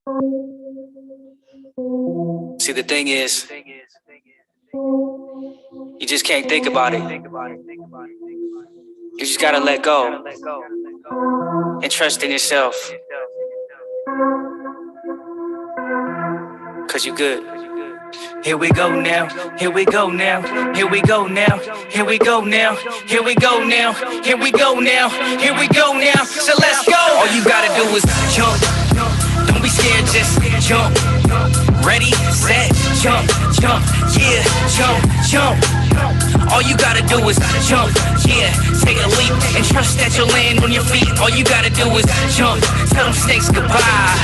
See, the thing is, you just can't think about it. You just gotta let go and trust in yourself. Cause you good. Here we go now, here we go now, here we go now, here we go now, here we go now, here we go now, here we go now. So let's go. All you gotta do is jump. Don't be scared, just jump. Ready, set, jump, jump, yeah, jump, jump. All you gotta do is jump, yeah, take a leap and trust that you'll land on your feet. All you gotta do is jump, tell them snakes goodbye.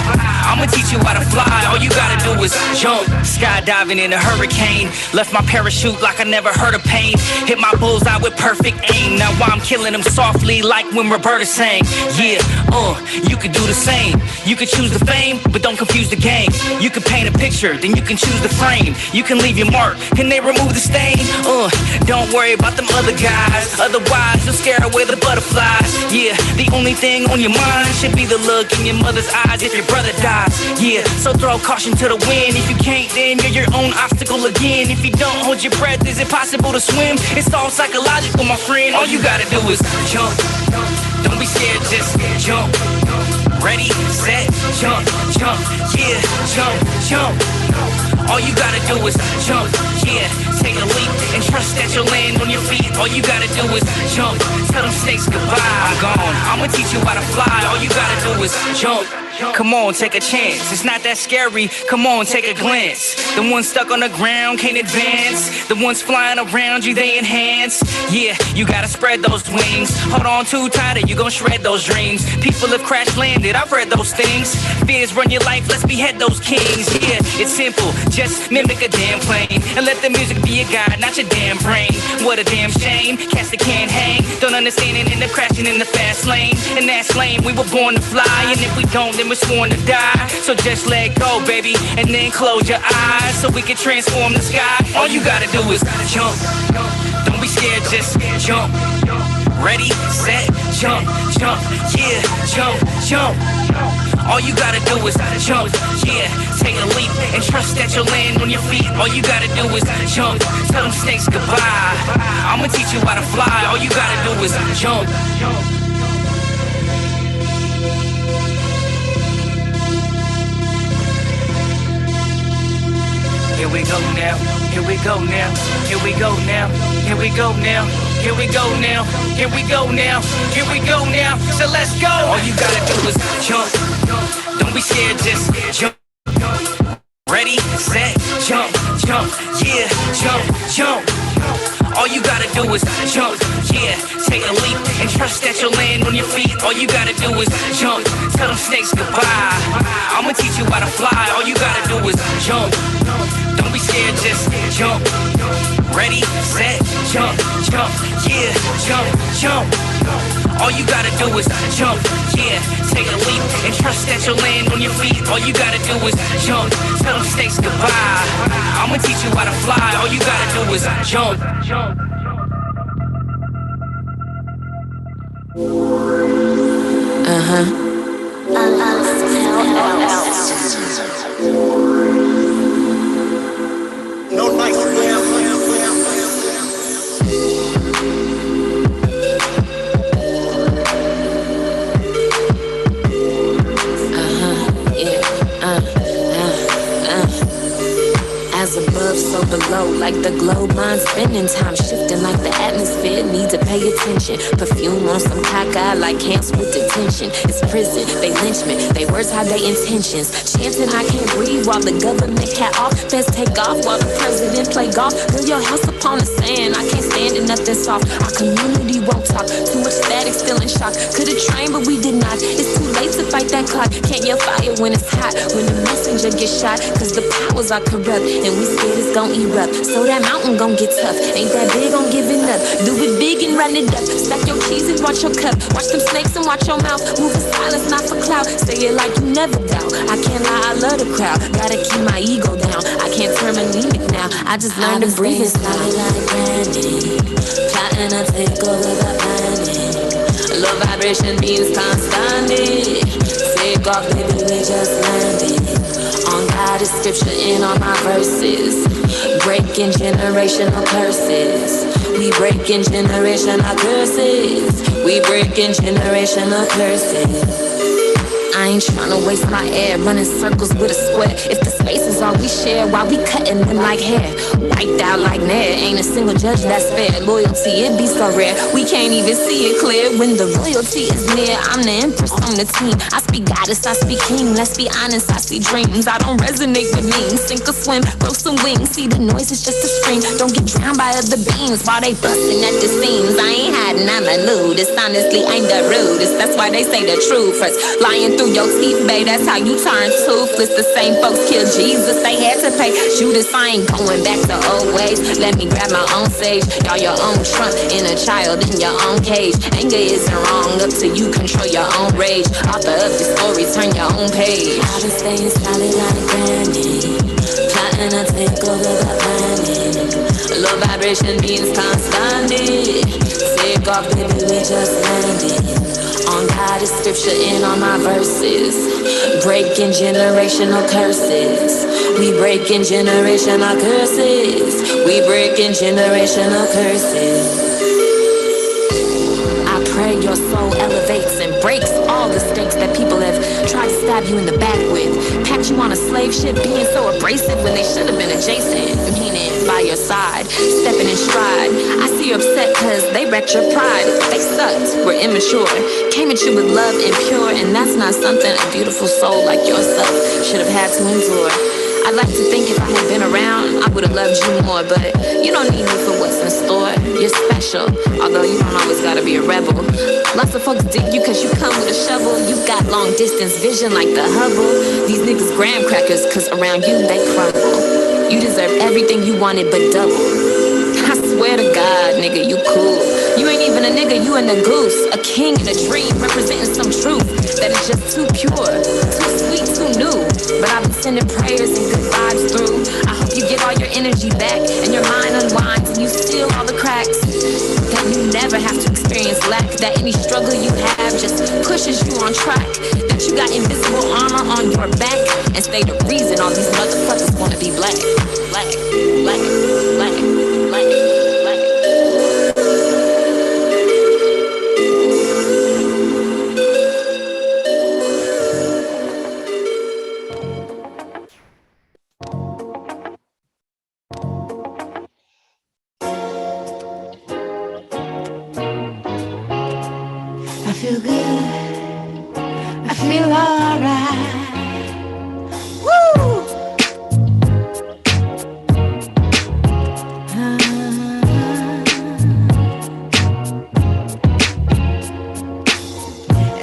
I'ma teach you how to fly, all you gotta do is jump. Skydiving in a hurricane, left my parachute like I never heard of pain. Hit my bullseye with perfect aim, now I'm killing them softly like when Roberta sang. Yeah, you could do the same. You could choose the fame, but don't confuse the game. You could paint a picture, then you can choose the frame. You can leave your mark, can they remove the stain? Don't worry about them other guys, otherwise you'll scare away the butterflies. Yeah, the only thing on your mind should be the look in your mother's eyes if your brother dies. Yeah, so throw caution to the wind. If you can't, then you're your own obstacle again. If you don't hold your breath, is it possible to swim? It's all psychological, my friend. All you gotta do is jump. Don't be scared, just jump. Ready, set, jump, jump, yeah, jump, jump. All you gotta do is jump, yeah, take a leap and trust that you'll land on your feet. All you gotta do is jump, tell them snakes goodbye. I'm gone, I'ma teach you how to fly. All you gotta do is jump. Come on, take a chance. It's not that scary. Come on, take a glance. The ones stuck on the ground can't advance. The ones flying around you, they enhance. Yeah, you gotta spread those wings. Hold on too tight or you gon' shred those dreams. People have crash landed, I've read those things. Fears run your life, let's behead those kings. Yeah, it's simple, just mimic a damn plane. And let the music be your guide, not your damn brain. What a damn shame, cats that can't hang. Don't understand it, end up crashing in the fast lane. And that's lame, we were born to fly. And if we don't, then we're sworn to die. So just let go, baby, and then close your eyes so we can transform the sky. All you gotta do is jump. Don't be scared, just jump. Ready, set, jump, jump, yeah, jump, jump. All you gotta do is jump, yeah, take a leap and trust that you'll land on your feet. All you gotta do is jump, tell them snakes goodbye. I'ma teach you how to fly. All you gotta do is jump. Here we go now, here we go now, here we go now, here we go now, here we go now, here we go now, here we go now. So let's go. All you gotta do is jump. Don't be scared, just jump. Ready, set, jump, jump, yeah, jump, jump. All you gotta do is jump, yeah, take a leap and trust that you'll land on your feet. All you gotta do is jump, tell them snakes goodbye. I'ma teach you how to fly. All you gotta do is jump. Don't be scared, just jump. Ready, set, jump, jump, yeah, jump, jump. All you gotta do is jump, yeah, take a leap and trust that you'll land on your feet. All you gotta do is jump, tell them snakes goodbye. I'ma teach you how to fly. All you gotta do is jump. No nice As above, so below, like the globe, mind spinning, time shifting like the atmosphere, need to pay attention. Perfume on some caca, like camps with detention. It's prison, they lynch me, they words hide their intentions. Chanting I can't breathe while the government cat off. Best take off while the president play golf. Build your house upon the sand, I can't stand it, nothing soft. Our community won't talk, too much static, still in shock. Could've trained, but we did not. It's too late to fight that clock. Can't yell fire when it's hot, when the messenger gets shot. Cause the powers are corrupt, and we scared it's gon' erupt. So that mountain gon' get tough. Ain't that big on giving up. Do it big and run it up. Stack your keys and watch your cup. Watch them snakes and watch your mouth. Move in silence, not for clout. Say it like you never doubt. I can't lie, I love the crowd. Gotta keep my ego down. I can't turn anemic now. I just learned to breathe it now. Like Brandy, plotting to take over the planet. Low vibration means constantly. Take off, baby, we just landed. God is scripture in all my verses. Breaking generational curses. We breaking generational curses. We breaking generational curses. I ain't tryna waste my air running circles with a square. If the space is all we share, why we cutting them like hair? Wiped out like Nair, ain't a single judge that's fair. Loyalty, it be so rare, we can't even see it clear. When the royalty is near, I'm the empress on the team. I speak goddess, I speak king, let's be honest, I see dreams. I don't resonate with me, sink or swim, grow some wings. See the noise is just a scream, don't get drowned by other beams. While they busting at the seams, I ain't hiding, I'm a nudist. Honestly, ain't the rudest, that's why they say the truth first. Lying through your teeth, babe, that's how you turn toothless. The same folks killed Jesus, they had to pay. Judas, I ain't going back to old ways. Let me grab my own stage. Y'all your own trunk, inner child in your own cage. Anger isn't wrong, up to you, control your own rage. Author of the story, turn your own page. I've been staying solid on the grounding, plotting to take over the planet. Low vibration means constant. Take off, baby, we just landed. On God is scripture in all my verses. Breaking generational curses. We breaking generational curses. We breaking generational curses. I pray your soul elevates and breaks all the stakes that people have tried to stab you in the back with. Packed you on a slave ship, being so abrasive when they should have been adjacent. Meaning by your side, stepping in stride. I see you upset cause they wrecked your pride. They sucked, were immature. Came at you with love and pure, and that's not something a beautiful soul like yourself should have had to endure. I'd like to think if I had been around, I would have loved you more, but you don't need me for what's in store. You're special, although you don't always gotta be a rebel. Lots of folks dig you cause you come with a shovel. You got long distance vision like the Hubble. These niggas graham crackers cause around you they crumble. You deserve everything you wanted but double. I swear to God, nigga, you cool. You ain't even a nigga, you in a goose. A king in a dream, representing some truth that is just too pure, too sweet, too new. But I've been sending prayers and good vibes through. I hope you get all your energy back and your mind unwinds and you seal all the cracks. That you never have to experience lack. That any struggle you have just pushes you on track. That you got invisible armor on your back and stay the reason all these motherfuckers wanna be black. Black, black, black, black, black. I feel good, I feel alright. Woo!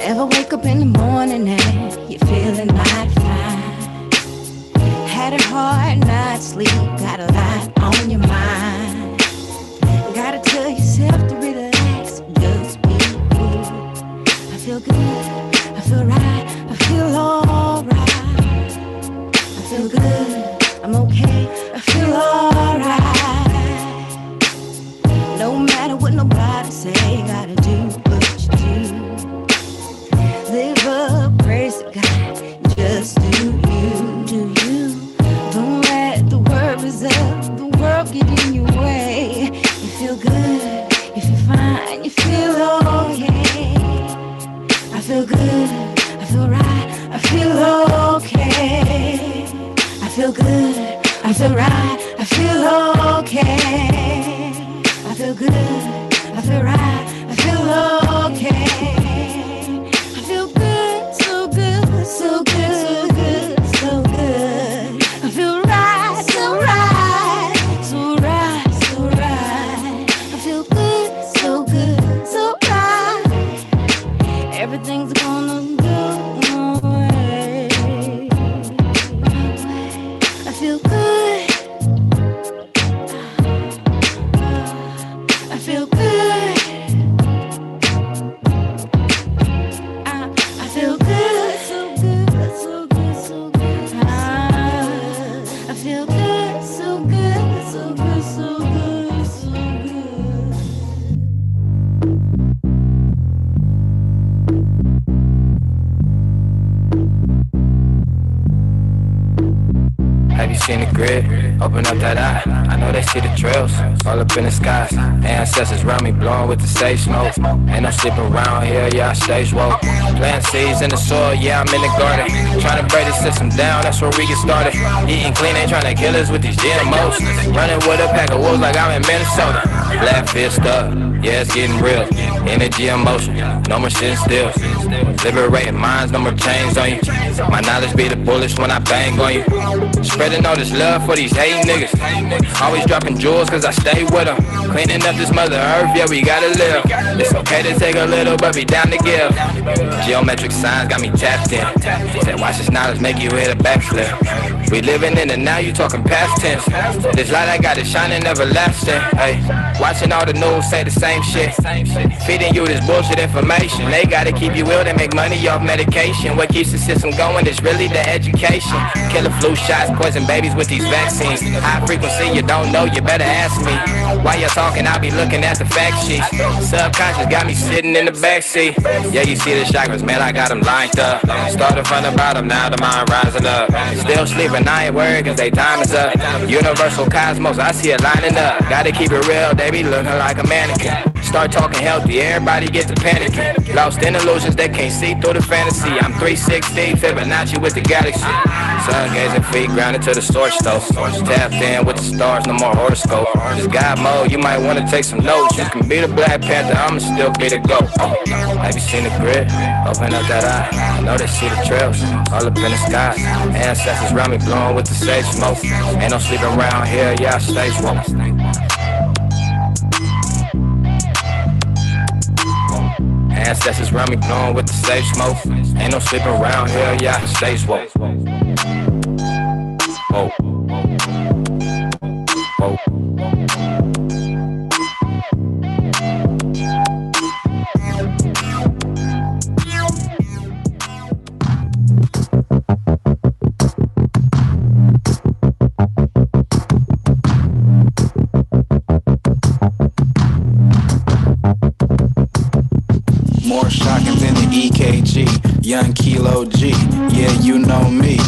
Ever wake up in the morning and you're feeling mighty fine? Had a hard night's sleep, got a lot on your mind. Gotta tell yourself to relax, just be cool. I feel good, I feel right, I feel alright. I feel good, I'm okay, I feel alright. No matter what nobody say, gotta do what you do. Live up, praise to God, just do you, do you. Don't let the worries of the world get in your way. You feel good, you feel fine, you feel okay. I feel good, I feel right, I feel okay. I feel good, I feel right, I feel okay. I feel good, I feel right, I feel okay. I feel good, so good, so good, so good, so good. I feel right, so right, so right, so right. I feel good, so good, so right. Everything's gonna go away. I feel good. I feel good. I feel good, so good, so good, so good. I feel good, so good, so good, so good, so good. seen the grid? Open up that eye, I know they see the trails. All up in the skies, ancestors round me blowing with the sage smoke. Ain't no sleeping around here, yeah, I stay woke. Plant seeds in the soil, yeah, I'm in the garden. Trying to break the system down, that's where we get started. Eating clean, ain't trying to kill us with these GMOs. Running with a pack of wolves like I'm in Minnesota. Black fist up, yeah, it's getting real. Energy and motion, no more sitting still. Liberating minds, no more chains on you. My knowledge be the bullets when I bang on you. Spreading all this love for these hating niggas. Always dropping jewels cause I stay with them. Cleaning up this mother earth, yeah, we gotta live. It's okay to take a little, but be down to give. Geometric signs got me tapped in. Said watch this knowledge make you hit a backflip. We living in the now, you talking past tense. This light I got is shining everlasting. Hey, watching all the news say the same shit. Feeding you this bullshit information. They gotta keep you ill, they make money off medication. What keeps the system going is really the education. Killer flu shots, poison babies with these vaccines. High frequency, you don't know, you better ask me. While you're talking, I'll be looking at the fact sheets. Subconscious got me sitting in the backseat. Yeah, you see the chakras, man, I got them lined up. Started from the bottom, now the mind rising up. Still sleeping, I ain't worried cause they time is up. Universal cosmos, I see it lining up. Gotta keep it real, they be looking like a mannequin. Start talking healthy, everybody get to panicking. Lost in illusions, they can't see through the fantasy. I'm 360, Fibonacci with the galaxy. Sun gazing feet grounded to the source though. Tapped in with the stars, no more horoscope. Just God mode, you might wanna take some notes. You can be the Black Panther, I'ma still be the GOAT. Have you seen the grid? Open up that eye, I know they see the trails. All up in the sky, ancestors round me blowing with the sage smoke. Ain't no sleeping around here, yeah, I stay woke. Ancestors round me blowing with the sage smoke. Ain't no sleeping around here, yeah, I stay woke. Oh. Oh. More shocking than the EKG, young Kilo G, yeah, you know me.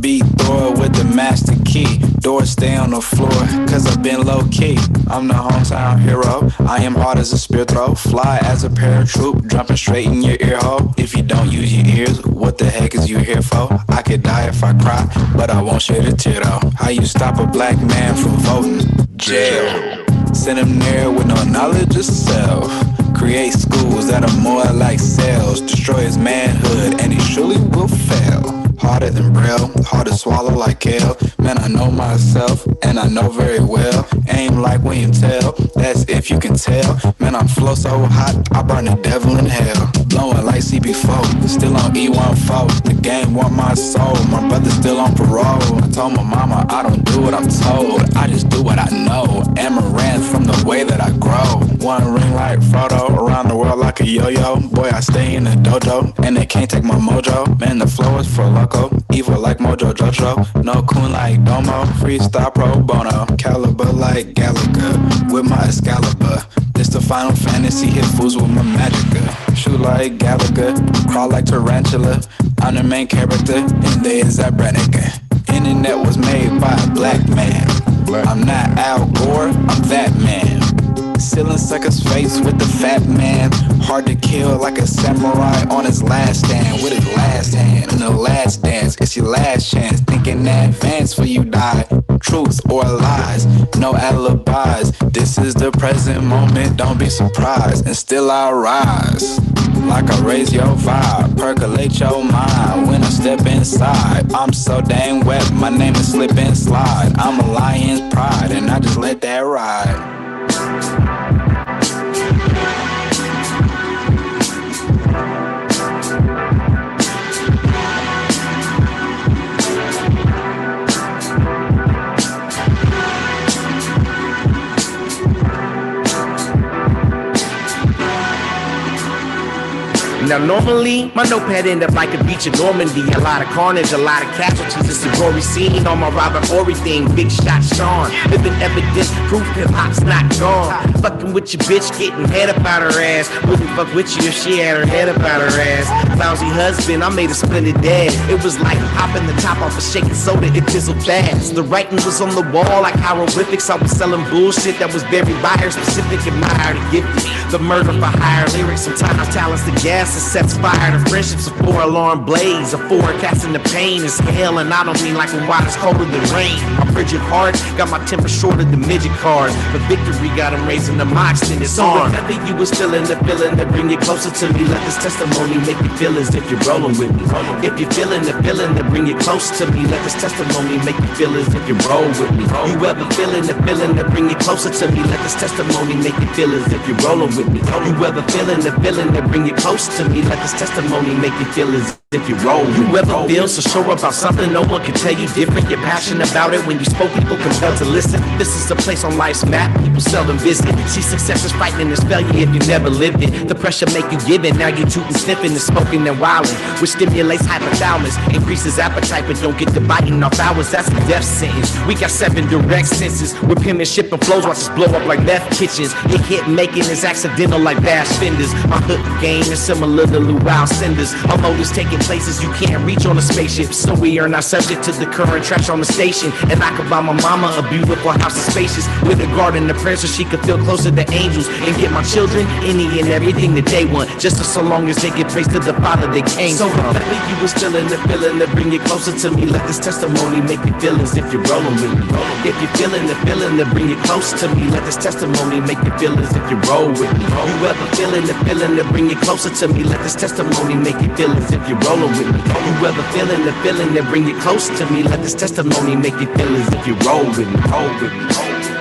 Beat Thor with the master key. Doors stay on the floor, cause I've been low key. I'm the hometown hero, I am hard as a spear throw. Fly as a paratroop, jumping straight in your ear hole. If you don't use your ears, what the heck is you here for? I could die if I cry, but I won't shed a tear though. How you stop a black man from voting? Jail. Send him there with no knowledge of self. Create schools that are more like cells. Destroy his manhood and he surely will fail. Harder than Braille, hard to swallow like kale. Man, I know myself, and I know very well. Aim like William Tell, that's if you can tell. Man, I'm flow so hot, I burn the devil in hell. Blowing like CB4, still on E14. The game want my soul, my brother's still on parole. I told my mama I don't do what I'm told, I just do what I know. Amaranth from the way that I grow. One ring like Frodo, around the world like a yo-yo. Boy, I stay in the dojo, and they can't take my mojo. Man, the flow is for loco, evil like Mojo Jojo. No coon like Domo, freestyle pro bono. Caliber like Gallagher, with my Excalibur. This the Final Fantasy, hit fools with my Magica. Shoot like Gallagher, crawl like Tarantula. I'm the main character, and they is that Brannigan. Internet was made by a black man. I'm not Al Gore, I'm that man. Sealing sucker's face with the fat man. Hard to kill like a samurai on his last stand. With his last hand in the last dance. It's your last chance, thinking advance for you die. Truth or lies, no alibis. This is the present moment, don't be surprised. And still I rise, like I raise your vibe, percolate your mind. When I step inside, I'm so dang wet, my name is slip and slide. I'm a lion's pride, and I just let that ride. Now normally, my notepad end up like a beach in Normandy. A lot of carnage, a lot of casualties. It's a gory scene on my Robert Horry thing. Big shot Sean, living evidence, proof hip-hop's not gone. Fucking with your bitch, getting head up out her ass. Wouldn't fuck with you if she had her head up out her ass. Lousy husband, I made a splendid dad. It was like popping the top off a shaking soda, it fizzled fast. The writing was on the wall like hieroglyphics. I was selling bullshit that was very buyer specific, admired and gifted. The murder for hire lyrics, sometimes talents the gas that sets fire to friendships. A 4-alarm blaze, a forecast in the pain is hell, and I don't mean like when water's colder than rain. My frigid heart got my temper shorter than midget cars, but victory got him raising the my extended arm. So whenever you was feeling the feeling that bring you closer to me, let this testimony make you feel as if you're rolling with me. If you're feeling the feeling that bring you close to me, let this testimony make you feel as if you roll with me. You ever feeling the feeling that bring you closer to me, let this testimony make you feel as if you're rolling with me. You ever feeling the feeling that bring you close to me, let this testimony make you feel as if you roll. You ever feel so sure about something no one can tell you different? You're passionate about it when you spoke, people compelled to listen. This is a place on life's map people seldom visit. See, success is fighting this failure if you never lived it. The pressure make you give it, now you tootin' sniffing and smoking and wildin', which stimulates hypothalamus, increases appetite but don't get to biting off hours. That's a death sentence. We got 7 direct senses with penmanship and flows, watch us blow up like meth kitchens. It hit making is accidental like bash fenders. My hook game is similar to luau cinders. Our motives taking places you can't reach on a spaceship, so we are not subject to the current trash on the station. And I could buy my mama a beautiful house of spacious with a garden and prayer so she could feel closer to angels, and get my children any and everything that they want, just so long as they get traced to the Father they came from. So whenever you was feeling the feeling that bring you closer to me, let this testimony make you feel as if you're rolling with me. If you're feeling the feeling that bring you close to me, let this testimony make you feel as if you roll with me. You ever feeling the feeling that bring you closer to me, let this testimony make you feel as if you're rolling with me. You ever feeling the feeling that bring you close to me, let this testimony make you feel as if you roll with me, roll with me, roll with me.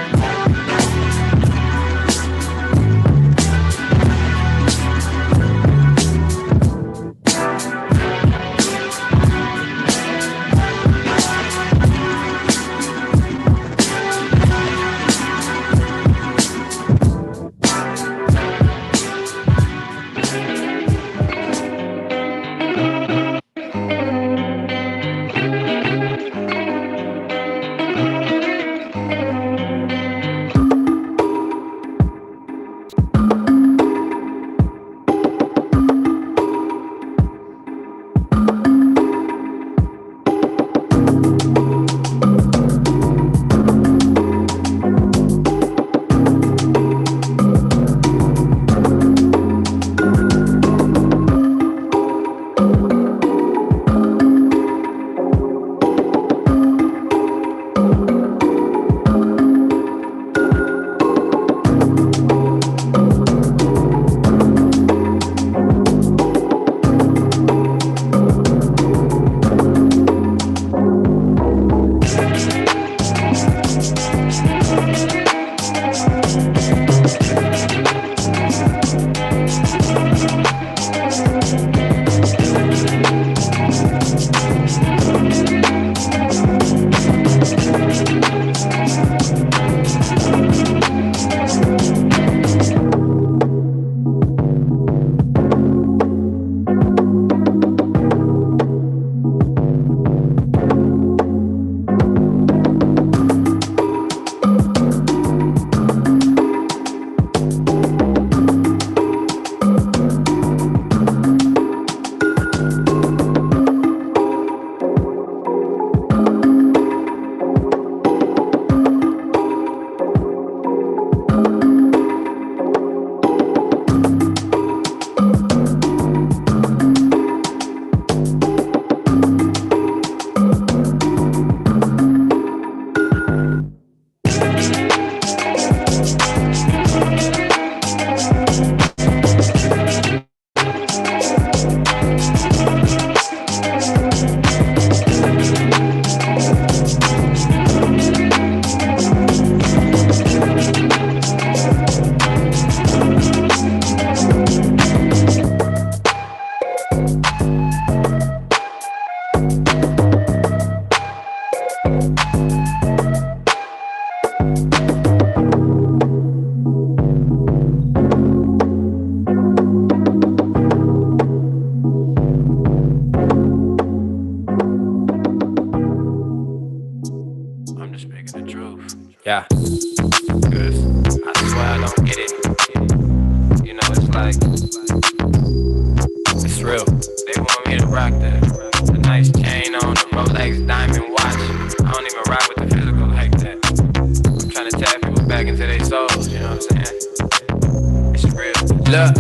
Look,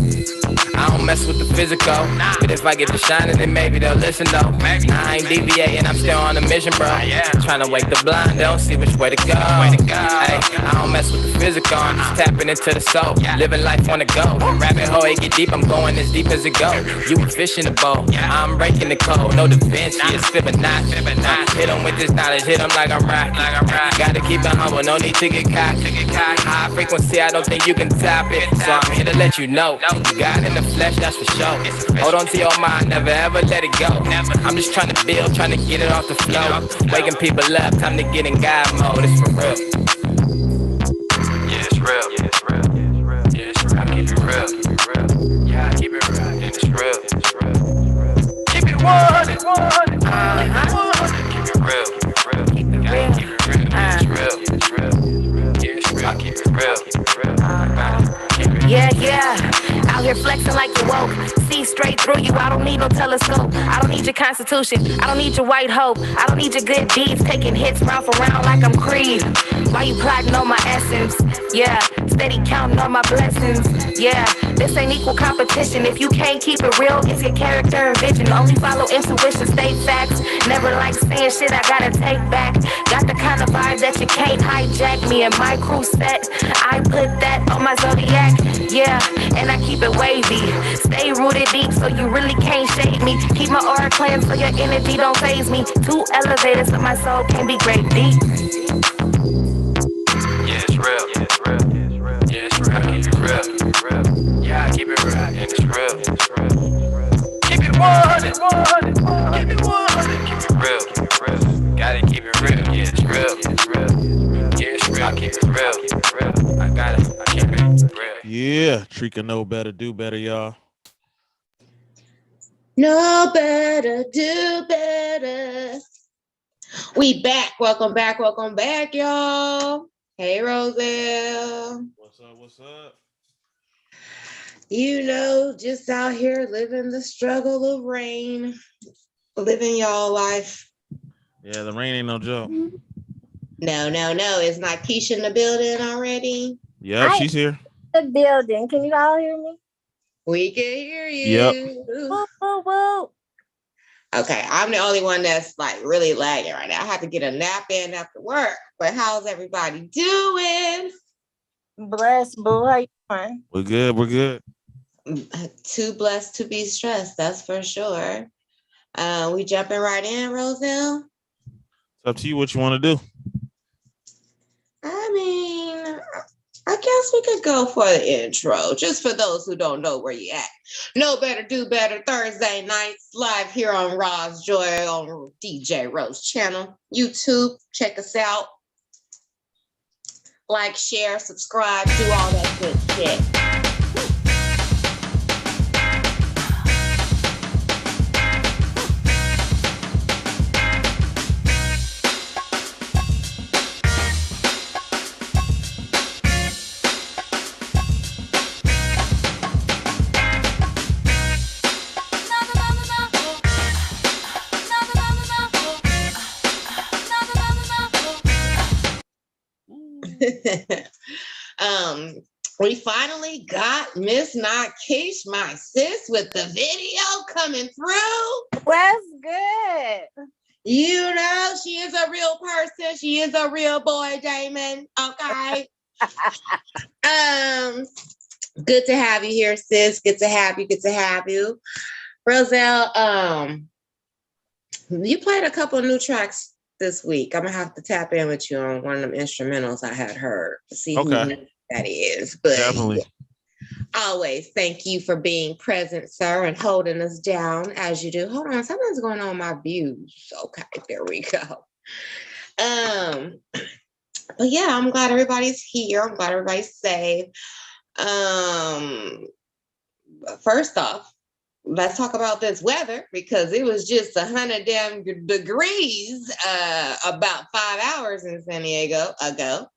I don't mess with the physical, but if I get to shining, then maybe they'll listen though. I ain't deviating, I'm still on a mission, bro. Tryna wake the blind, don't see which way to go. Hey, I don't mess with the physical, I'm just tapping into the soul. Living life on the go. Rabbit hole, it get deep, I'm going as deep as it go. You a fish in the bowl, I'm breaking the code. No Da Vinci, it's Fibonacci. Hit 'em with this knowledge, hit 'em like I'm right. Gotta keep it humble, no need to get cocky. High frequency, I don't think you can top it. So I'm here to let you know, God in the flesh, that's for sure. Hold on to your mind, never ever let it go. I'm just trying to build, trying to get it off the floor. Waking people up, time to get in God mode. It's for real. Yeah, it's real. Yeah, it's real. Yeah, it's real. I keep it real. Yeah, I keep it real. Yeah, it's real. Keep it 100. Keep it real. Keep it real. Yeah, it's real. It's real. Yeah, it's real. I keep it real. Yeah. Out here flexing like you woke. See straight through you, I don't need no telescope. I don't need your constitution, I don't need your white hope. I don't need your good deeds, taking hits round for round like I'm Creed. Why you plotting on my essence? Yeah, steady counting on my blessings. Yeah, this ain't equal competition. If you can't keep it real, it's your character and vision. Only follow intuition, state facts. Never like saying shit I gotta take back. Got the kind of vibe that you can't hijack. Me and my crew set, I put that on my zodiac. Yeah, and I keep it wavy. Stay rooted deep so you really can't shade me. Keep my aura clean so your energy don't phase me. Too elevated so my soul can be great deep. Yeah, it's real. Yeah, it's real. Yeah, it's real. I keep it real. Yeah, I keep it real. And it's real. Keep it 100. Keep it 100. Keep it real. Gotta keep it real. Yeah, it's real. Yeah, it's real. I keep it real. I got it. I keep it real. Yeah, Treka know better, do better, y'all. Know better, do better. We back. Welcome back, y'all. Hey, Roselle. What's up? You know, just out here living the struggle of rain. Living y'all life. Yeah, the rain ain't no joke. No. Is not Keisha in the building already? Yeah, she's here. The building. Can you all hear me? We can hear you. Yep. Woo. Okay, I'm the only one that's like really lagging right now. I have to get a nap in after work. But how's everybody doing? Bless, boo. How you doing? We're good. Too blessed to be stressed, that's for sure. We jumping right in, Roselle? It's up to you what you want to do. I mean, I guess we could go for the intro, just for those who don't know where you at. Know better, do better. Thursday nights, live here on Roz Joy on DJ Rose channel. YouTube, check us out. Like, share, subscribe, do all that good shit. We finally got Miss Nakish, my sis, with the video coming through. What's good? You know, she is a real person. She is a real boy, Damon. Okay. Good to have you here, sis. Good to have you. Roselle, you played a couple of new tracks this week. I'm gonna have to tap in with you on one of them instrumentals I had heard to see who that is. But definitely. Always thank you for being present, sir, and holding us down as you do. Hold on, something's going on with my views. Okay, there we go. But yeah, I'm glad everybody's here. I'm glad everybody's safe. First off, let's talk about this weather, because it was just 100 damn degrees about 5 hours in San Diego ago.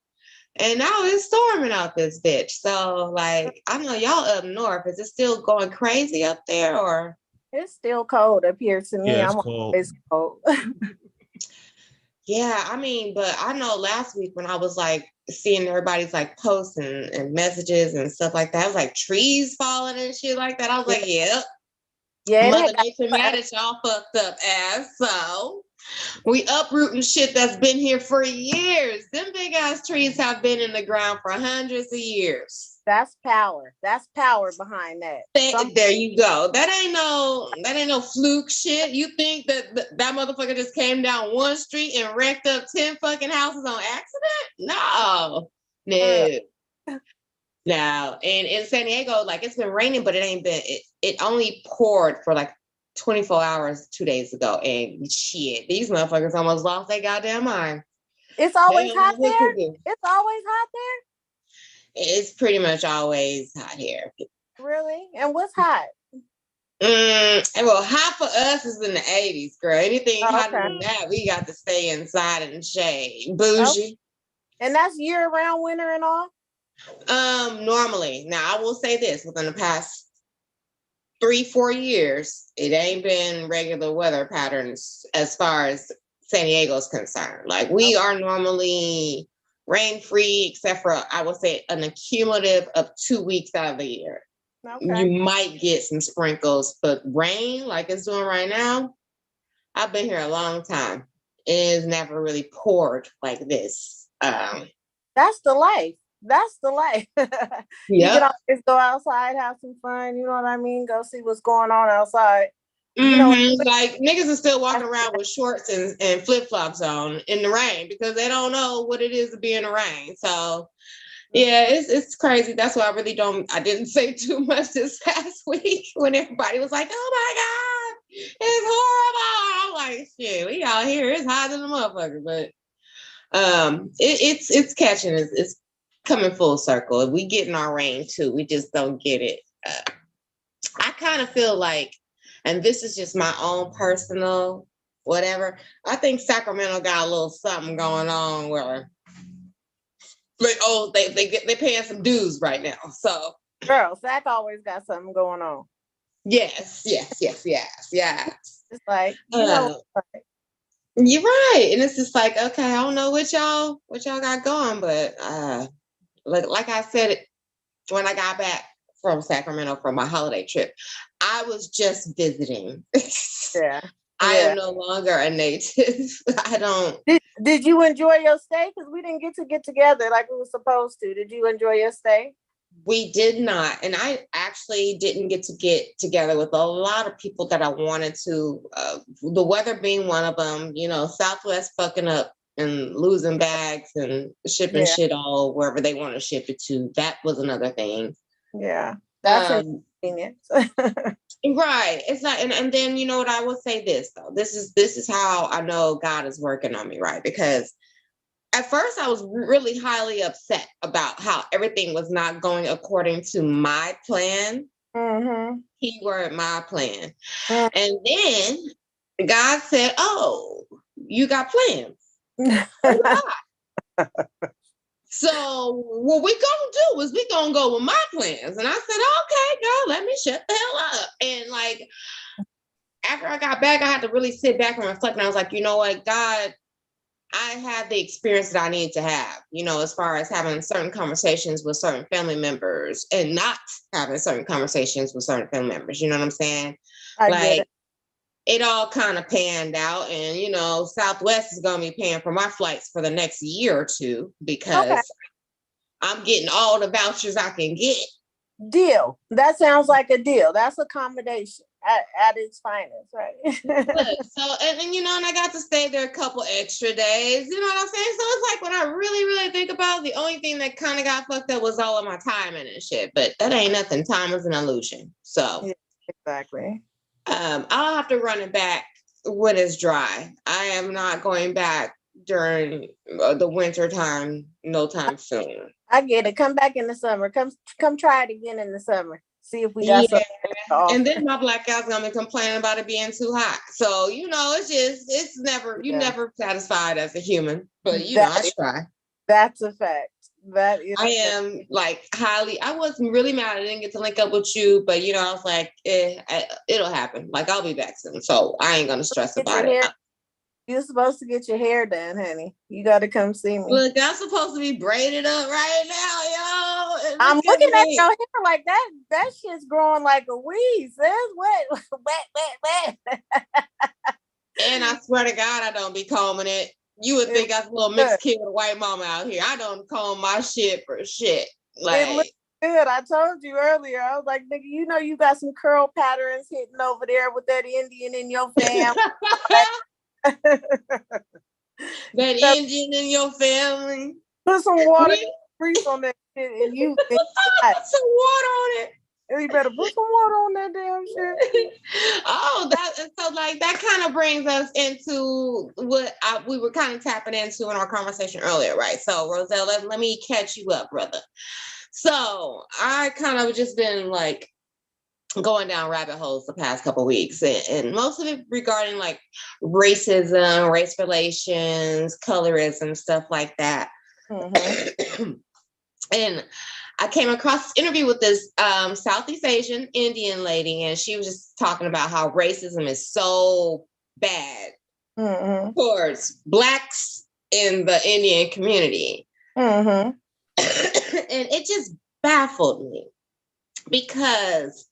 And now it's storming out this bitch. So, like, I know y'all up north. Is it still going crazy up there, or? It's still cold up here to me. Yeah, it's cold. It's cold. Yeah, I mean, but I know last week when I was like seeing everybody's like posts and messages and stuff like that, I was like trees falling and shit like that. I was like, yep, Yeah, it Mother had got Nature mad at y'all fucked up ass. So we uprooting shit that's been here for years. Them big ass trees have been in the ground for hundreds of years. that's power. That's power behind that. There you go. That ain't no fluke shit. You think that motherfucker just came down one street and wrecked up 10 fucking houses on accident? No. No. No. And in San Diego, like it's been raining, but it only poured for like 24 hours 2 days ago. And shit, these motherfuckers almost lost their goddamn mind. It's They always don't know hot what to there. do. It's always hot there. It's pretty much always hot here. Really? And what's hot? Well, hot for us is in the 80s, girl. Anything hotter Okay. than that, we got to stay inside in the shade. Oh, Bougie. and that's year round, winter and all. Normally. Now I will say this: within the past 3-4 years, it ain't been regular weather patterns as far as San Diego's concerned. Like we are normally rain free, except for I would say an accumulative of 2 weeks out of the year. Okay. You might get some sprinkles, but rain like it's doing right now, I've been here a long time. It has never really poured like this. That's the life. That's the life. You can Yep. always go outside, have some fun. You know what I mean? Go see what's going on outside. Like niggas are still walking around with shorts and flip flops on in the rain because they don't know what it is to be in the rain. So yeah, it's crazy. That's why I didn't say too much this past week when everybody was like, oh my God, it's horrible. I'm like, shit, we out here, it's hot as a motherfucker. But it's catching, it's coming full circle. We getting our rain too. We just don't get it. I kind of feel like, and this is just my own personal whatever, I think Sacramento got a little something going on where they paying some dues right now. So Girl, Zach always got something going on. yes. It's like, You're right. And it's just like, okay, I don't know what y'all got going, but like I said when I got back from Sacramento from my holiday trip, I was just visiting. yeah. I am no longer a native. I don't. Did you enjoy your stay? Because we didn't get together like we were supposed to. Did you enjoy your stay? We did not. And I actually didn't get together with a lot of people that I wanted to. The weather being one of them, Southwest fucking up and losing bags and shipping shit all wherever they want to ship it to. That was another thing. Yeah. That's inconvenient. Right. It's not, and then you know what, I will say this though. This is how I know God is working on me, right? Because at first I was really highly upset about how everything was not going according to my plan. Mm-hmm. Keyword my plan. And then God said, oh, you got plans. So what we gonna do is we gonna go with my plans. And I said, okay, girl, let me shut the hell up. And like after I got back, I had to really sit back and reflect. And I was like, you know what, God, I had the experience that I need to have, as far as having certain conversations with certain family members and not having certain conversations with certain family members. You know what I'm saying? I get it all kind of panned out, and Southwest is going to be paying for my flights for the next year or two because I'm getting all the vouchers I can get. Deal. That sounds like a deal. That's accommodation at its finest, right? Look, so and I got to stay there a couple extra days. You know what I'm saying? So it's like when I really, really think about it, the only thing that kind of got fucked up was all of my timing and shit. But that ain't nothing. Time is an illusion. So yeah, exactly. I'll have to run it back when it's dry. I am not going back during the winter time, no time soon. I get it. Come back in the summer. Come try it again in the summer. See if we got something. And then my black guy's gonna be complaining about it being too hot. So it's never never satisfied as a human. But I try. That's a fact. That is. I am I wasn't really mad I didn't get to link up with you, but I was like, it'll happen. Like I'll be back soon, so I ain't gonna stress about it. You're supposed to get your hair done, honey. You got to come see me. Look, I'm supposed to be braided up right now, yo. And I'm look looking at me. your hair like that. That shit's growing like a weed, sis. What? Wet. And I swear to God, I don't be combing it. You would think I was a little mixed kid with a white mama out here. I don't comb my shit for shit. It looks Like, good. I told you earlier. I was like, nigga, you know you got some curl patterns hitting over there with that Indian in your family. that Indian in your family. Put some water, grease on that shit, and you Put some water on it. You better put some water on that damn shit. Oh, so like that kind of brings us into what we were kind of tapping into in our conversation earlier, right? So, Roselle, let me catch you up, brother. So I kind of just been like going down rabbit holes the past couple of weeks, and most of it regarding like racism, race relations, colorism, stuff like that. Mm-hmm. And I came across this interview with this Southeast Asian Indian lady, and she was just talking about how racism is so bad towards Blacks in the Indian community. And it just baffled me because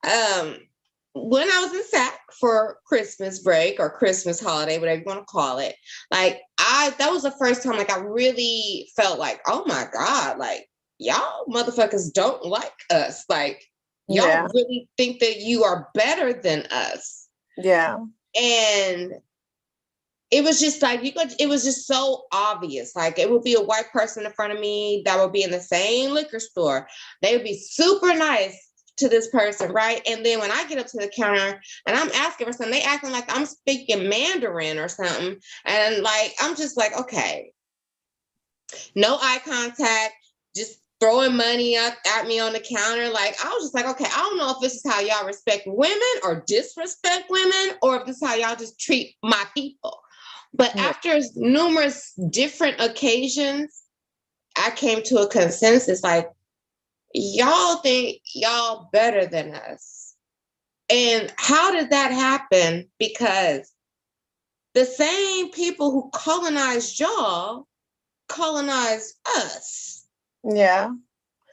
when I was in SAC for Christmas break or Christmas holiday, whatever you want to call it, like that was the first time like I really felt like, oh my God, like y'all motherfuckers don't like us. Like y'all really think that you are better than us. Yeah. And it was just like it was just so obvious. Like it would be a white person in front of me that would be in the same liquor store. They would be super nice to this person, right? And then when I get up to the counter and I'm asking for something, they acting like I'm speaking Mandarin or something. And like, I'm just like, okay, no eye contact, just throwing money up at me on the counter. Like, I was just like, okay, I don't know if this is how y'all respect women or disrespect women, or if this is how y'all just treat my people. But after numerous different occasions, I came to a consensus, like, y'all think y'all better than us. And how did that happen? Because the same people who colonized y'all colonized us. Yeah.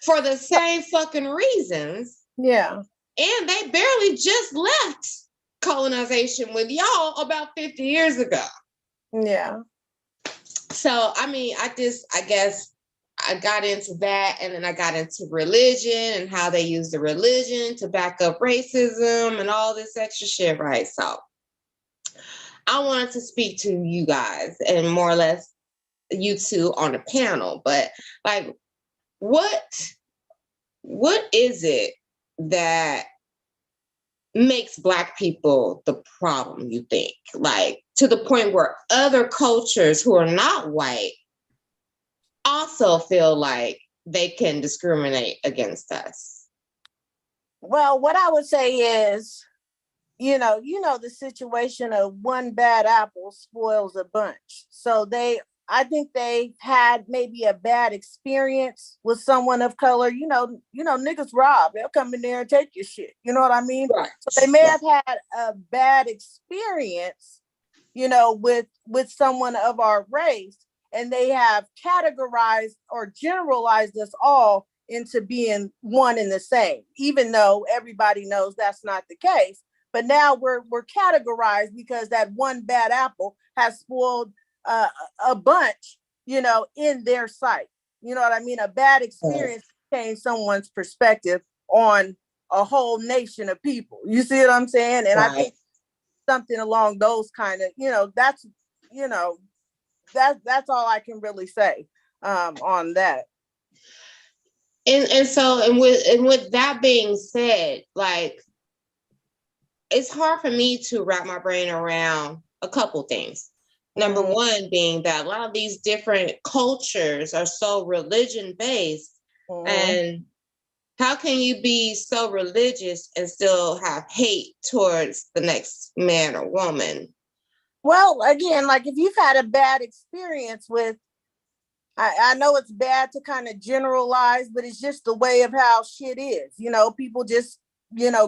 For the same fucking reasons. Yeah. And they barely just left colonization with y'all about 50 years ago. Yeah. So, I mean, I guess I got into that, and then I got into religion and how they use the religion to back up racism and all this extra shit, right? So I wanted to speak to you guys and more or less you two on the panel, but like, what is it that makes Black people the problem, you think? Like, to the point where other cultures who are not white also feel like they can discriminate against us? Well, what I would say is, you know, the situation of one bad apple spoils a bunch. So I think they had maybe a bad experience with someone of color. You know, niggas rob. They'll come in there and take your shit. You know what I mean? Right. So they may have had a bad experience, you know, with someone of our race, and they have categorized or generalized us all into being one and the same, even though everybody knows that's not the case. But now we're categorized because that one bad apple has spoiled a bunch, you know, in their sight. You know what I mean? A bad experience changed someone's perspective on a whole nation of people. You see what I'm saying? And I think something along those kind of, you know, that's all I can really say on that. And with that being said, like, it's hard for me to wrap my brain around a couple things. Number one being that a lot of these different cultures are so religion based. And how can you be so religious and still have hate towards the next man or woman? Well, again, like if you've had a bad experience with, I know it's bad to kind of generalize, but it's just the way of how shit is. You know, people just,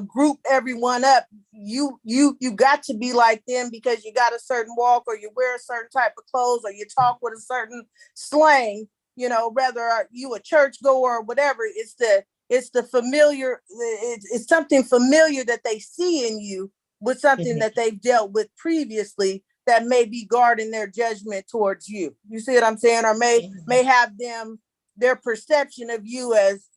group everyone up. You got to be like them because you got a certain walk, or you wear a certain type of clothes, or you talk with a certain slang. Whether you a church goer or whatever, it's the familiar. It's something familiar that they see in you with something that they've dealt with previously that may be guarding their judgment towards you. You see what I'm saying? Or may have their perception of you as,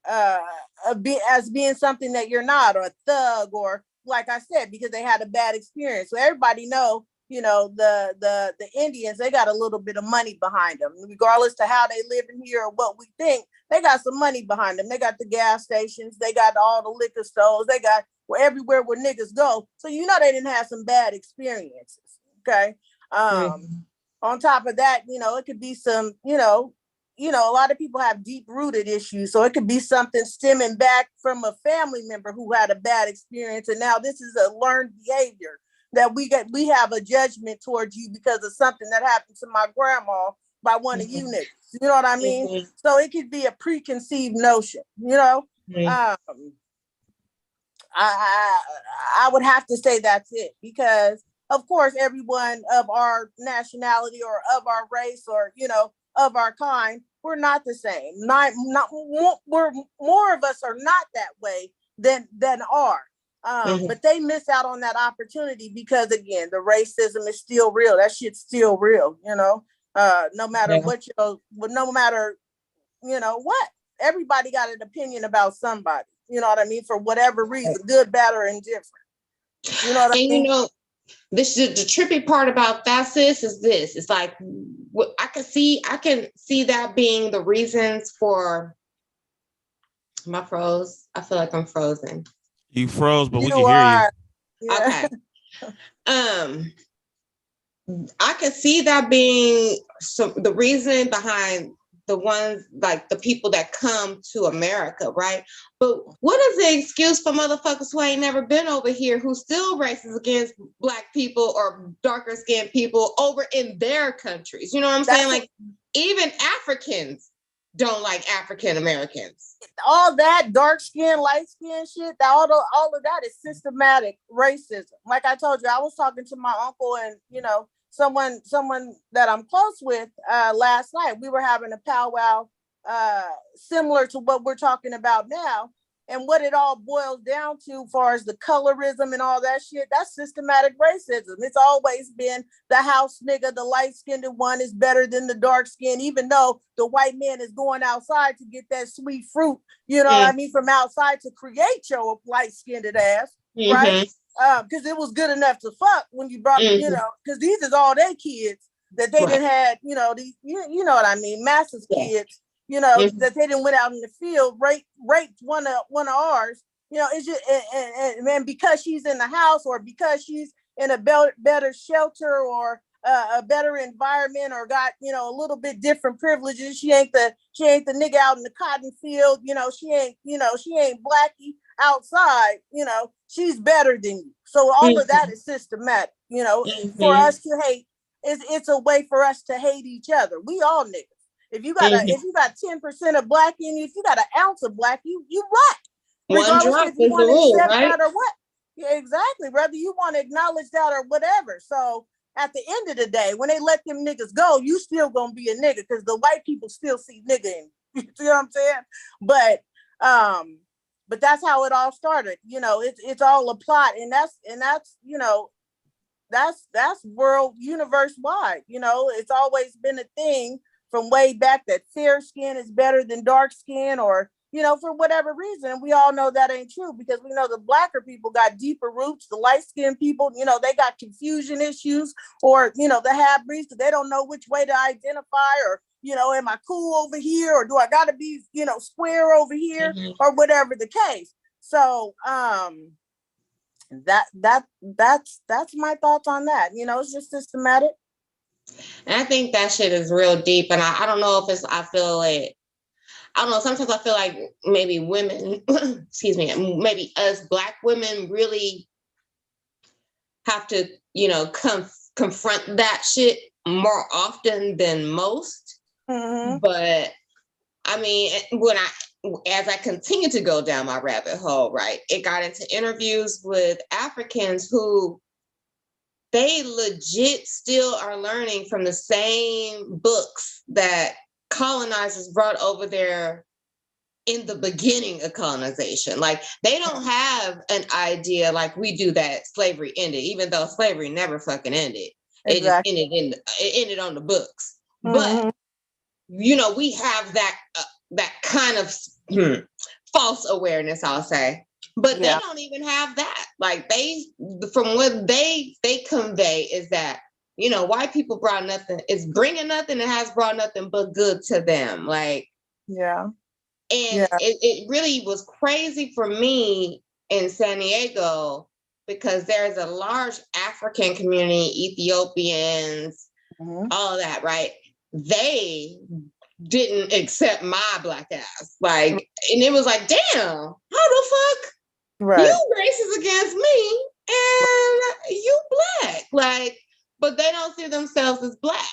as being something that you're not, or a thug, or like I said, because they had a bad experience. So everybody know, the Indians, they got a little bit of money behind them, regardless to how they live in here or what we think. They got some money behind them. They got the gas stations, they got all the liquor stores, they got everywhere where niggas go. So they didn't have some bad experiences. Okay. On top of that, it could be some, a lot of people have deep rooted issues. So it could be something stemming back from a family member who had a bad experience. And now this is a learned behavior that we have a judgment towards you because of something that happened to my grandma by one of you niggas. You know what I mean? So it could be a preconceived notion, I would have to say that's it, because of course everyone of our nationality or of our race or of our kind, we're not the same. We're more of us are not that way than are. But they miss out on that opportunity because, again, the racism is still real. That shit's still real, no matter no matter, what, everybody got an opinion about somebody, you know what I mean? For whatever reason, good, bad, or indifferent. You know what I mean? This is the trippy part about that, sis, is this. It's like, I can see that being the reasons for my froze. I feel like I'm frozen. You froze, but we can hear you. Yeah. Okay. I can see that being the reason behind the ones, like the people that come to America, right? But what is the excuse for motherfuckers who ain't never been over here, who still racist against Black people or darker skinned people over in their countries? You know what I'm saying? Like, even Africans don't like African Americans. All that dark skin, light skin shit, all of that is systematic racism. Like I told you, I was talking to my uncle and, someone that I'm close with last night. We were having a powwow similar to what we're talking about now. And what it all boils down to, as far as the colorism and all that shit, that's systematic racism. It's always been the house nigga, the light-skinned one is better than the dark skin, even though the white man is going outside to get that sweet fruit, what I mean, from outside to create your light-skinned ass, right? Because it was good enough to fuck when you brought, because these is all their kids that they didn't had, these, you know what I mean, massive kids. That they didn't went out in the field, raped one of ours. It's just and because she's in the house, or because she's in a better shelter, or a better environment, or got a little bit different privileges. She ain't the nigga out in the cotton field. She ain't Blackie outside. She's better than you. So all of that is systematic. For us to hate, it's a way for us to hate each other. We all niggas. If you got 10% of Black in you, if you got an ounce of Black, you Black. Regardless if you want to accept that or what. Yeah, exactly. Whether you want to acknowledge that or whatever. So at the end of the day, when they let them niggas go, you still gonna be a nigga, because the white people still see nigga in you. You know what I'm saying? But that's how it all started. It's all a plot, and that's that's world universe wide. It's always been a thing from way back that fair skin is better than dark skin, or for whatever reason. We all know that ain't true, because we know the Blacker people got deeper roots. The light-skinned people, they got confusion issues, or the half-breeds, because they don't know which way to identify, or am I cool over here, or do I got to be square over here, or whatever the case. So that's my thoughts on that. It's just systematic. And I think that shit is real deep. And I don't know if I feel like, I don't know, sometimes I feel like maybe women, excuse me, maybe us Black women really have to, confront that shit more often than most. But I mean, as I continued to go down my rabbit hole, right, it got into interviews with Africans who they legit still are learning from the same books that colonizers brought over there in the beginning of colonization. Like they don't have an idea like we do that slavery ended, even though slavery never fucking ended. Exactly. It ended on the books. But you know, we have that kind of false awareness, I'll say. But they don't even have that. Like from what they convey is that, you know, white people brought nothing, is bringing nothing and has brought nothing but good to them. Like, it really was crazy for me in San Diego because there's a large African community, Ethiopians, all of that, right? They didn't accept my black ass. Like, and it was like, damn, how the fuck you racist against me and you black? Like, but they don't see themselves as black.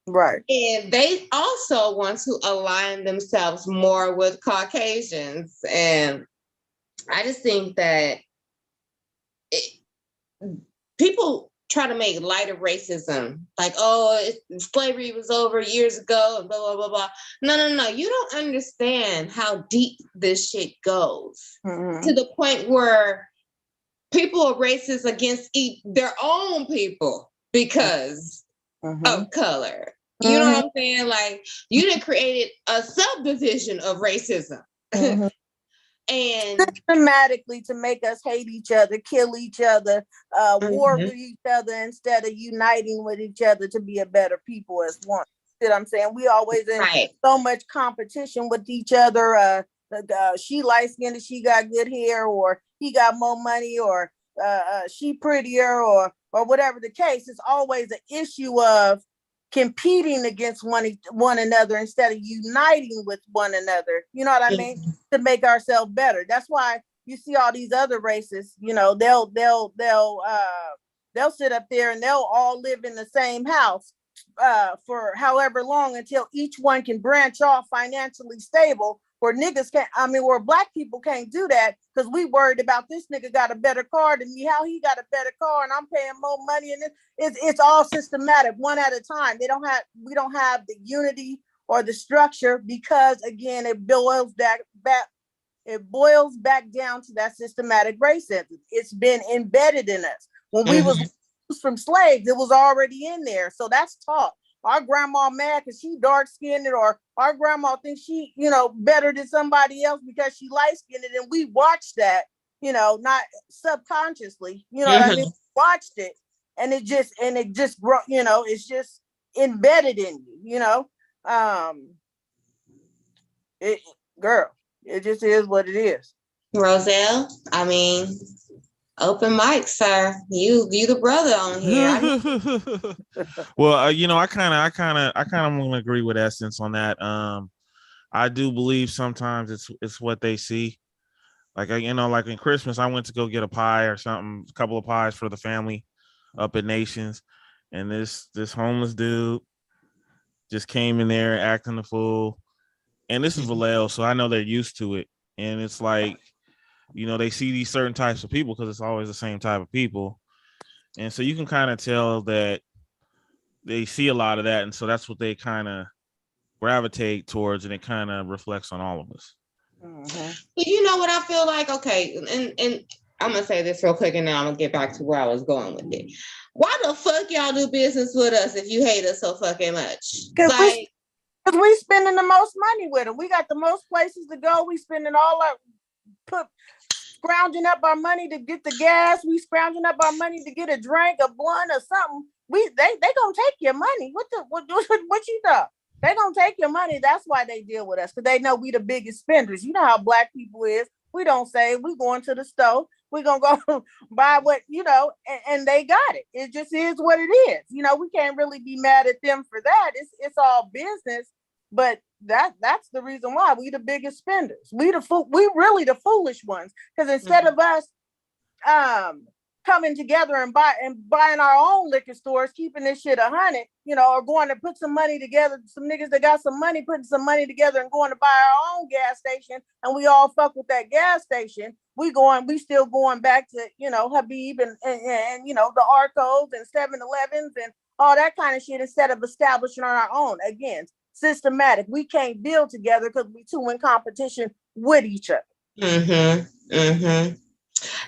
Right. And they also want to align themselves more with Caucasians. And I just think that people try to make light of racism. Like, oh, slavery was over years ago and blah, blah, blah, blah. No. You don't understand how deep this shit goes to the point where people are racist against their own people because of color. You know what I'm saying? Like, you done created a subdivision of racism. And systematically to make us hate each other, kill each other, war with each other instead of uniting with each other to be a better people as one. You know what I'm saying? We always in so much competition with each other. She light skinned, she got good hair, or he got more money, or she prettier, or whatever the case. It's always an issue of competing against one another instead of uniting with one another. You know what I mean? To make ourselves better. That's why you see all these other races, you know, they'll sit up there and they'll all live in the same house for however long until each one can branch off financially stable. Where niggas can't, where black people can't do that because we worried about this nigga got a better car than me, how he got a better car and I'm paying more money, and it's all systematic, one at a time. We don't have the unity or the structure because again it boils back down to that systematic racism. It's been embedded in us. When we was from slaves, it was already in there. So that's taught. Our grandma mad because she dark skinned, or our grandma thinks she, you know, better than somebody else because she light skinned, and we watched that, you know, not subconsciously, you know what I mean? Watched it, and it just you know, it's just embedded in you, you know. It just is what it is. Roselle, I mean, open mic, sir. You the brother on here. Well, you know, I kind of want to agree with Essence on that. I do believe sometimes it's what they see. Like, you know, like in Christmas, I went to go get a pie or something, a couple of pies for the family up at Nations, and this homeless dude just came in there acting a fool. And this is Vallejo, so I know they're used to it. And it's like, you know, they see these certain types of people because it's always the same type of people. And so you can kind of tell that they see a lot of that. And so that's what they kind of gravitate towards, and it kind of reflects on all of us. You know what I feel like? Okay, and I'm going to say this real quick, and then I'm going to get back to where I was going with it. Why the fuck y'all do business with us if you hate us so fucking much? Because we spending the most money with them. We got the most places to go. We spending all our scrounging up our money to get the gas. We scrounging up our money to get a drink, a blunt, or something. They gonna take your money. What you thought? They gonna take your money. That's why they deal with us, because they know we the biggest spenders. You know how black people is. We don't say we going to the store. We gonna go buy what, you know, and they got it. It just is what it is. You know, we can't really be mad at them for that. It's all business, but that's the reason why we the biggest spenders. We really the foolish ones, because instead of us coming together and buying our own liquor stores, keeping this shit 100, or going to put some money together. Some niggas that got some money, putting some money together and going to buy our own gas station, and we all fuck with that gas station. We still going back to, Habib and the Arcos and 7-Elevens and all that kind of shit instead of establishing our own. Again, systematic. We can't build together because we too in competition with each other. Mm-hmm. Mm-hmm.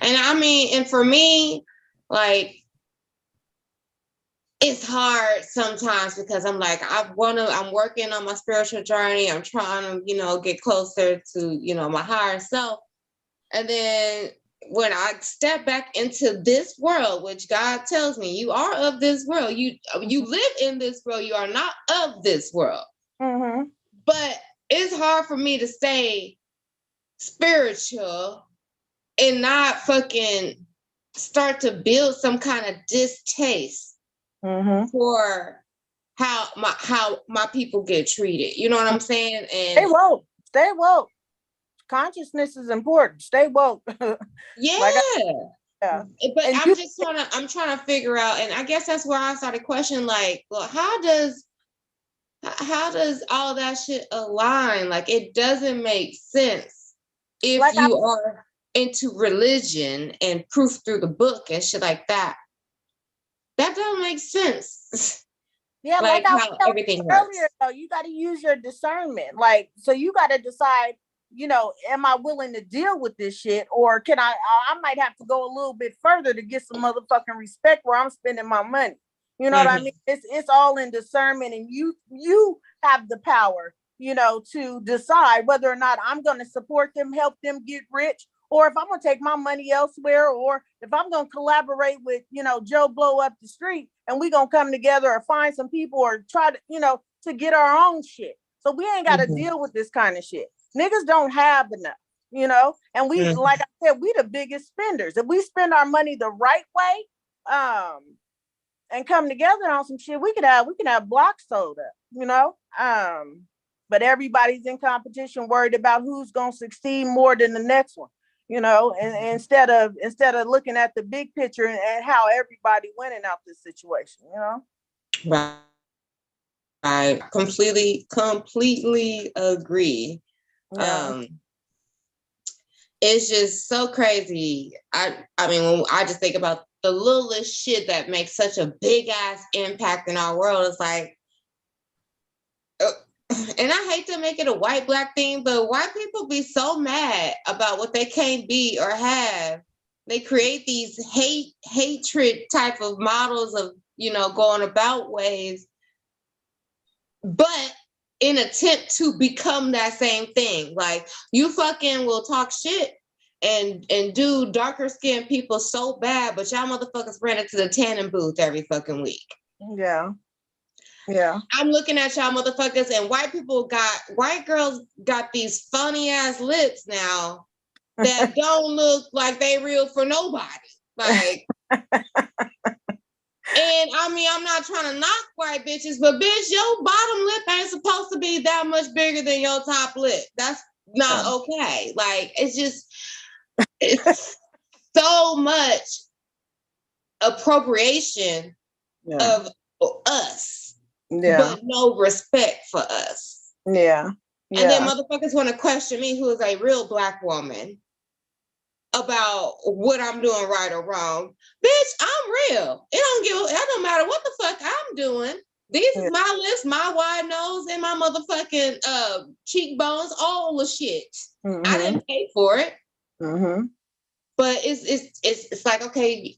And I mean, and for me, like, it's hard sometimes because I'm like, I'm working on my spiritual journey. I'm trying to, get closer to, my higher self. And then when I step back into this world, which God tells me, you are of this world. You live in this world. You are not of this world. Mm-hmm. But it's hard for me to stay spiritual and not fucking start to build some kind of distaste for how my people get treated. You know what I'm saying? And stay woke. Consciousness is important. Stay woke. Yeah. Yeah. But and I'm trying to figure out, and I guess that's where I started questioning, like, well, how does all that shit align? Like, it doesn't make sense if you are into religion and proof through the book and shit like that. That doesn't make sense. Yeah, like I was everything earlier, though, you got to use your discernment. Like, so you got to decide, am I willing to deal with this shit, or can I might have to go a little bit further to get some motherfucking respect where I'm spending my money. You know what I mean? It's all in discernment, and you have the power, to decide whether or not I'm going to support them, help them get rich, or if I'm going to take my money elsewhere, or if I'm going to collaborate with, Joe Blow up the street, and we going to come together or find some people or try to, to get our own shit. So we ain't got to deal with this kind of shit. Niggas don't have enough, and we, like I said, we the biggest spenders. If we spend our money the right way, and come together on some shit, we can have blocks sold up, but everybody's in competition, worried about who's gonna succeed more than the next one, and instead of looking at the big picture and how everybody winning out this situation, Right. I completely agree. Yeah. It's just so crazy. I mean, when I just think about the littlest shit that makes such a big ass impact in our world, it's like, and I hate to make it a white black thing, but white people be so mad about what they can't be or have. They create these hatred type of models of, going about ways, but in attempt to become that same thing. Like, you fucking will talk shit and do darker skinned people so bad, but y'all motherfuckers ran into the tanning booth every fucking week. Yeah. Yeah. I'm looking at y'all motherfuckers, and white girls got these funny ass lips now that don't look like they real for nobody. Like, and I mean, I'm not trying to knock white bitches, but bitch, your bottom lip ain't supposed to be that much bigger than your top lip. That's not okay. Like, it's so much appropriation of us, but no respect for us. Yeah. And then motherfuckers want to question me, who is a real black woman, about what I'm doing right or wrong. Bitch, I'm real. It don't matter what the fuck I'm doing. These is my lips, my wide nose, and my motherfucking cheekbones, all the shit. I didn't pay for it. But it's like, okay,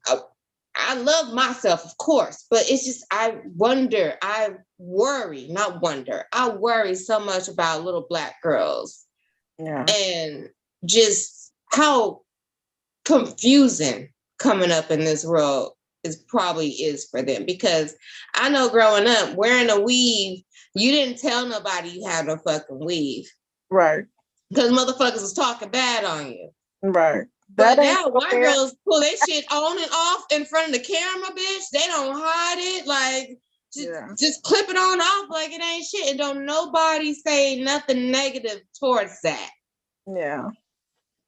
I love myself, of course, but it's just, I worry so much about little black girls. Yeah. And just how confusing coming up in this world probably is for them, because I know growing up wearing a weave, you didn't tell nobody you had no fucking weave, right? Because motherfuckers was talking bad on you, right? But now white girls pull their shit on and off in front of the camera, bitch. They don't hide it, like just clip it on off like it ain't shit, and don't nobody say nothing negative towards that. Yeah.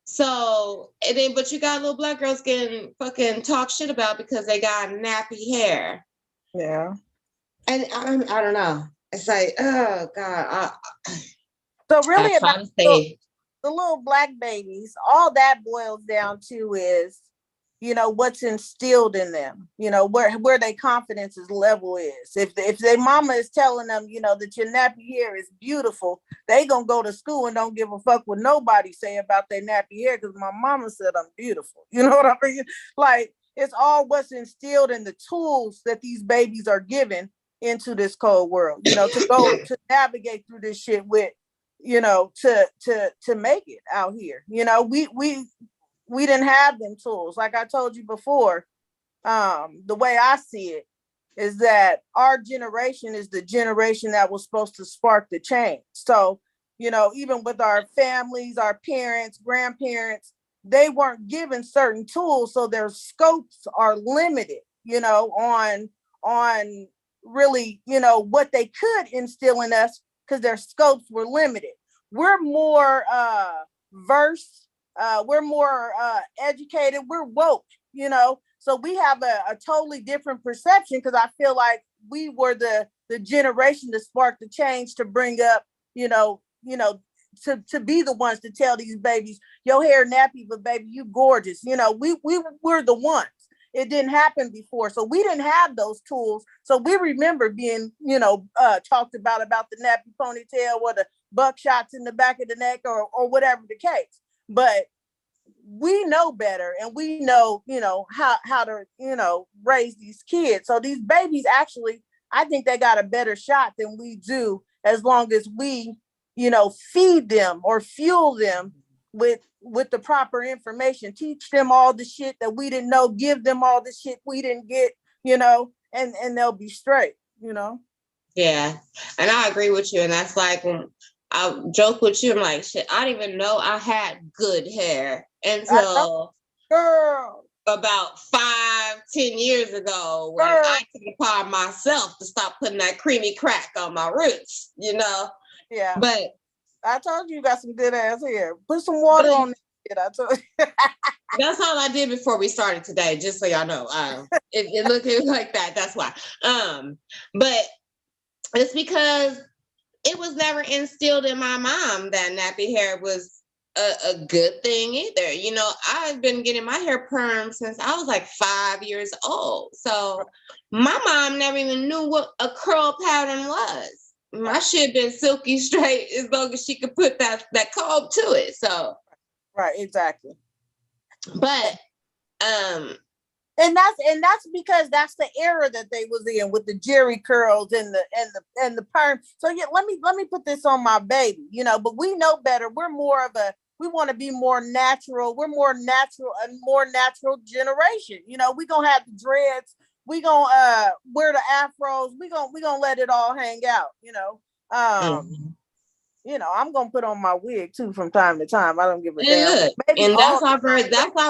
So, and then, but you got little black girls getting fucking talk shit about because they got nappy hair. Yeah. And I don't know. It's like, oh God. So I really try about to stay. the little black babies, all that boils down to is, what's instilled in them, where their confidence level is. If their mama is telling them, that your nappy hair is beautiful, they gonna go to school and don't give a fuck what nobody say about their nappy hair because my mama said I'm beautiful. You know what I mean? Like, it's all what's instilled in the tools that these babies are given into this cold world, to go to navigate through this shit with, to make it out here. We didn't have them tools. Like I told you before, the way I see it is that our generation is the generation that was supposed to spark the change. So, even with our families, our parents, grandparents, they weren't given certain tools, so their scopes are limited, on really, what they could instill in us because their scopes were limited. We're more versed, we're more educated, we're woke, so we have a totally different perception because I feel like we were the generation to spark the change to bring up, to be the ones to tell these babies, your hair nappy, but baby, you gorgeous. We were the ones. It didn't happen before. So we didn't have those tools. So we remember being, talked about the nappy ponytail or the buckshots in the back of the neck or whatever the case. But we know better and we know, how to, raise these kids. So these babies actually, I think they got a better shot than we do as long as we, feed them or fuel them with the proper information, teach them all the shit that we didn't know, give them all the shit we didn't get, and they'll be straight, Yeah. And I agree with you. And that's like when I joke with you, I'm like, shit, I didn't even know I had good hair until girl about 5-10 years ago when girl. I took it upon myself to stop putting that creamy crack on my roots, Yeah. But I told you got some good ass hair. Put some water on it. I told you. That's all I did before we started today, just so y'all know. It looked like that. That's why. But it's because it was never instilled in my mom that nappy hair was a good thing either. I've been getting my hair permed since I was like 5 years old. So my mom never even knew what a curl pattern was. My shit been silky straight as long as she could put that comb to it. So right, exactly. But and that's because that's the era that they was in with the Jerry curls and the perm. So yeah, let me put this on my baby, but we know better. We're more of we want to be more natural. We're more natural generation. We gonna have the dreads. We gonna wear the afros. We gonna let it all hang out. I'm gonna put on my wig too from time to time. I don't give a damn. Look, Maybe and that's our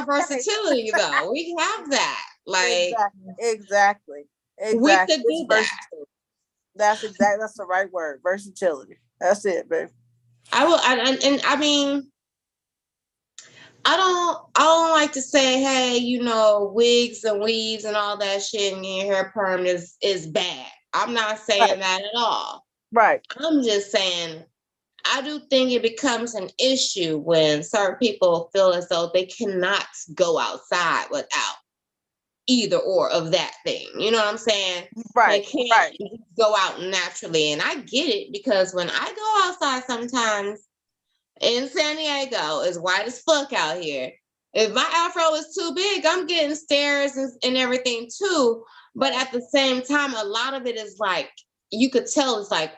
versatility though. We have that. Like exactly. We could do that. That's the right word. Versatility. That's it, babe. I mean, I don't like to say, hey, wigs and weaves and all that shit and your hair perm is bad. I'm not saying that at all. Right. I'm just saying I do think it becomes an issue when certain people feel as though they cannot go outside without either or of that thing. You know what I'm saying? Right. They can't go out naturally. And I get it because when I go outside sometimes in San Diego, it's white as fuck out here. If my afro is too big, I'm getting stares and everything too. But at the same time, a lot of it is like, you could tell it's like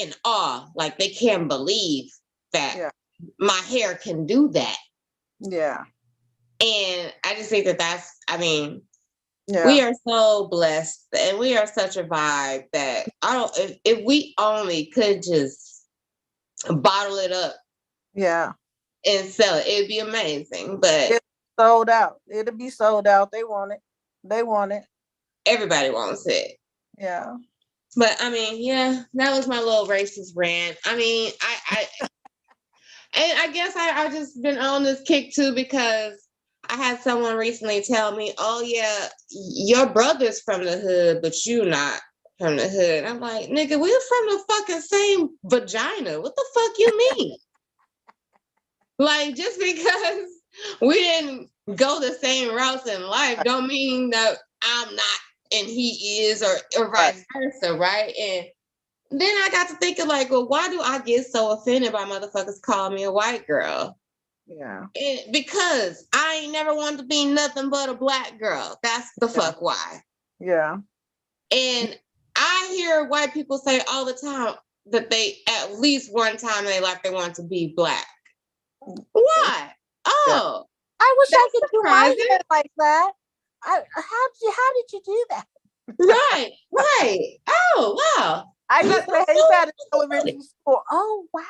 in awe, like they can't believe that my hair can do that. Yeah. And I just think we are so blessed and we are such a vibe that if we only could just bottle it up. Yeah. And sell it, it'd be amazing. But it's sold out. It'll be sold out. They want it. Everybody wants it. Yeah. But I mean, yeah, that was my little racist rant. I mean, And I guess I just been on this kick too because I had someone recently tell me, "Oh yeah, your brother's from the hood, but you not from the hood." I'm like, "Nigga, we're from the fucking same vagina. What the fuck you mean?" Like, just because we didn't go the same routes in life, don't mean that I'm not and he is, or vice versa, right? And then I got to thinking, like, well, why do I get so offended by motherfuckers calling me a white girl? Yeah. Because I ain't never wanted to be nothing but a black girl. That's the fuck why. Yeah. And I hear white people say all the time that they, at least one time in their life, they want to be black. Why? Oh, I wish I could do my surprising. hair like that. How did you do that? Right. Oh, wow. I used to hate that in elementary school. Oh, wow.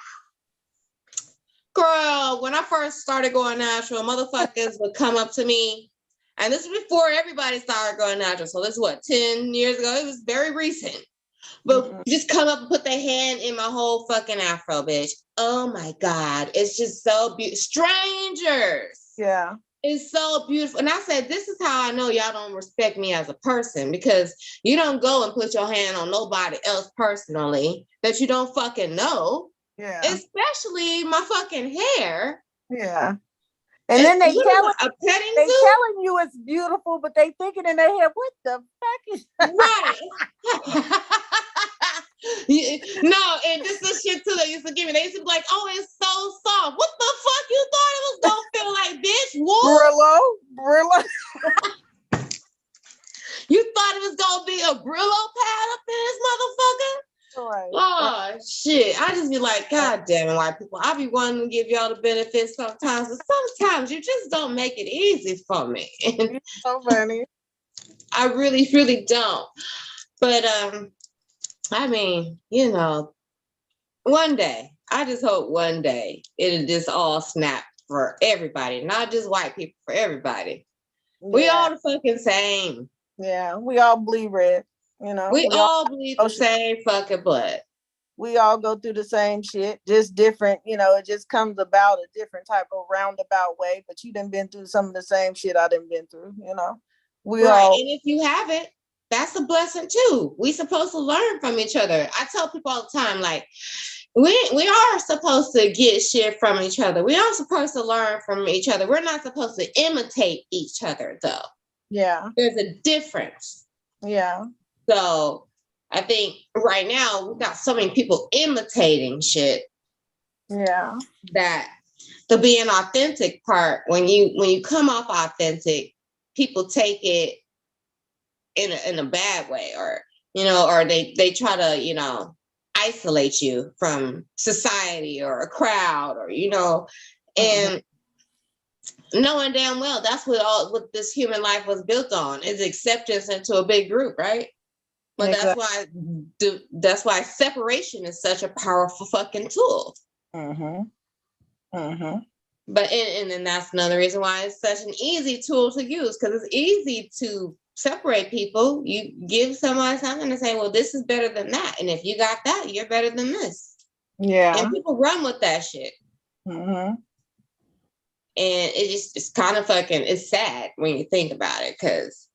Girl, when I first started going natural, motherfuckers would come up to me. And this is before everybody started going natural. So this is what, 10 years ago? It was very recent. But just come up and put their hand in my whole fucking afro, bitch. Oh my God. It's just so beautiful. Strangers. Yeah. It's so beautiful. And I said, this is how I know y'all don't respect me as a person, because you don't go and put your hand on nobody else personally that you don't fucking know. Yeah. Especially my fucking hair. Yeah. And then they telling you it's beautiful, but they thinking in their head, what the fuck is right? No, and this is shit too they used to give me. They used to be like, "Oh, it's so soft." What the fuck you thought it was gonna feel like, bitch? Wool? Brillo. You thought it was gonna be a Brillo pad up in this motherfucker? Right. Oh shit! I just be like, God damn it, white people! I be wanting to give y'all the benefits sometimes, but sometimes you just don't make it easy for me. So funny. I really, really don't. But I mean, you know, one day, I just hope one day it'll just all snap for everybody, not just white people, for everybody. Yeah. We all the fucking same. Yeah, we all bleed red. You know, we all bleed the same fucking blood. We all go through the same shit, just different, you know, it just comes about a different type of roundabout way, but you done been through some of the same shit I done been through, you know. We all, and if you haven't, that's a blessing too. We supposed to learn from each other. I tell people all the time, like, we are supposed to get shit from each other. We are supposed to learn from each other. We're not supposed to imitate each other, though. Yeah. There's a difference. Yeah. So I think right now we got so many people imitating shit. Yeah. That the being authentic part, when you come off authentic, people take it in a bad way, or you know, or they try to, you know, isolate you from society or a crowd, or you know, and knowing damn well that's what this human life was built on, is acceptance into a big group, right? But exactly. that's why separation is such a powerful fucking tool. But and then that's another reason why it's such an easy tool to use, because it's easy to separate people. You give someone something and say, well, this is better than that, and if you got that, you're better than this. Yeah. And people run with that shit. And it's kind of fucking, it's sad when you think about it, because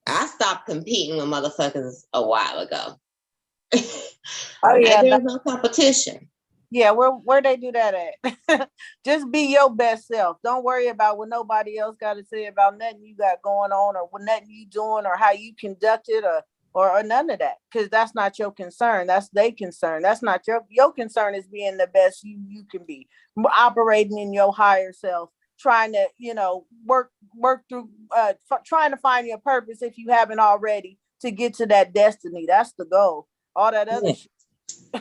I stopped competing with motherfuckers a while ago. Oh yeah, there's no competition. Yeah, where they do that at? Just be your best self. Don't worry about what nobody else got to say about nothing you got going on, or what nothing you doing, or how you conduct it, or none of that, because that's not your concern. That's their concern. That's not your concern. Is being the best you can be, operating in your higher self, trying to, you know, work through, trying to find your purpose if you haven't already, to get to that destiny. That's the goal. All that other shit,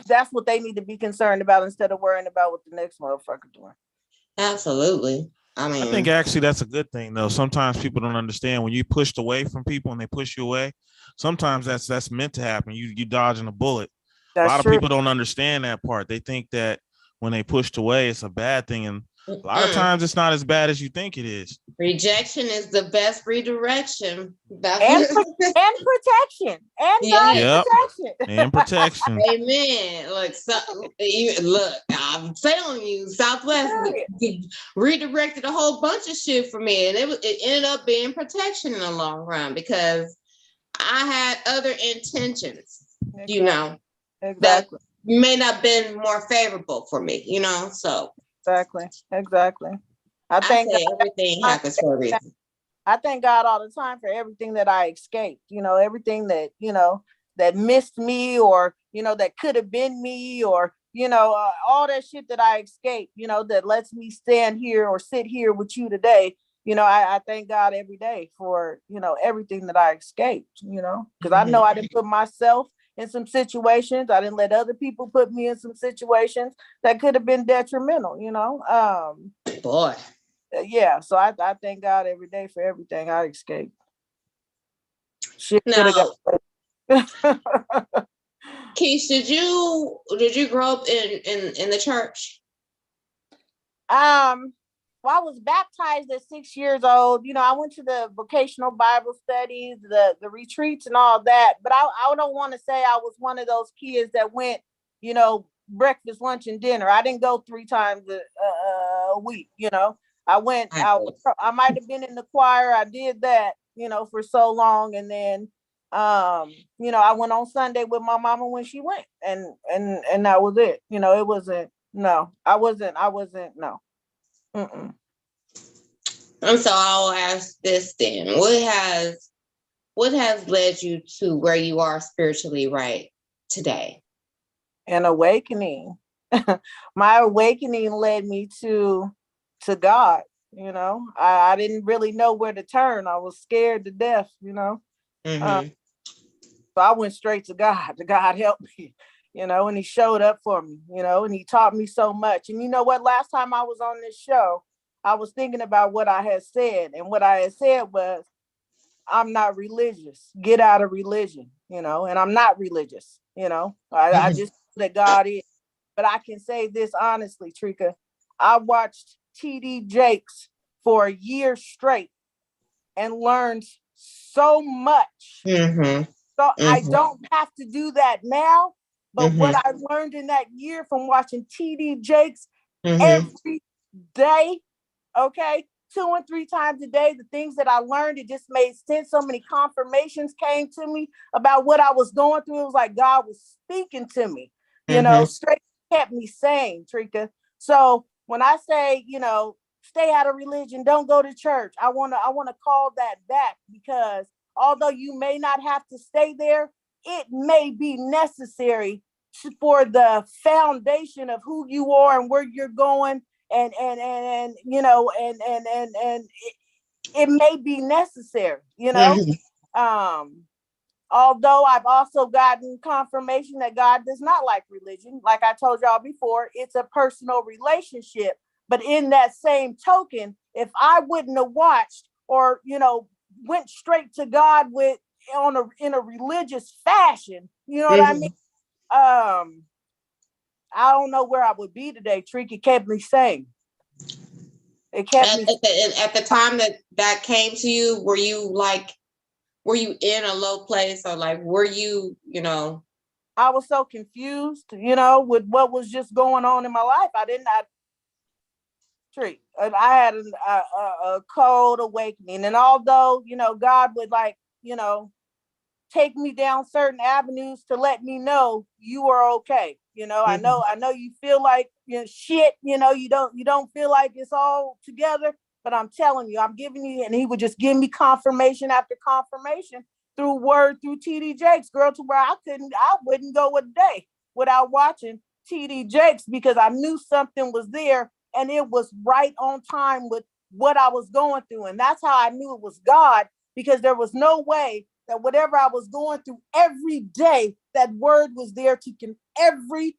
that's what they need to be concerned about, instead of worrying about what the next motherfucker doing. Absolutely. I mean, I think actually that's a good thing, though. Sometimes people don't understand when you pushed away from people and they push you away. Sometimes that's meant to happen. You dodging a bullet. That's a lot of people don't understand that part. They think that when they pushed away, it's a bad thing. And A lot of times it's not as bad as you think it is. Rejection is the best redirection. That's and protection and yes. Yep. protection And protection. Amen. Look, I'm telling you, Southwest redirected a whole bunch of shit for me, and it ended up being protection in the long run because I had other intentions, exactly. you know, exactly. that may not have been more favorable for me, you know. So exactly. I say God everything happens for a reason. I thank God all the time for everything that I escaped, everything that, that missed me or, that could have been me or, all that shit that I escaped, that lets me stand here or sit here with you today. I thank God every day for, everything that I escaped, because I know I didn't put myself in some situations. I didn't let other people put me in some situations that could have been detrimental, Boy. Yeah, so I thank God every day for everything I escaped. Shit now, got Keith, did you grow up in the church? Well, I was baptized at 6 years old. I went to the vocational Bible studies, the retreats and all that. But I don't want to say I was one of those kids that went, breakfast, lunch, and dinner. I didn't go 3 times a week. I went. I might have been in the choir. I did that, for so long, and then, I went on Sunday with my mama when she went, and that was it. It wasn't. No, I wasn't. No. Mm-mm. And so I'll ask this then: what has led you to where you are spiritually right today? An awakening. My awakening led me to God. I didn't really know where to turn. I was scared to death. So I went straight to God. To God help me. And He showed up for me. And He taught me so much. And you know what? Last time I was on this show, I was thinking about what I had said, and what I had said was, I'm not religious. Get out of religion, and I'm not religious, I just know that God is. But I can say this honestly, Treka, I watched TD Jakes for a year straight and learned so much. So I don't have to do that now. But what I learned in that year from watching TD Jakes every day, okay, 2 and 3 times a day, the things that I learned, it just made sense. So many confirmations came to me about what I was going through. It was like God was speaking to me, straight, kept me sane, Treka. So when I say, stay out of religion, don't go to church, I want to call that back, because although you may not have to stay there, it may be necessary for the foundation of who you are and where you're going, and it may be necessary, although I've also gotten confirmation that God does not like religion. Like I told y'all before, it's a personal relationship. But in that same token, if I wouldn't have watched or, went straight to God in a religious fashion, you know what I mean? I don't know where I would be today. Treka kept me sane. It kept me. At the time that came to you, were you in a low place, or were you, I was so confused, with what was just going on in my life. I had a cold awakening, and although God would take me down certain avenues to let me know you are okay. I know you feel like shit. You don't feel like it's all together, but I'm telling you, I'm giving you, and He would just give me confirmation after confirmation through TD Jakes, girl, to where I wouldn't go a day without watching TD Jakes, because I knew something was there, and it was right on time with what I was going through. And that's how I knew it was God, because there was no way that whatever I was going through every day, that word was there every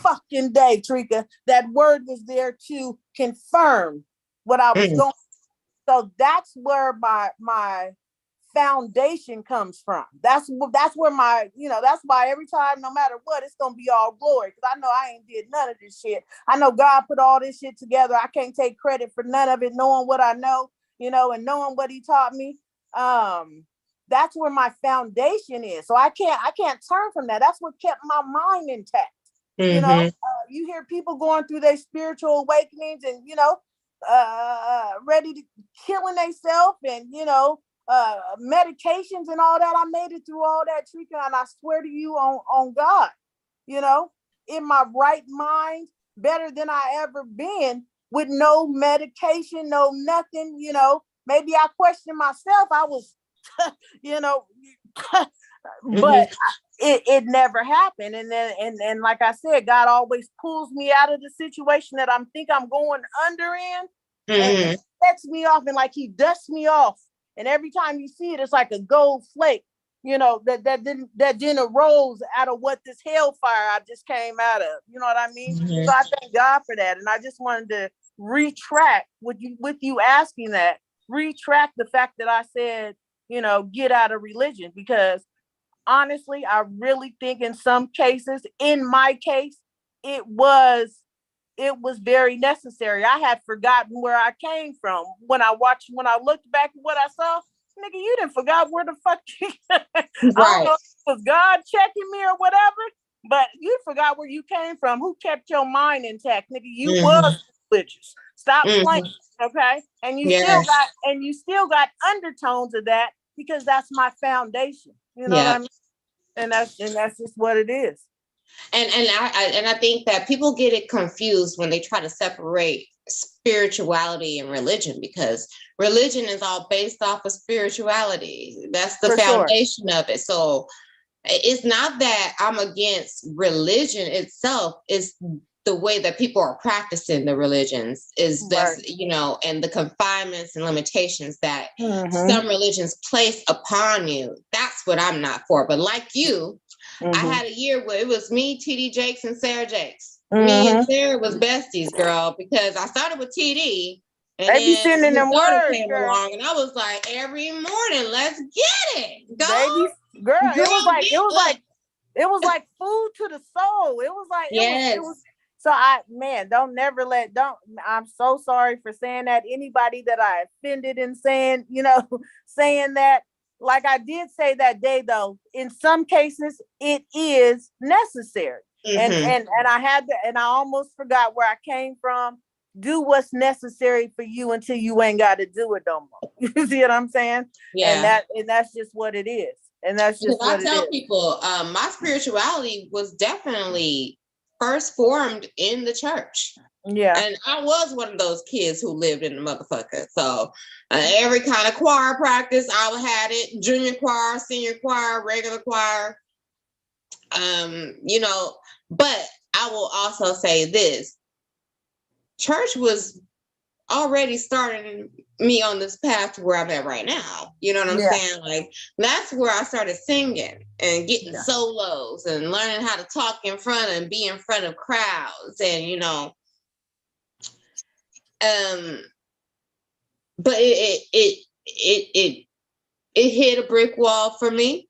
fucking day, Treka, that word was there to confirm what I was going through. So that's where my foundation comes from. That's where my, that's why every time, no matter what, it's gonna be all glory. Because I know I ain't did none of this shit. I know God put all this shit together. I can't take credit for none of it, knowing what I know, and knowing what he taught me. That's where my foundation is. So I can't turn from that. That's what kept my mind intact. Mm-hmm. You hear people going through their spiritual awakenings and, ready to killing themselves and, medications and all that. I made it through all that, Treka, and I swear to you on God, in my right mind, better than I ever been, with no medication, no nothing, maybe I questioned myself. I was, but it never happened. And then, and like I said, God always pulls me out of the situation that I'm going under in, and sets me off, and like he dusts me off. And every time you see it, it's like a gold flake, that didn't arose out of what this hellfire I just came out of. You know what I mean? So I thank God for that. And I just wanted to retract with you asking that, retract the fact that I said, get out of religion, because honestly, I really think in some cases, in my case, it was very necessary. I had forgotten where I came from. When I looked back at what I saw, nigga, you didn't forgot where the fuck I don't know if it was God checking me or whatever, but you forgot where you came from. Who kept your mind intact, nigga? You was religious. Stop playing, okay? And you still got undertones of that, because that's my foundation. You know what I mean? And that's just what it is. And I think that people get it confused when they try to separate spirituality and religion, because religion is all based off of spirituality. That's the foundation of it. So it's not that I'm against religion itself. It's the way that people are practicing the religions is that's, and the confinements and limitations that some religions place upon you. That's what I'm not for. But like you, I had a year where it was me, TD Jakes, and Sarah Jakes. Me and Sarah was besties, girl, because I started with TD, and they be then sending them words, came girl. along, and I was like, every morning, let's get it, girl. It was like food to the soul. It was like it was. So I'm so sorry for saying that. Anybody that I offended in saying that. Like I did say that day, though, in some cases it is necessary. And I almost forgot where I came from. Do what's necessary for you until you ain't got to do it no more. You see what I'm saying? Yeah. And that's just what it is. And that's just what I tell people, my spirituality was definitely first formed in the church. Yeah. And I was one of those kids who lived in the motherfucker. So every kind of choir practice, I had it. Junior choir, senior choir, regular choir. But I will also say this. Church was already starting me on this path to where I'm at right now. You know what I'm saying? Like, that's where I started singing and getting solos and learning how to talk in front and be in front of crowds and, but it hit a brick wall for me,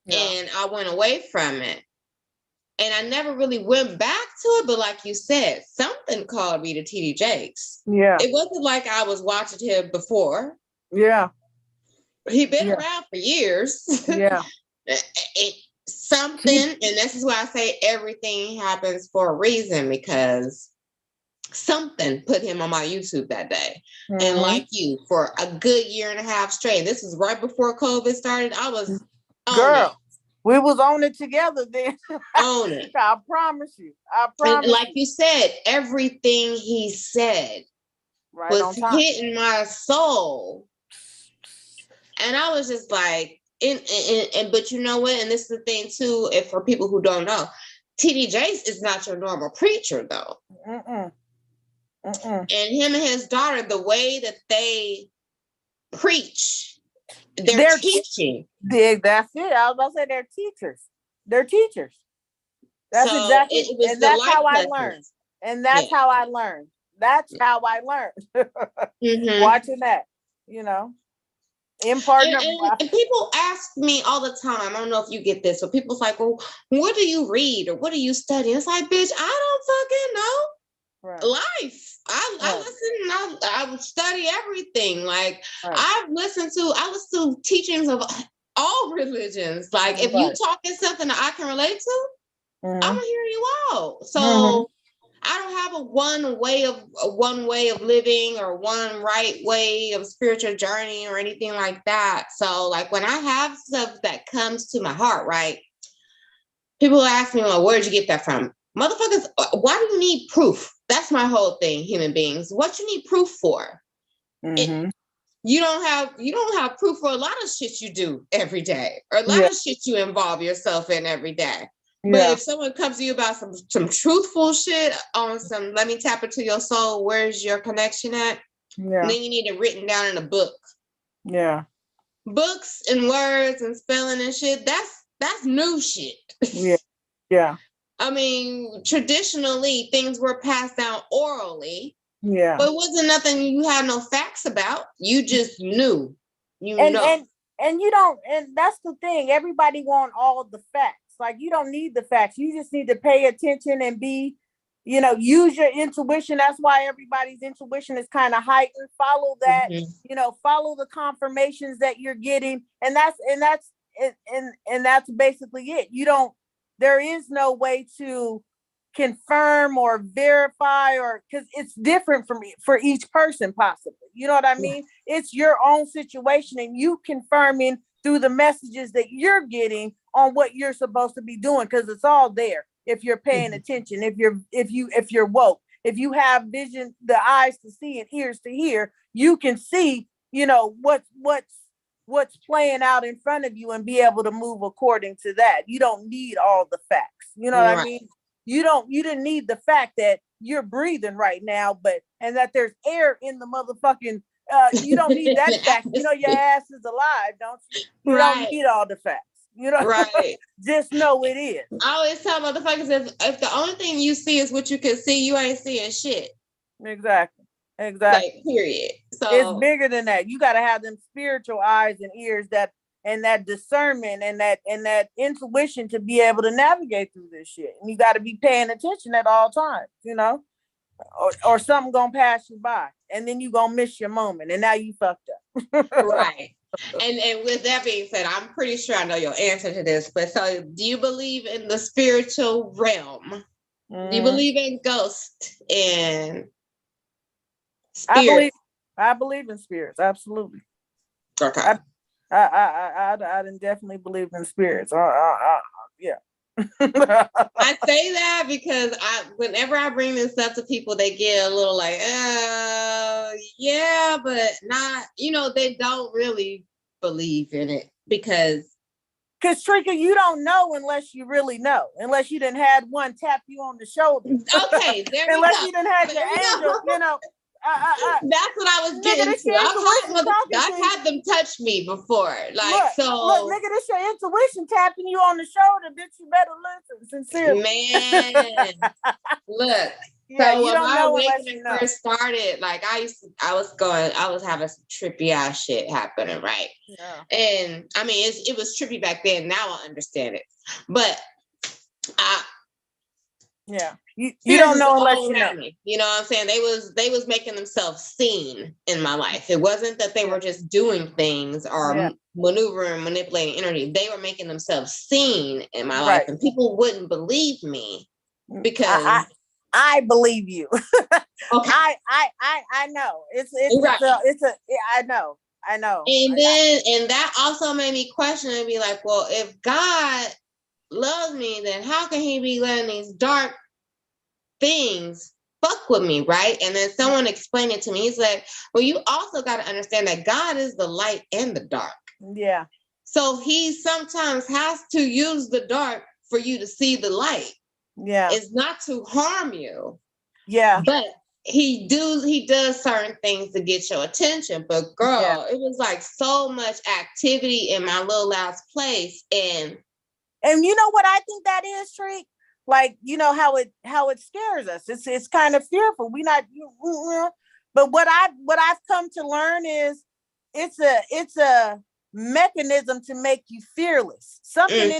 and I went away from it, and I never really went back to it. But like you said, something called me to TD Jakes. Yeah, it wasn't like I was watching him before. Yeah, he'd been around for years. Yeah, something, and this is why I say everything happens for a reason, because something put him on my YouTube that day. And like you, for a good year and a half straight, this was right before COVID started, I was on it. We was on it together then. On it. I promise you. And like you said, everything he said was hitting my soul. And I was just like, but you know what? And this is the thing too, if for people who don't know, TD Jakes is not your normal preacher though. And him and his daughter, the way that they preach, they're teaching. That's it. I was about to say they're teachers. They're teachers. That's so exactly it was, and that's how I learned. And that's how I learned. That's how I learned. Watching that, Impart and people ask me all the time, I don't know if you get this, but people's like, well, what do you read or what do you study? It's like, bitch, I don't fucking know. Right. Life. I listen, I would study everything. Like I listen to teachings of all religions. Like if you talking something that I can relate to, I'm gonna hear you out. So I don't have a one way of living or one right way of spiritual journey or anything like that. So like when I have stuff that comes to my heart, right? People ask me, well, where'd you get that from? Motherfuckers, why do you need proof? That's my whole thing, human beings. What you need proof for? You don't have proof for a lot of shit you do every day, or a lot of shit you involve yourself in every day. But if someone comes to you about some truthful shit on some, let me tap into your soul, where's your connection at? Yeah. And then you need it written down in a book. Yeah. Books and words and spelling and shit, that's new shit. Yeah. Yeah. I mean, traditionally things were passed down orally. Yeah. But it wasn't nothing you had no facts about. You just knew. And you don't, and that's the thing. Everybody want all the facts. Like you don't need the facts. You just need to pay attention and use your intuition. That's why everybody's intuition is kind of heightened. Follow that, follow the confirmations that you're getting. And that's basically it. There is no way to confirm or verify, or because it's different for each person, possibly. You know what I mean? It's your own situation, and you confirming through the messages that you're getting on what you're supposed to be doing, because it's all there if you're paying attention, if you're woke, if you have vision, the eyes to see and ears to hear, you can see what's playing out in front of you and be able to move according to that. You don't need all the facts. You know what I mean? You didn't need the fact that you're breathing right now, and that there's air in the motherfucking, you don't need that fact. Your ass is alive, don't you? You don't need all the facts. Right. Just know it is. I always tell motherfuckers, if the only thing you see is what you can see, you ain't seeing shit. Exactly. Like, period. So it's bigger than that. You got to have them spiritual eyes and ears and that discernment and that intuition to be able to navigate through this shit. And you got to be paying attention at all times, or something gonna pass you by, and then you gonna miss your moment, and now you fucked up. Right. And with that being said, I'm pretty sure I know your answer to this, but so do you believe in the spiritual realm? Do you believe in ghosts and spirits? I believe in spirits, absolutely. Okay. I didn't definitely believe in spirits. Yeah. I say that because whenever I bring this up to people, they get a little like, yeah, but not, they don't really believe in it because Treka, you don't know unless you really know, unless you didn't had one tap you on the shoulder. Okay, there we unless go. you didn't have your angel, that's what I was getting to. I've had them touch me before. Like, look, nigga, this your intuition tapping you on the shoulder, bitch. You better listen, sincerely. Man, look. Yeah, so you when don't my know awakening first started, like I was having some trippy ass shit happening, right? Yeah. And I mean, it was trippy back then. Now I understand it, but you don't know unless you know. Me. You know what I'm saying? They was making themselves seen in my life. It wasn't that they were just doing things or maneuvering, manipulating energy. They were making themselves seen in my life, and people wouldn't believe me because I believe you. Okay. I know. I know. And that also made me question and be like, well, if God loves me, then how can he be letting these dark things fuck with me, right? And then someone explained it to me. He's like, well, you also got to understand that God is the light and the dark. Yeah. So he sometimes has to use the dark for you to see the light. Yeah. It's not to harm you. Yeah. But he does certain things to get your attention. But girl, it was like so much activity in my little last place. And you know what I think that is, Treek? Like, how it scares us. It's kind of fearful. But what I've come to learn is it's a mechanism to make you fearless. Something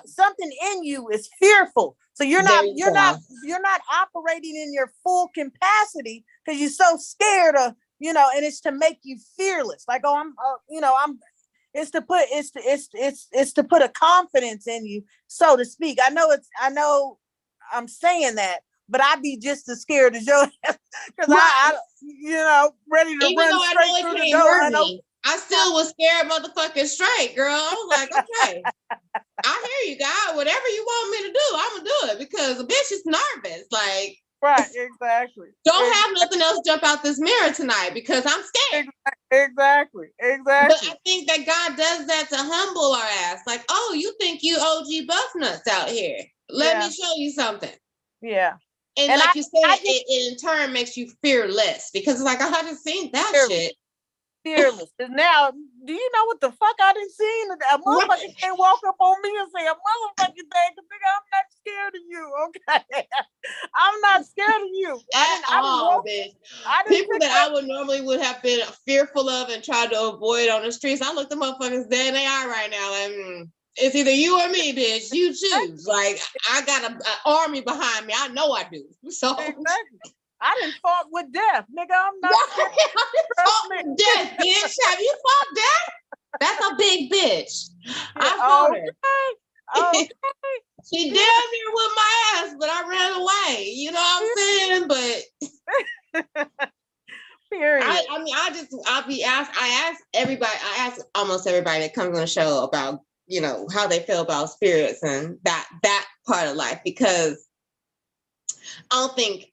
something in you is fearful. So you're not operating in your full capacity because you're so scared of, and it's to make you fearless. Like, it's to put a confidence in you, so to speak. I know I'm saying that, but I'd be just as scared as you because I ready to even run though straight I know through it the can't door. hurt me, I still was scared motherfucking straight, girl. I was like, okay, I hear you, God. Whatever you want me to do, I'm gonna do it because the bitch is nervous. Like, right, exactly. Don't have nothing else jump out this mirror tonight because I'm scared. Exactly. But I think that God does that to humble our ass. Like, oh, you think you OG buff nuts out here? Let me show you something. Yeah. And like you said, it in turn makes you fearless because it's like, I haven't seen that shit. Fearless. Because now, do you know what the fuck I done seen? A motherfucker can't walk up on me and say a motherfucking thing. Nigga, I'm not scared of you. Okay. I'm not scared of you. People that I would normally would have been fearful of and tried to avoid on the streets, I look the motherfuckers dead in they are right now. Like, it's either you or me, bitch. You choose. Like, I got an army behind me. I know I do. So exactly. I didn't fought with death, nigga. I'm not scared. Fought with death, bitch. Have you fought death? That's a big bitch. I fought her. Okay. She damn near with my ass, but I ran away. You know what I'm saying? But period. I ask almost everybody that comes on the show about, how they feel about spirits and that part of life, because I don't think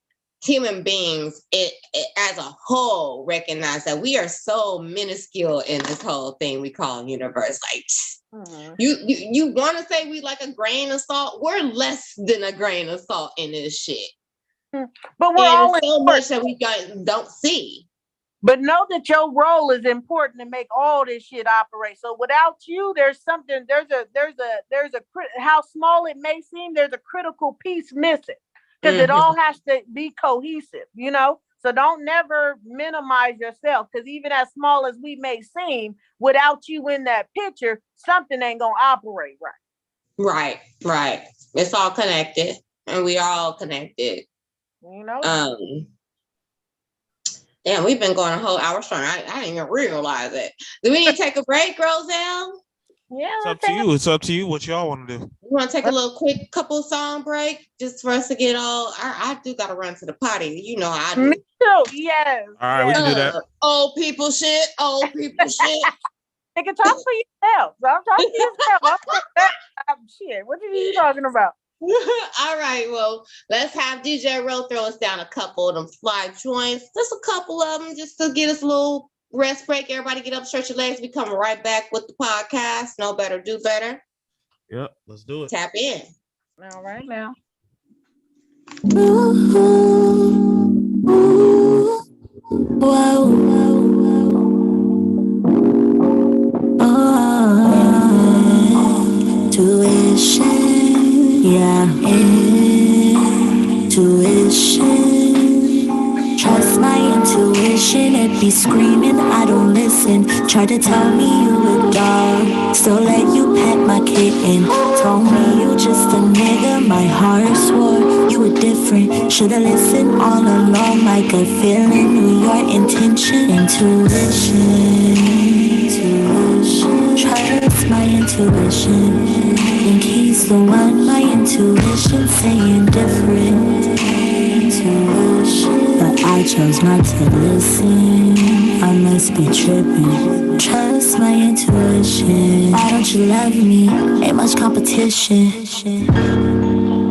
human beings it as a whole recognize that we are so minuscule in this whole thing we call universe. Like, you want to say we like a grain of salt? We're less than a grain of salt in this shit. But we're all so much that we don't see. But know that your role is important to make all this shit operate. So without you, there's a how small it may seem, there's a critical piece missing. Because it all has to be cohesive, So don't never minimize yourself. Because even as small as we may seem, without you in that picture, something ain't gonna operate right. Right. It's all connected, and we are all connected. Damn, we've been going a whole hour strong. I didn't even realize it. Do we need to take a break, Roselle? Yeah, it's up to you. It's up to you what y'all want to do. You want to take a little quick couple song break just for us to get all? I do got to run to the potty. You know how I do. Me too. Yes. All right, we can do that. Old people shit. Old people shit. They can talk for yourself. I'm talking to yourself. Shit. What are you talking about? All right. Well, let's have DJ Ro throw us down a couple of them fly joints. Just a couple of them, just to get us a little rest break. Everybody get up, stretch your legs. We coming right back with the podcast. Know better, do better. Yep, let's do it. Tap in. All right now. Tuition, yeah, tuition. Trust my intuition, it be screaming, I don't listen. Try to tell me you a dog, still let you pet my kitten. Told me you just a nigga, my heart swore you were different. Should've listened all along, my gut feeling knew your intention. Intuition, trust my intuition. Think he's the one, my intuition saying different. But I chose not to listen. I must be tripping. Trust my intuition. Why don't you love me? Ain't much competition.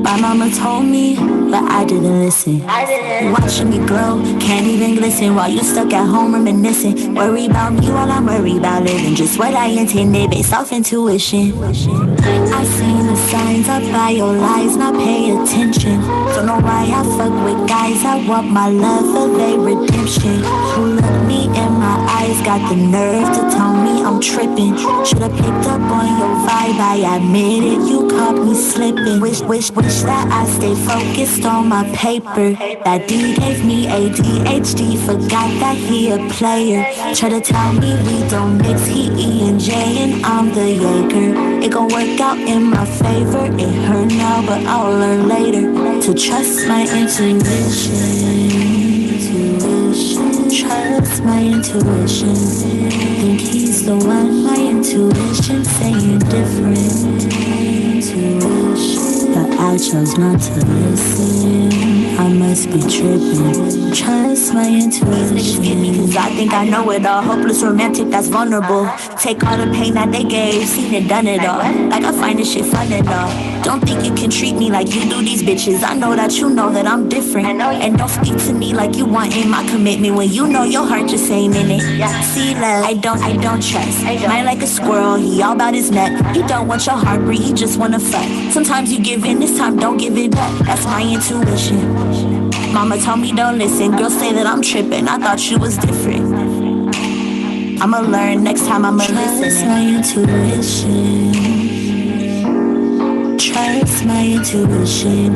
My mama told me, but I didn't listen. You watching me grow, can't even glisten while you stuck at home reminiscing. Worry about me while I'm worried about living. Just what I intended based off intuition. I seen the signs up by your lies, not pay attention. Don't know why I fuck with guys. I want my love for their redemption. Who look me in my eyes, got the nerve to tell me I'm tripping. Should've picked up on your vibe, I admit it, you caught me slipping. Wish that I stayed focused on my paper. That D gave me ADHD, forgot that he a player. Try to tell me we don't mix, he E and J and I'm the Jaeger. It gon' work out in my favor, it hurt now but I'll learn later to trust my intuition. Trust my intuition. Think he's the one, my intuition saying different. Intuition, but I chose not to listen. I must be tripping. Trust my intuition. Get me cause I think I know it all. Hopeless romantic, that's vulnerable. Take all the pain that they gave, seen it, done it all. Like I find this shit fun and all. Don't think you can treat me like you do these bitches. I know that you know that I'm different. And don't speak to me like you want in my commitment when you know your heart just ain't in it. See love, I don't trust. Mine like a squirrel, he all about his neck. He don't want your heartbreak, he just wanna fuck. Sometimes you give in, this time don't give it up. That's my intuition. Mama told me don't listen. Girls say that I'm tripping, I thought you was different. I'ma learn next time, I'ma listen. Trust my intuition. Trust my intuition.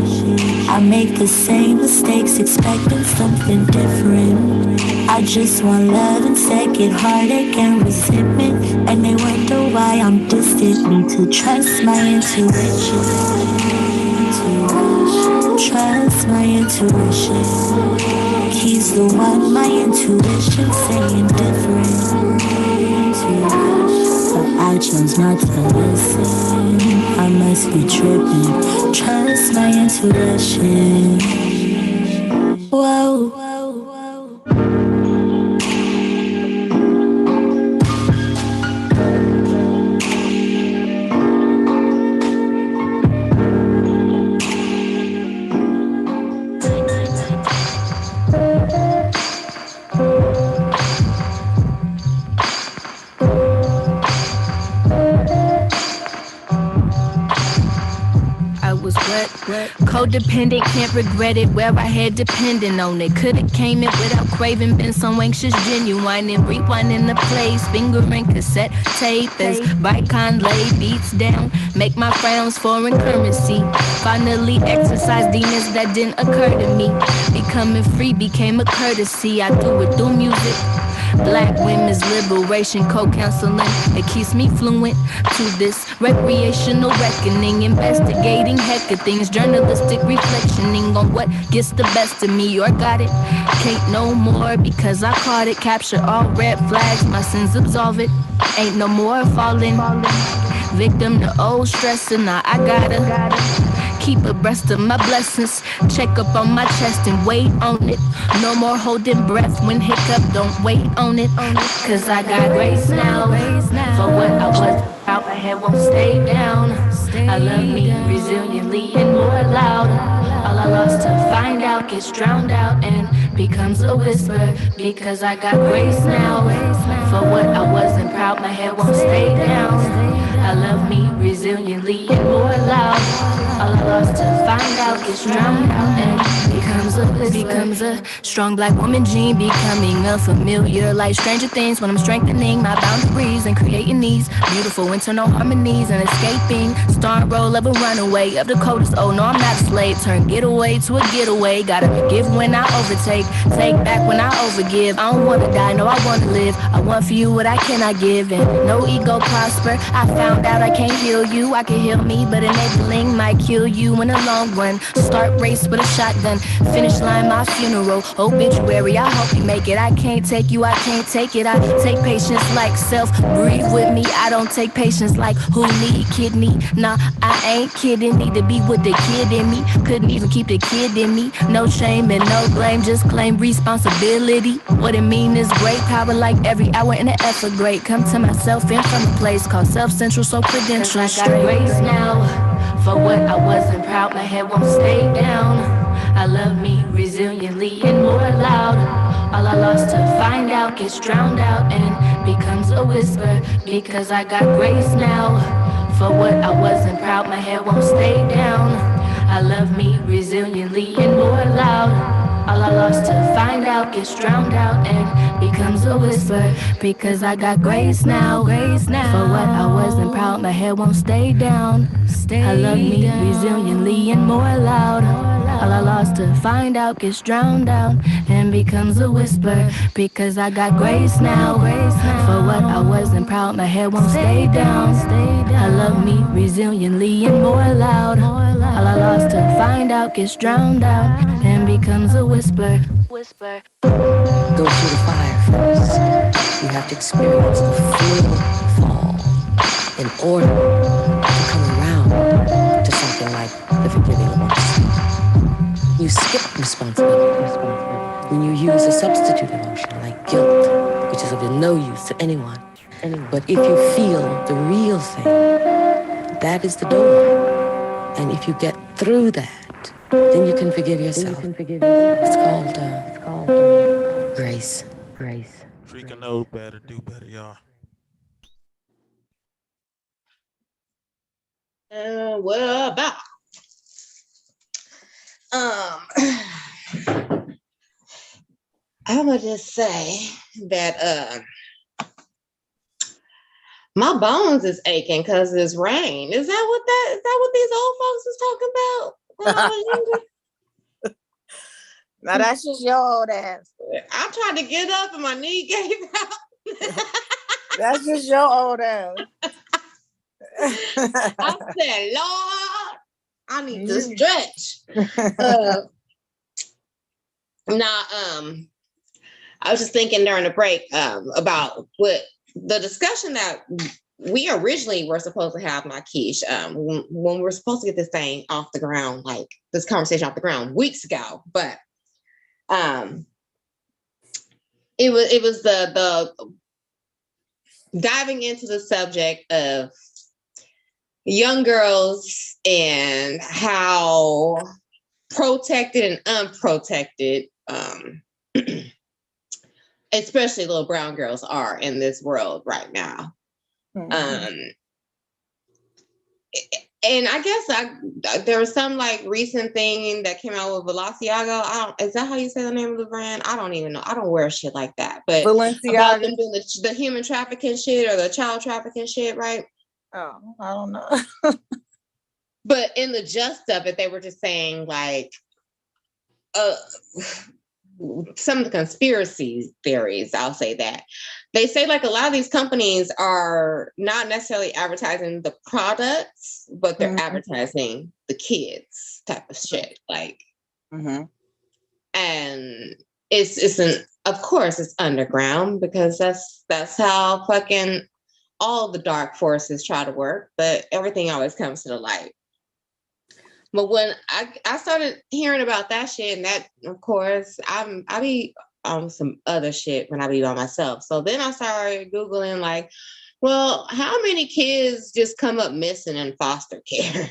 I make the same mistakes, expecting something different. I just want love instead, get heartache and resentment. And they wonder why I'm distant. Need to trust my intuition. Trust my intuition. He's the one, my intuition saying different. But I chose not to listen. I must be tripping. Trust my intuition. Whoa. Codependent, can't regret it. Where I had depending on it. Could've came it without craving. Been so anxious, genuine and rewinding the place. Fingering cassette tape as Bicon lay beats down. Make my frowns foreign currency. Finally exercise demons that didn't occur to me. Becoming free became a courtesy. I do it through music. Black women's liberation, co-counseling. It keeps me fluent to this recreational reckoning. Investigating heck of things, journalistic reflectioning on what gets the best of me or got it. Can't no more because I caught it. Capture all red flags, my sins absolve it. Ain't no more falling victim to old stress, and now I gotta keep abreast of my blessings. Check up on my chest and wait on it. No more holding breath when hiccup, don't wait on it. Cause I got grace now for what I was out. My head won't stay down. I love me resiliently and more loud. All I lost to find out gets drowned out and becomes a whisper. Because I got grace now for what I wasn't proud. My head won't stay down. I love me resiliently and more loud. All I lost to find out gets drowned out and becomes a strong black woman gene. Becoming a familiar like Stranger Things when I'm strengthening my boundaries and creating these beautiful internal harmonies and escaping star role of a runaway of the coldest. Oh no, I'm not a slave. Turn getaway to a getaway. Gotta give when I overtake, take back when I overgive. I don't wanna die, no I wanna live. I want for you what I cannot give, and no ego prosper. I found out I can't heal you. I can heal me, but enabling might kill you in the long run. Start race with a shotgun, finish line my funeral, obituary. I hope you make it. I can't take you, I can't take it. I take patience like self, breathe with me. I don't take patience like who need kidney. Nah, I ain't kidding. Need to be with the kid in me. Couldn't even keep the kid in me. No shame and no blame, just claim responsibility. What it mean is great power, like every hour in the effort. Great, come to myself in from a place called self-central, so credential straight. I got grace now for what I wasn't proud. My head won't stay down. I love me resiliently and more loud. All I lost to find out gets drowned out and becomes a whisper. Because I got grace now for what I wasn't proud. My head won't stay down. I love me resiliently and more loud. All I lost to find out gets drowned out and becomes a whisper. Because I got grace now, for what I wasn't proud, my head won't stay down. I love me resiliently and more loud. All I lost to find out gets drowned out and becomes a whisper. Because I got grace now, for what I wasn't proud, my head won't stay down. I love me resiliently and more loud. All I lost to find out gets drowned out and becomes a whisper. Go through the fire first. You have to experience the full fall in order to come around to something like the forgiving emotion. You skip responsibility when you use a substitute emotion like guilt, which is of no use to anyone. But if you feel the real thing, that is the door. And if you get through that, then you can forgive yourself. It's called grace. Treka know better, do better, y'all. Well, about I would just say that my bones is aching because it's rain. Is that what these old folks was talking about when I was younger? Now that's just your old ass. I tried to get up and my knee gave out. That's just your old ass. I said, Lord, I need to stretch. I was just thinking during the break about what the discussion that we originally were supposed to have, Marquise, when we were supposed to get this thing off the ground, like this conversation off the ground weeks ago. But it was the diving into the subject of young girls and how protected and unprotected, especially little brown girls, are in this world right now. Mm-hmm. And I guess there was some like recent thing that came out with Balenciaga. Is that how you say the name of the brand? I don't even know. I don't wear shit like that. But Balenciaga, about them doing the human trafficking shit or the child trafficking shit, right? Oh, I don't know. But in the gist of it, they were just saying like some of the conspiracy theories, I'll say that. They say like a lot of these companies are not necessarily advertising the products, but they're advertising the kids type of shit. Like, and of course it's underground because that's how fucking all the dark forces try to work, but everything always comes to the light. But when I started hearing about that shit, and that, of course, I be on some other shit when I be by myself. So then I started Googling like, well, how many kids just come up missing in foster care?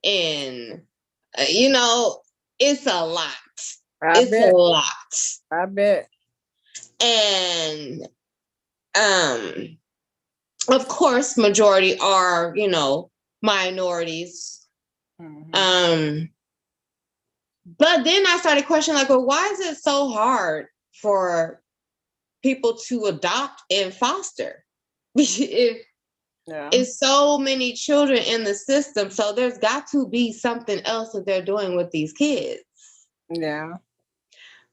And, it's a lot. A lot. I bet. And, of course, majority are, minorities. But then I started questioning, like, well, why is it so hard for people to adopt and foster? It's so many children in the system, so there's got to be something else that they're doing with these kids. Yeah.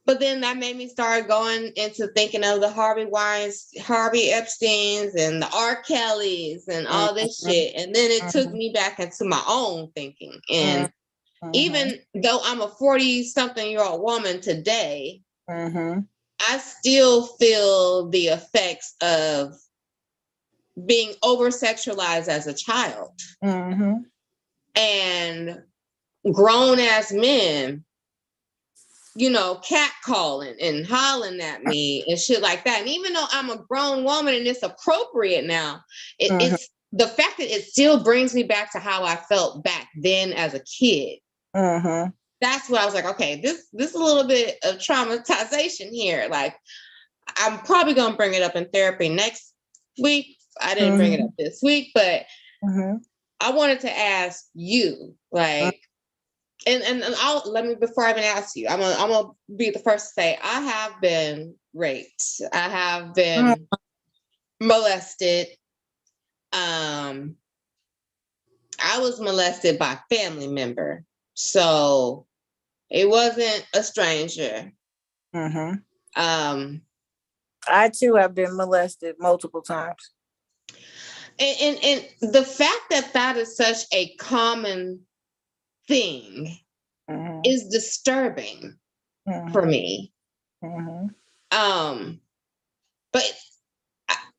But then that made me start going into thinking of the Harvey Epsteins and the R. Kellys and all this shit. And then it took me back into my own thinking. And even though I'm a 40-something-year-old woman today, I still feel the effects of being over-sexualized as a child. And grown-ass men, catcalling and hollering at me and shit like that. And even though I'm a grown woman and it's appropriate now, it's the fact that it still brings me back to how I felt back then as a kid. That's what I was like, okay, this is a little bit of traumatization here. Like, I'm probably going to bring it up in therapy next week. I didn't bring it up this week, but I wanted to ask you, like, and I'll let me before I even ask you, I'm gonna be the first to say I have been raped. I have been molested. Um, I was molested by a family member, so it wasn't a stranger. Mm-hmm. Um, I too have been molested multiple times. and the fact that that is such a common thing is disturbing for me. But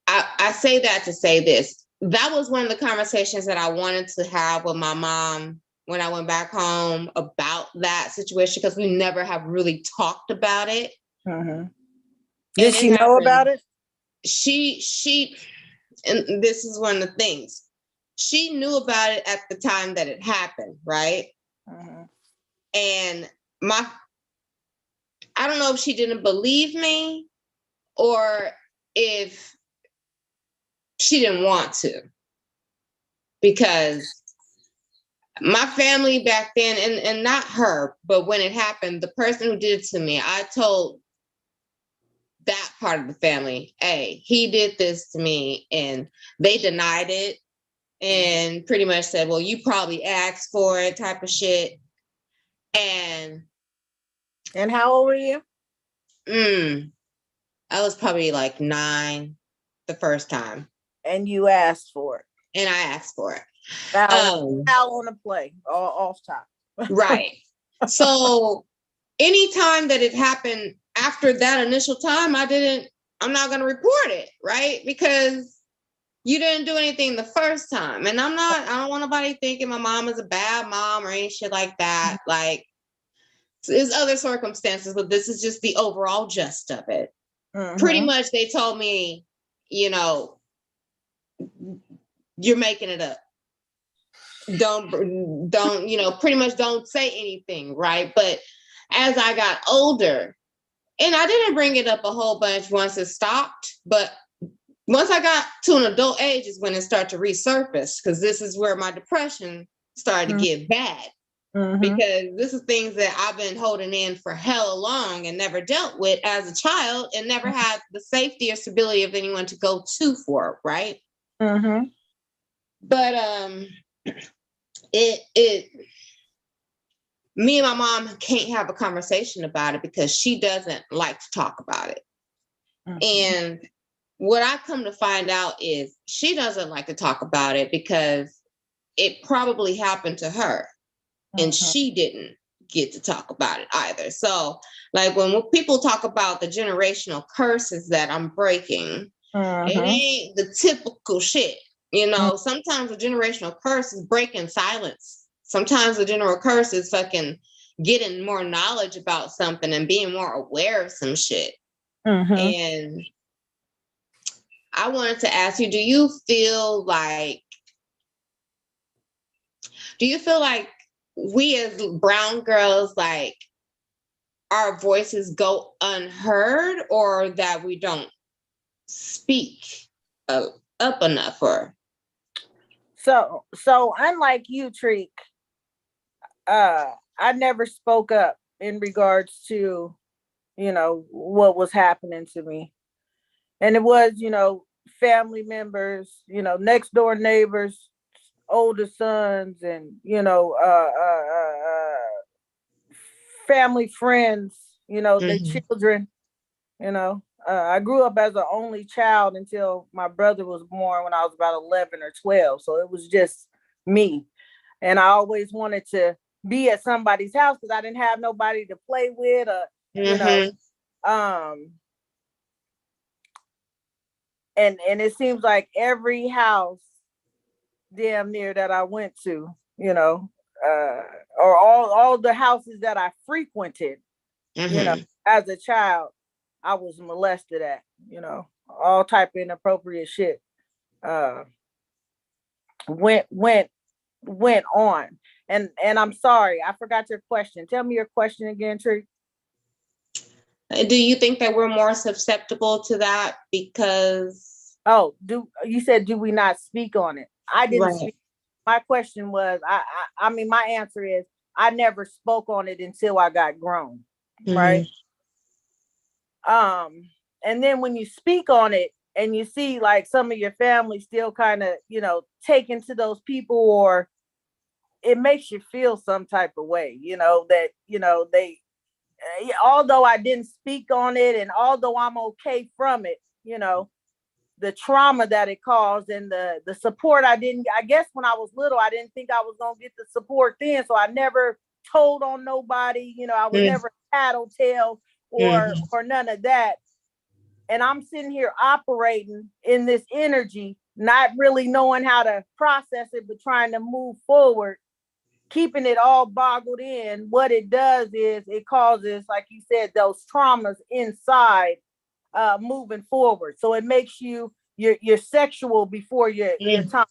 I say that to say this. That was one of the conversations that I wanted to have with my mom when I went back home about that situation, because we never have really talked about it. Did she know about it? She, and this is one of the things. She knew about it at the time that it happened, right? And I don't know if she didn't believe me or if she didn't want to, because my family back then, and not her, but when it happened, the person who did it to me, I told that part of the family, hey, he did this to me, and they denied it and pretty much said, well, you probably asked for it, type of shit. And how old were you? I was probably like 9 the first time. And you asked for it. And I asked for it. Foul on the play, off top. Right. So anytime that it happened after that initial time, I'm not going to report it, right? Because you didn't do anything the first time. And I don't want nobody thinking my mom is a bad mom or any shit like that. Like, there's other circumstances, but this is just the overall gist of it. Pretty much they told me, you're making it up. Don't, pretty much don't say anything, right? But as I got older, and I didn't bring it up a whole bunch once it stopped, but once I got to an adult age is when it started to resurface, because this is where my depression started to get bad. Because this is things that I've been holding in for hella long and never dealt with as a child, and never had the safety or stability of anyone to go to for, right? But me and my mom can't have a conversation about it because she doesn't like to talk about it. And what I come to find out is she doesn't like to talk about it because it probably happened to her. And she didn't get to talk about it either. So, like, when people talk about the generational curses that I'm breaking, it ain't the typical shit. Sometimes the generational curse is breaking silence. Sometimes the general curse is fucking getting more knowledge about something and being more aware of some shit. And I wanted to ask you, do you feel like we as brown girls, like, our voices go unheard, or that we don't speak up enough? Or so unlike you, Trek, I never spoke up in regards to what was happening to me. And it was family members, next door neighbors, older sons, and family friends, their children. I grew up as an only child until my brother was born when I was about 11 or 12. So it was just me. And I always wanted to be at somebody's house because I didn't have nobody to play with, and it seems like every house damn near that I went to, or all the houses that I frequented, as a child, I was molested at, all type of inappropriate shit went on. And I'm sorry, I forgot your question. Tell me your question again, Tree. Do you think that we're more susceptible to that because? Oh, you said do we not speak on it? I didn't speak. My question was, I mean, my answer is I never spoke on it until I got grown, right? And then when you speak on it and you see like some of your family still kind of, taken to those people, or it makes you feel some type of way, that, they, although I didn't speak on it and although I'm okay from it, the trauma that it caused and the support I guess when I was little, I didn't think I was going to get the support then. So I never told on nobody, I was never tattletale or none of that. And I'm sitting here operating in this energy, not really knowing how to process it, but trying to move forward, keeping it all boggled in. What it does is it causes, like you said, those traumas inside moving forward. So it makes you're sexual before your time,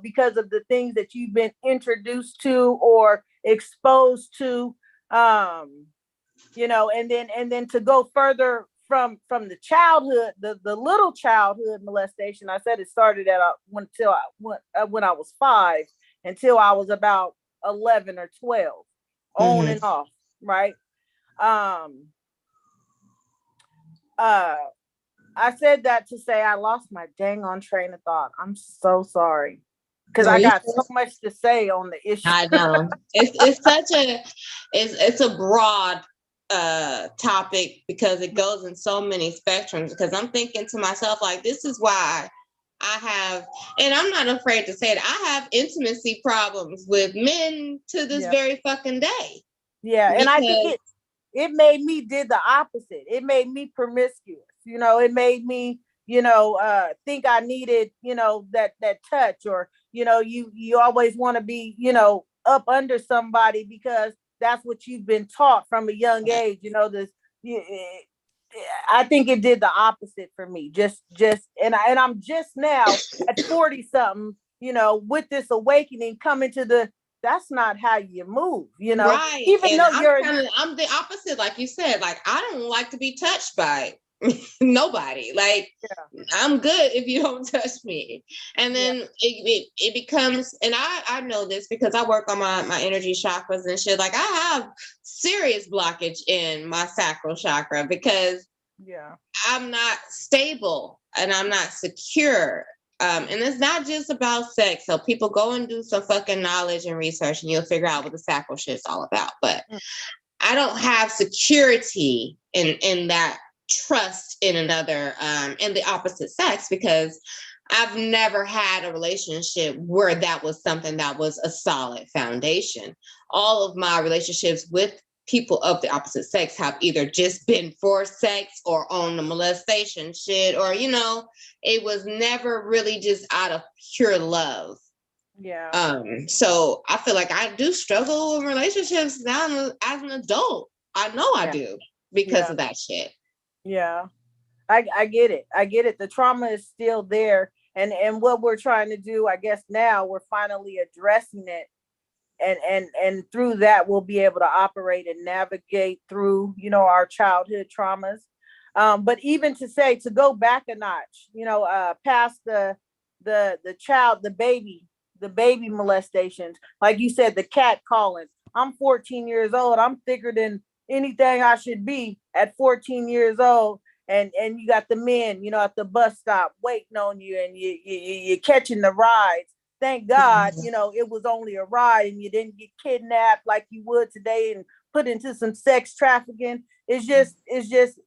because of the things that you've been introduced to or exposed to, and then to go further from the childhood, the little childhood molestation. I said it started at when I was 5 until I was about 11 or 12, on and off, right? I said that to say I lost my dang on train of thought. I'm so sorry, because I got so much to say on the issue. I know it's such a broad topic because it goes in so many spectrums. Because I'm thinking to myself, like, this is why I have, and I'm not afraid to say it, I have intimacy problems with men to this very fucking day. Yeah, and I think it made me did the opposite. It made me promiscuous. It made me, think I needed, that touch, or, you always want to be, up under somebody because that's what you've been taught from a young age. I think it did the opposite for me. And I'm just now at 40 something, with this awakening coming to that's not how you move, Right. Even and though I'm the opposite, like you said. Like, I don't like to be touched by nobody. Like, I'm good if you don't touch me. And then it becomes, and I know this because I work on my energy chakras and shit. Like, I have serious blockage in my sacral chakra because I'm not stable and I'm not secure. And it's not just about sex. So people go and do some fucking knowledge and research and you'll figure out what the sacral shit's all about. But I don't have security in that trust in another, in the opposite sex, because I've never had a relationship where that was something that was a solid foundation. All of my relationships with people of the opposite sex have either just been for sex or on the molestation shit, or, it was never really just out of pure love. Yeah. So I feel like I do struggle with relationships now as an adult. I know I do because of that shit. Yeah. I get it. I get it. The trauma is still there. And what we're trying to do, I guess now we're finally addressing it. And through that, we'll be able to operate and navigate through, our childhood traumas. But even to go back a notch, past the baby molestations, like you said, the cat calling. I'm 14 years old. I'm thicker than anything I should be at 14 years old. And you got the men, at the bus stop waiting on you, and you're catching the rides. Thank God, it was only a ride and you didn't get kidnapped like you would today and put into some sex trafficking. It's just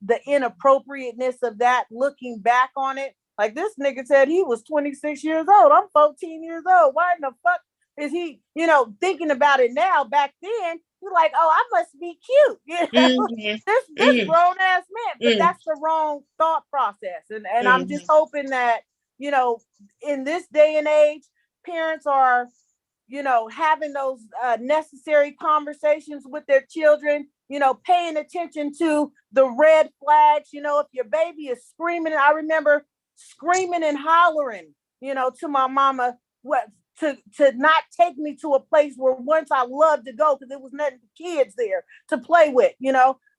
the inappropriateness of that, looking back on it. Like, this nigga said he was 26 years old. I'm 14 years old. Why in the fuck is he, thinking about it now? Back then, you're like, oh, I must be cute. This grown ass man. But that's the wrong thought process. And I'm just hoping that, in this day and age, parents are, having those necessary conversations with their children, paying attention to the red flags. If your baby is screaming, I remember screaming and hollering, to my mama, to not take me to a place where once I loved to go because there was nothing but kids there to play with.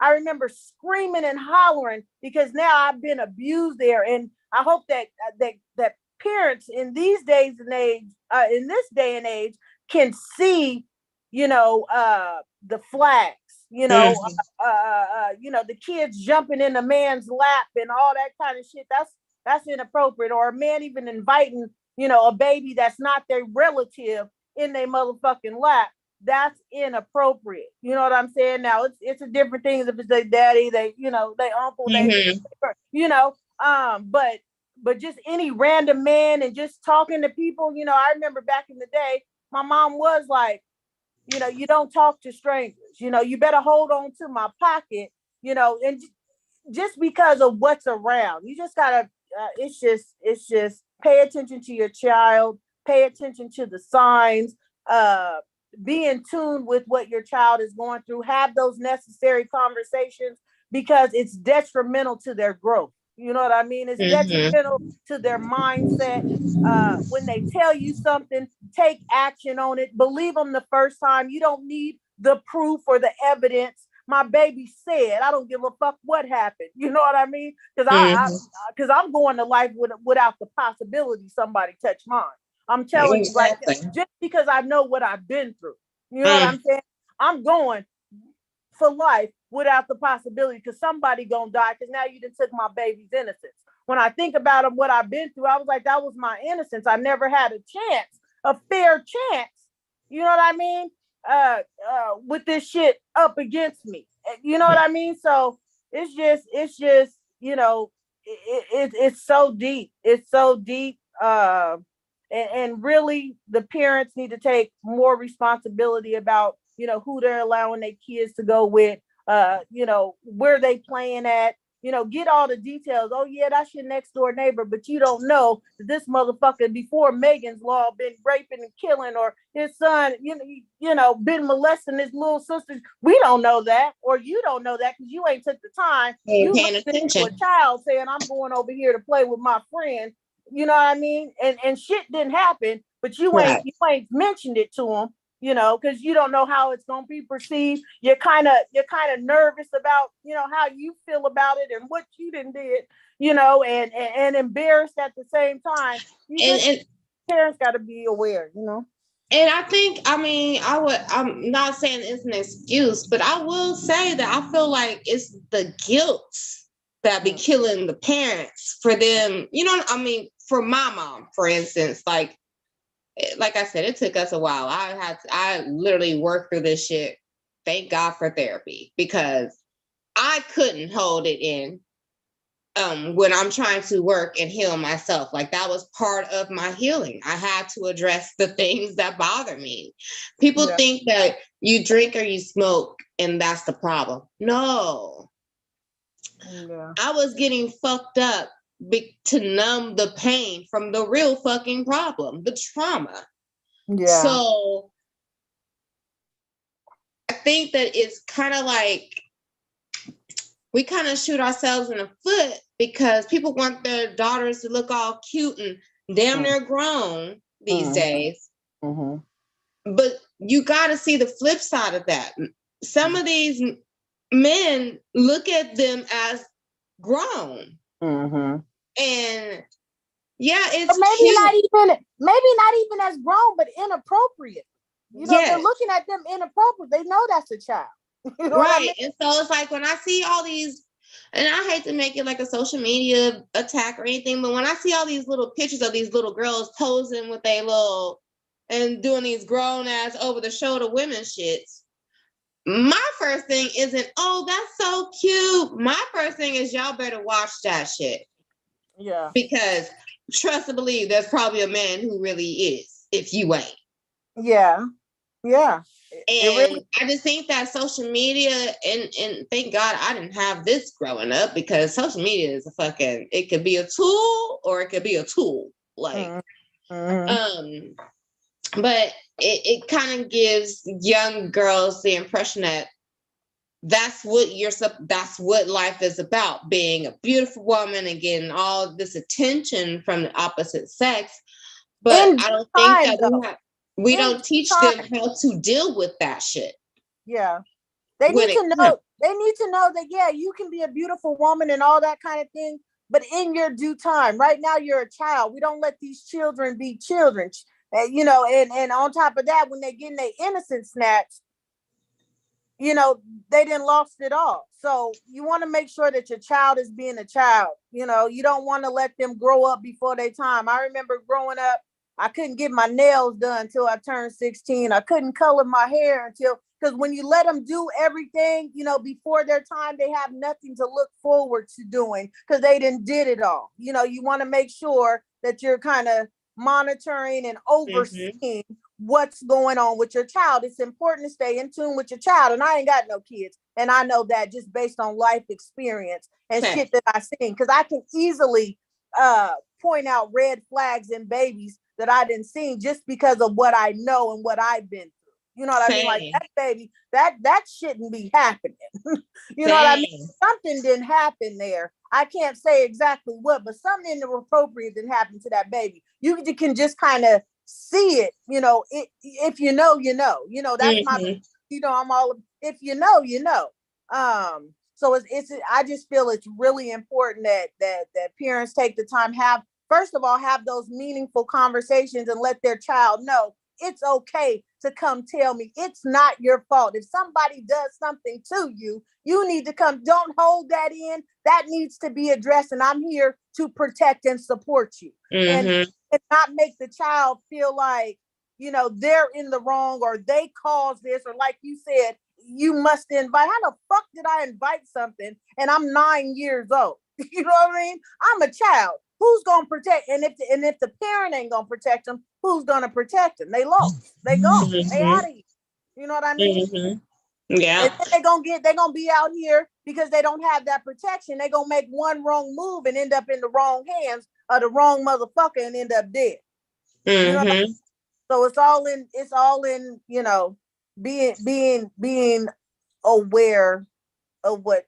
I remember screaming and hollering because now I've been abused there. And I hope that parents in these days and age, in this day and age, can see the flags, Mhm. the kids jumping in a man's lap and all that kind of shit. That's inappropriate. Or a man even inviting, a baby that's not their relative in their motherfucking lap. That's inappropriate. You know what I'm saying? Now it's a different thing if it's their daddy, their uncle, Mhm. but just any random man and just talking to people, I remember back in the day, my mom was like, you don't talk to strangers, you better hold on to my pocket, and just because of what's around. You just gotta it's just pay attention to your child, pay attention to the signs, uh be in tune with what your child is going through, have those necessary conversations because it's detrimental to their growth. You know what I mean? It's Mhm. detrimental to their mindset. When they tell you something, take action on it. Believe them the first time. You don't need the proof or the evidence. My baby said, I don't give a fuck what happened. You know what I mean? Mhm. Because I'm going to life without the possibility somebody touch mine. I'm telling you right now, Exactly. just because I know what I've been through. You know what Mm. I'm saying? I'm going for life without the possibility because somebody gonna die because now you done took my baby's innocence. When I think about what I've been through, I was like, that was my innocence. I never had a chance, a fair chance. You know what I mean? With this shit up against me. You know what I mean? So it's just, it's so deep. It's so deep. And really the parents need to take more responsibility about who they're allowing their kids to go with, where they playing at, get all the details. Oh yeah, that's your next door neighbor, but you don't know that this motherfucker before Megan's Law been raping and killing, or his son, been molesting his little sisters. We don't know that, or you don't know that because you ain't took the time. Ain't You paying listening to a attention. child saying, I'm going over here to play with my friend. You know what I mean? And shit didn't happen, but you ain't Right. you ain't mentioned it to him, because you don't know how it's gonna be perceived. You're kind of nervous about, how you feel about it and what you done did, and embarrassed at the same time. You And just and Parents got to be aware. and I think, I mean, I'm not saying it's an excuse, but I will say that I feel like it's the guilt that be Mm. killing the parents for them. I mean, for my mom, for instance, like I said, it took us a while. I literally worked through this shit. Thank God for therapy because I couldn't hold it in when I'm trying to work and heal myself. Like that was part of my healing. I had to address the things that bother me. People Yeah. think that you drink or you smoke and that's the problem. No, Yeah. I was getting fucked up to numb the pain from the real fucking problem, the trauma. Yeah. So I think that it's kind of like we kind of shoot ourselves in the foot because people want their daughters to look all cute and damn near grown these days. Mm-hmm. But you got to see the flip side of that. Some of these men look at them as grown. Mm-hmm. And yeah, Or it's maybe cute. not even as grown, but inappropriate. They're Yes. looking at them inappropriate. They know that's a child. You know what I Right. mean? And so it's like when I see all these, and I hate to make it like a social media attack or anything, but when I see all these little pictures of these little girls posing with a little and doing these grown ass over the shoulder women shits, my first thing isn't, oh, that's so cute. My first thing is y'all better watch that shit. Yeah. Because trust and believe there's probably a man who really is if you ain't. Yeah. Yeah. It And really. I just think that social media, and thank God I didn't have this growing up because social media is it could be a tool or it could be a tool. Like, Mm-hmm. um, but it kind of gives young girls the impression that that's what life is about, being a beautiful woman and getting all this attention from the opposite sex. But In due I don't think time, that though. we In don't due teach them time. how to deal with that shit Yeah. They when need it to comes. know. They need to know that you can be a beautiful woman and all that kind of thing, but in your due time. Right now, you're a child. We don't let these children be children. And you know, and on top of that, when they're getting their innocence snatched, you know, they didn't lost it all. So you want to make sure that your child is being a child. You know, you don't want to let them grow up before their time. I remember growing up, I couldn't get my nails done until I turned 16. I couldn't color my hair until, because when you let them do everything, you know, before their time, they have nothing to look forward to doing because they didn't did it all. You know, you want to make sure that you're kind of monitoring and overseeing what's going on with your child. It's important to stay in tune with your child. And I ain't got no kids. And I know that just based on life experience and shit that I've seen. Because I can easily point out red flags in babies that I didn't see just because of what I know and what I've been through. You know what I mean? Like that baby, that shouldn't be happening. You know what I mean? Something didn't happen there. I can't say exactly what, but something inappropriate didn't happen to that baby. You can just kind of see it, you know, if you know, you know, that's my, you know, I'm all, if you know, you know. So it's I just feel it's really important that parents take the time, first of all, have those meaningful conversations and let their child know it's okay to come tell me. It's not your fault. If somebody does something to you, you need to come. Don't hold that in. That needs to be addressed. And I'm here to protect and support you. And not make the child feel like, you know, they're in the wrong or they caused this, or like you said, you must invite. How the fuck did I invite something and I'm 9 years old? You know what I mean? I'm a child. Who's gonna protect? And if the parent ain't gonna protect them, who's gonna protect them? They lost. They gone. They out of here. You know what I mean? Yeah. And they're gonna be out here because they don't have that protection. They're gonna make one wrong move and end up in the wrong hands of the wrong motherfucker and end up dead. You know what I mean? So it's all in, you know, being aware of what,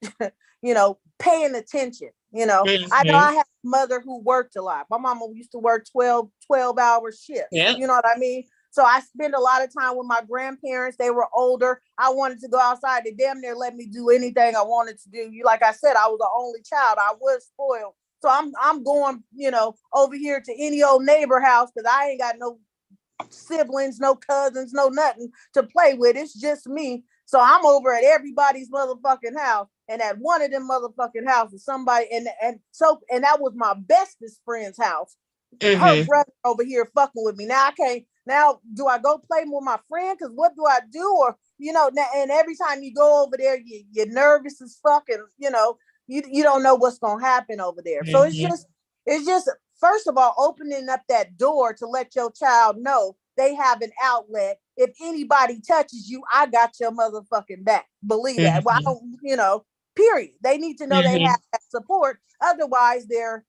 you know, paying attention. You know, I know I have a mother who worked a lot. My mama used to work 12-hour shifts. You know what I mean? So I spend a lot of time with my grandparents. They were older. I wanted to go outside. They damn near let me do anything I wanted to do. Like I said, I was the only child. I was spoiled. So I'm going, you know, over here to any old neighbor house because I ain't got no siblings, no cousins, no nothing to play with. It's just me. So I'm over at everybody's motherfucking house, and at one of them motherfucking houses, somebody and that was my bestest friend's house. Her brother over here fucking with me. Now I can't. Now do I go play with my friend? Because what do I do? Or you know, and every time you go over there, you're nervous as fuck, and you know, you don't know what's gonna happen over there. So it's just first of all, opening up that door to let your child know they have an outlet. If anybody touches you, I got your motherfucking back. Believe that. Well, I don't, you know, period. They need to know they have that support. Otherwise, they're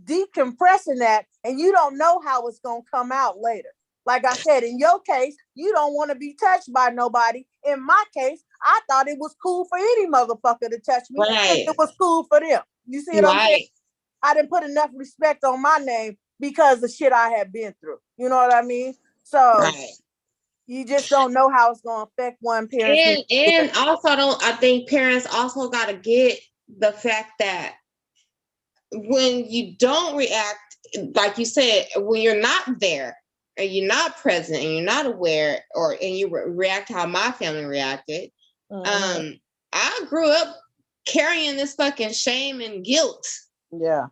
decompressing that, and you don't know how it's gonna come out later. Like I said, in your case, you don't want to be touched by nobody. In my case, I thought it was cool for any motherfucker to touch me. Right. It was cool for them. You see what I'm saying? I didn't put enough respect on my name because of shit I had been through. You know what I mean? So you just don't know how it's going to affect one parent. And also, I think parents also got to get the fact that when you don't react, like you said, when you're not there and you're not present and you're not aware, and you react how my family reacted. I grew up carrying this fucking shame and guilt. Yeah.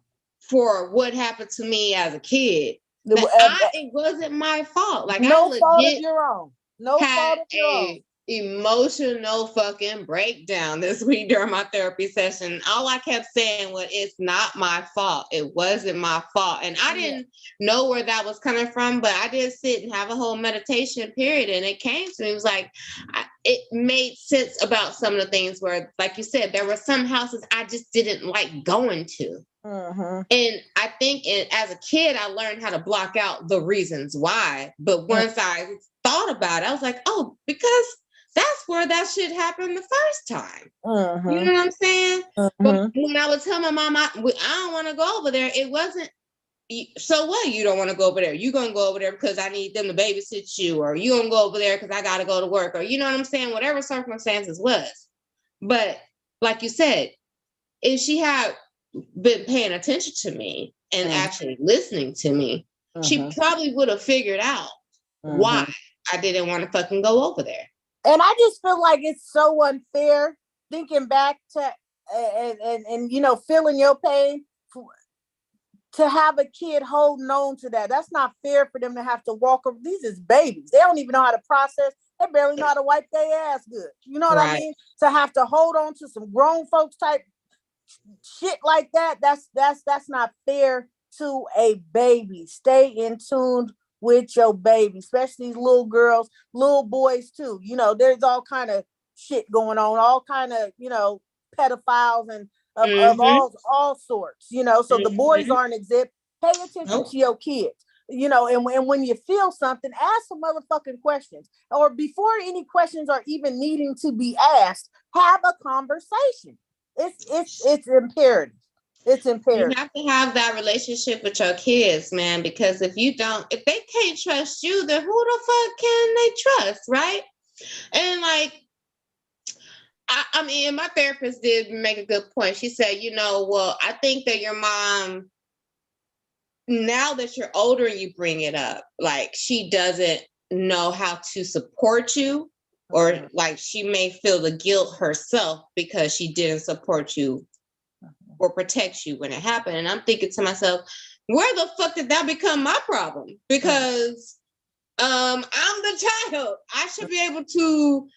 For what happened to me as a kid. It wasn't my fault. Like no I legit fault of your own. No had fault of your own. Emotional fucking breakdown this week during my therapy session. All I kept saying was, it's not my fault. It wasn't my fault. And I didn't know where that was coming from, but I did sit and have a whole meditation period. And it came to me. It was like, it made sense about some of the things where, like you said, there were some houses I just didn't like going to. And I think as a kid, I learned how to block out the reasons why. But once I thought about it, I was like, oh, because that's where that shit happened the first time. You know what I'm saying? But when I would tell my mom, I don't want to go over there, it wasn't, so what? You don't want to go over there. You're going to go over there because I need them to babysit you, or you going to go over there because I got to go to work, or you know what I'm saying? Whatever circumstances was. But like you said, if she had been paying attention to me and actually listening to me, she probably would have figured out why I didn't want to fucking go over there. And I just feel like it's so unfair thinking back to and you know, feeling your pain to have a kid holding on to that. That's not fair for them to have to walk over. These is babies. They don't even know how to process. They barely know how to wipe their ass good. You know what I mean? To have to hold on to some grown folks type shit like that, that's not fair to a baby. Stay in tune with your baby, especially these little girls, little boys too. You know, there's all kind of shit going on, all kind of, you know, pedophiles and of all sorts, you know. So the boys aren't exempt. Pay attention to your kids, you know, and when you feel something, ask some motherfucking questions. Or before any questions are even needing to be asked, have a conversation. It's imperative. It's imperative. You have to have that relationship with your kids, man, because if they can't trust you, then who the fuck can they trust, right? And like, I mean, my therapist did make a good point. She said, you know, well, I think that your mom, now that you're older and you bring it up, like she doesn't know how to support you, or like she may feel the guilt herself because she didn't support you or protect you when it happened. And I'm thinking to myself, where the fuck did that become my problem? Because I'm the child. I should be able to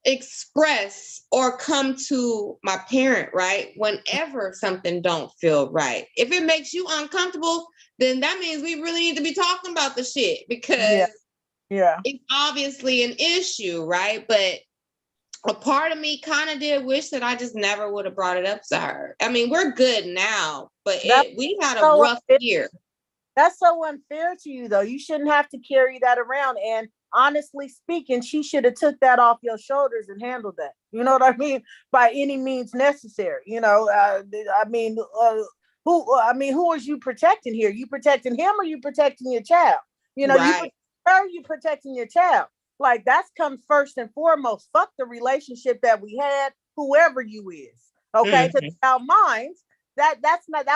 express or come to my parent, right, whenever something don't feel right. If it makes you uncomfortable, then that means we really need to be talking about the shit, because it's obviously an issue, right? But a part of me kind of did wish that I just never would have brought it up to her. I mean, we're good now, but we had a rough year. That's so unfair to you, though. You shouldn't have to carry that around. And honestly speaking, she should have took that off your shoulders and handled that. You know what I mean? By any means necessary. You know, who is you protecting here? You protecting him or you protecting your child? You know, you protecting your child. Like, that's comes first and foremost. Fuck the relationship that we had, whoever you is. Okay, because our minds, that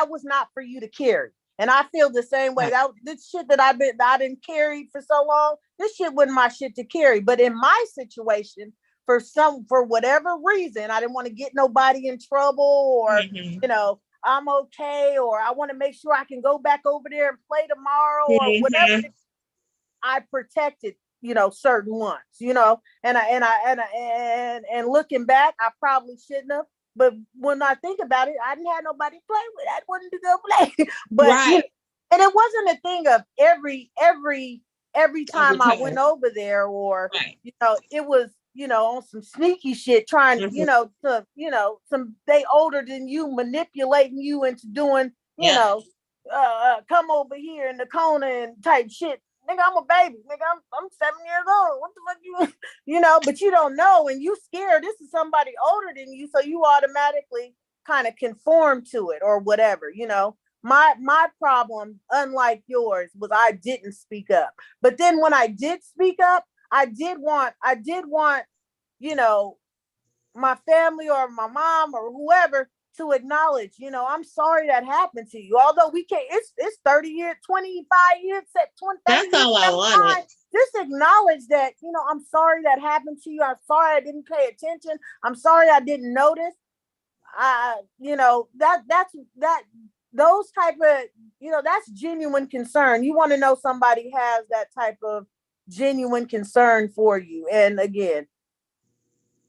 was not for you to carry. And I feel the same way. This shit that I didn't carry for so long, this shit wasn't my shit to carry. But in my situation, for whatever reason, I didn't want to get nobody in trouble, or you know, I'm okay, or I want to make sure I can go back over there and play tomorrow, or whatever. I protected, you know, certain ones, you know, and looking back, I probably shouldn't have. But when I think about it, I didn't have nobody to play with. I wanted to go play. But you know, and it wasn't a thing of every time I went over there, or you know, it was, you know, on some sneaky shit, trying, you know, to, you know, they older than you, manipulating you into doing, you know, come over here in the corner and type shit. Nigga, I'm a baby. Nigga, I'm 7 years old. What the fuck you know, but you don't know, and you scared. This is somebody older than you, so you automatically kind of conform to it or whatever, you know. My problem, unlike yours, was I didn't speak up. But then when I did speak up, I did want, you know, my family or my mom or whoever to acknowledge, you know, I'm sorry that happened to you. Although we can't, it's 30 years, 25 years, 20, 30 That's all I wanted. Just acknowledge that, you know, I'm sorry that happened to you. I'm sorry I didn't pay attention. I'm sorry I didn't notice. You know, that's those type of, you know, that's genuine concern. You want to know somebody has that type of genuine concern for you. And again,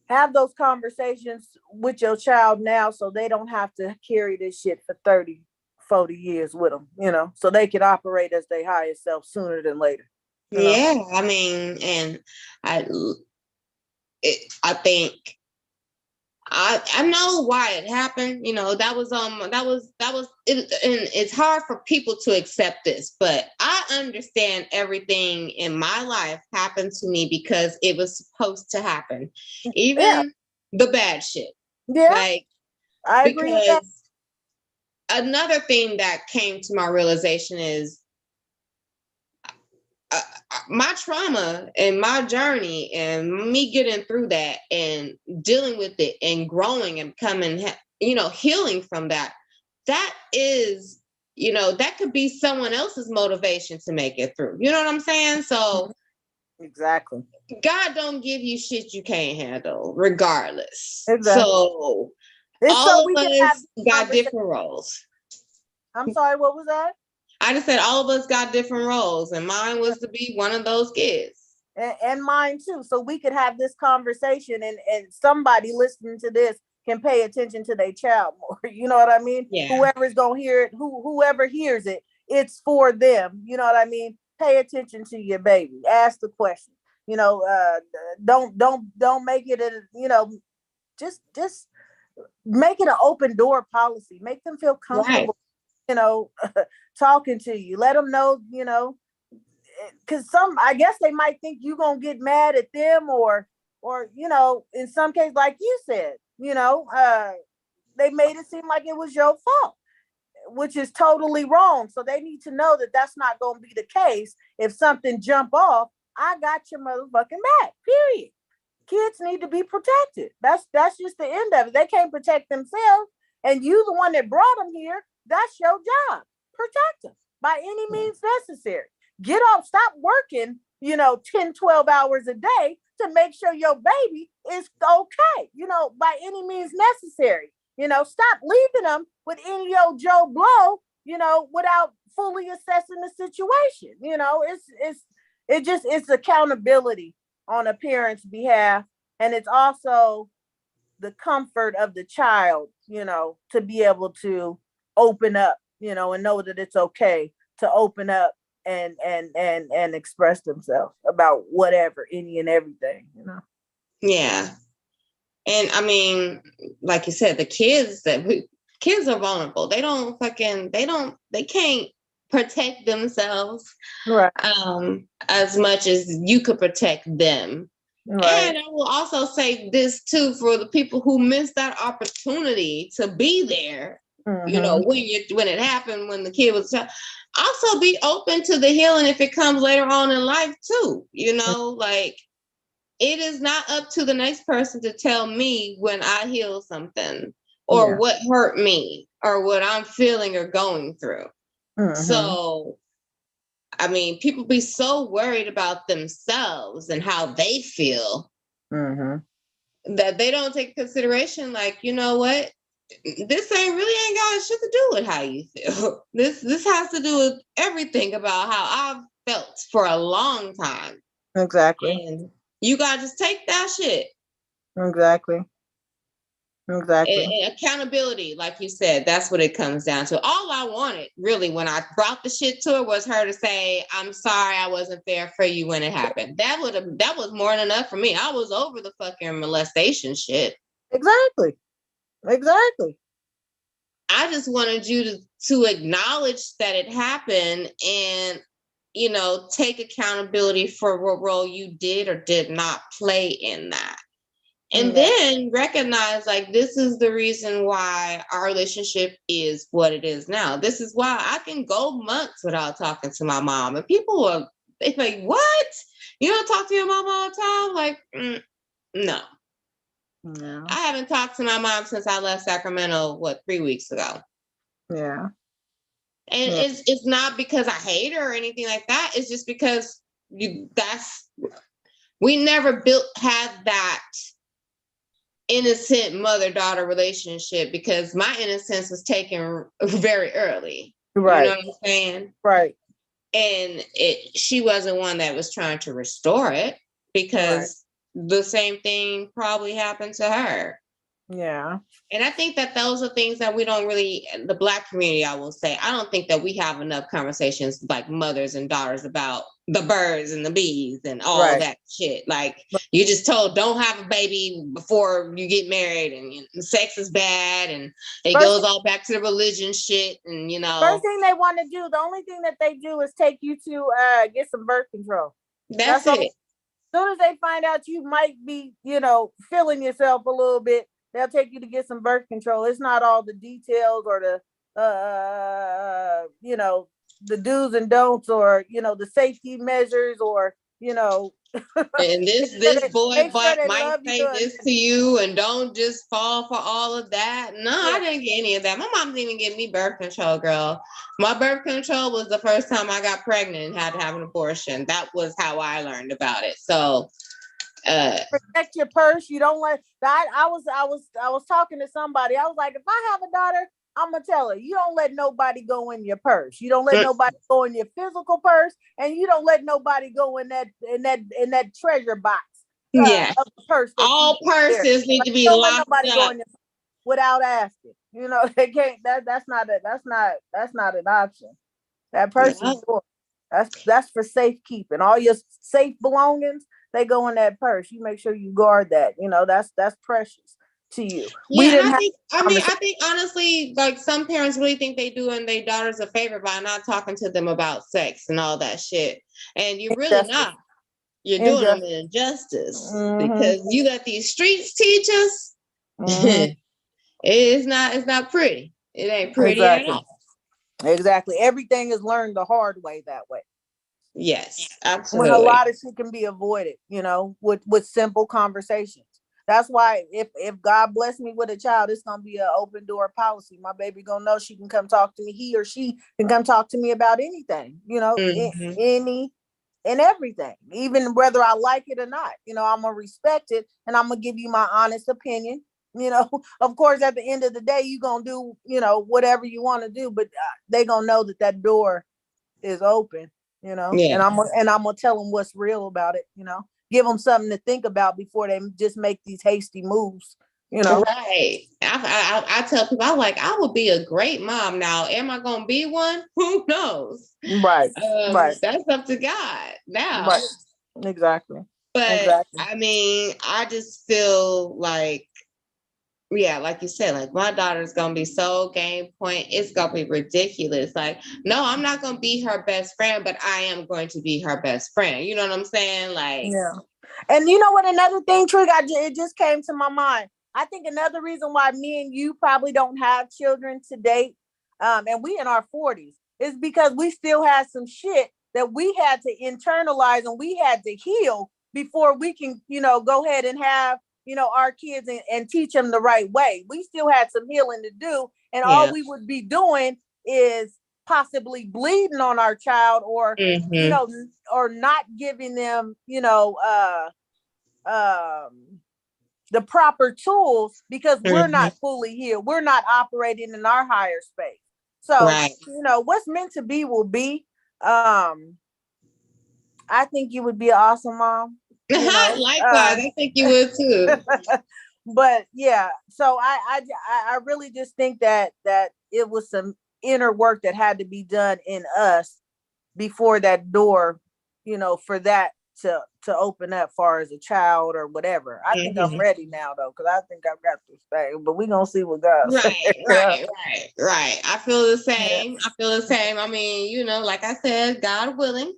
have those conversations with your child now, so they don't have to carry this shit for 30, 40 years with them, you know, so they can operate as their highest self sooner than later. Yeah, know? I mean, and I think I know why it happened. You know, that was it, and it's hard for people to accept this, but I understand everything in my life happened to me because it was supposed to happen, even the bad shit. Yeah, like I agree with that. Another thing that came to my realization is my trauma and my journey and me getting through that and dealing with it and growing and coming, you know, healing from that that is, that could be someone else's motivation to make it through. You know what I'm saying? So exactly. God don't give you shit you can't handle, regardless. Exactly. So it's so all of we can have us got different roles. I'm sorry, what was that? I just said all of us got different roles, and mine was to be one of those kids. And mine too. So we could have this conversation, and somebody listening to this can pay attention to their child more. You know what I mean? Yeah. Whoever's gonna hear it, whoever hears it, it's for them. You know what I mean? Pay attention to your baby. Ask the question. Don't make it just make it an open door policy. Make them feel comfortable, right. Talking to you. Let them know, because I guess they might think you're gonna get mad at them, or in some cases, like you said, they made it seem like it was your fault, which is totally wrong. So they need to know that that's not gonna be the case. If something jump off, I got your motherfucking back. Period. Kids need to be protected. That's just the end of it. They can't protect themselves, and you the one that brought them here. That's your job. Protect them by any means necessary. Get off, stop working, 10, 12 hours a day to make sure your baby is okay, by any means necessary. Stop leaving them with any old Joe Blow, without fully assessing the situation. It's accountability on a parent's behalf. And it's also the comfort of the child, to be able to open up, and know that it's okay to open up and express themselves about whatever, any and everything, Yeah. And I mean, like you said, the kids are vulnerable. They can't protect themselves, right. As much as you could protect them. Right. And I will also say this too, for the people who missed that opportunity to be there, when it happened, when the kid was a child, also be open to the healing if it comes later on in life too. Like, it is not up to the next person to tell me when I heal something or what hurt me or what I'm feeling or going through. So, I mean, people be so worried about themselves and how they feel that they don't take consideration, like, you know what? This really ain't got shit to do with how you feel. This has to do with everything about how I've felt for a long time. Exactly. And you gotta just take that shit. Exactly. And accountability, like you said, that's what it comes down to. All I wanted, really, when I brought the shit to her, was her to say, "I'm sorry, I wasn't there for you when it happened." That was more than enough for me. I was over the fucking molestation shit. Exactly. I just wanted you to acknowledge that it happened and, take accountability for what role you did or did not play in that. And then recognize, like, this is the reason why our relationship is what it is now. This is why I can go months without talking to my mom. And people are like, "What? You don't talk to your mom all the time?" Like, no. I haven't talked to my mom since I left Sacramento, 3 weeks ago. Yeah. And it's not because I hate her or anything like that. It's just because we never had that innocent mother-daughter relationship, because my innocence was taken very early. Right. You know what I'm saying? Right. And she wasn't one that was trying to restore it, because the same thing probably happened to her. Yeah. And I think that those are things that we don't really, the Black community, I will say, I don't think that we have enough conversations like mothers and daughters about the birds and the bees and all that shit. Like, you just told, don't have a baby before you get married, and sex is bad, and it goes all back to the religion shit. And, first thing they want to do, the only thing that they do is take you to get some birth control. That's it. As soon as they find out you might be, feeling yourself a little bit, they'll take you to get some birth control. It's not all the details or the, the do's and don'ts, or, the safety measures, or, And this boy Make sure they might love you. say this to you, and don't just fall for all of that. No, I didn't get any of that. My mom didn't even give me birth control, girl. My birth control was the first time I got pregnant and had to have an abortion. That was how I learned about it. So protect your purse. You don't let that. I was talking to somebody. I was like, if I have a daughter, I'm gonna tell her, you don't let nobody go in your purse. You don't let nobody go in your physical purse, and you don't let nobody go in that treasure box. Yeah. Of the purse. All purses need to be don't let locked nobody go up in your without asking. They can't. That's not an option. That purse is yours. That's for safekeeping. All your safe belongings, they go in that purse. You make sure you guard that. That's precious to you. Yeah, and I think honestly, like some parents really think they doing their daughters a favor by not talking to them about sex and all that shit. And you're really not. You're doing them an injustice because you let these streets teach us. It's not pretty. It ain't pretty at all. Exactly. Everything is learned the hard way that way. Yes, When absolutely. a lot of shit can be avoided, with simple conversations. That's why if God bless me with a child, it's gonna be an open door policy. My baby gonna know she can come talk to me. He or she can come talk to me about anything, any and everything, even whether I like it or not. I'm gonna respect it, and I'm gonna give you my honest opinion. Of course, at the end of the day, you gonna do whatever you want to do, but they gonna know that door is open. And I'm gonna tell them what's real about it. Give them something to think about before they just make these hasty moves. Right. I tell people, I would be a great mom. Now, am I gonna be one? Who knows? Right. That's up to God now. Right. Exactly. But I mean, I just feel like, yeah, like you said, like my daughter's gonna be so game point, it's gonna be ridiculous. Like, no, I'm not gonna be her best friend, but I am going to be her best friend. You know what I'm saying? Like, yeah. And you know what? Another thing, Trig, it just came to my mind. I think another reason why me and you probably don't have children to date, and we in our 40s, is because we still had some shit that we had to internalize and we had to heal before we can, go ahead and have, our kids and teach them the right way. We still had some healing to do, and all we would be doing is possibly bleeding on our child, or or not giving them the proper tools, because we're not fully healed. We're not operating in our higher space. So what's meant to be will be. I think you would be an awesome mom. Likewise, I think you would too. But yeah, so I really just think that it was some inner work that had to be done in us before that door, for that to open up far as a child or whatever. I think I'm ready now though, because I think I've got this thing, but we're gonna see what God says. Right. I feel the same. I feel the same. I mean, like I said, God willing.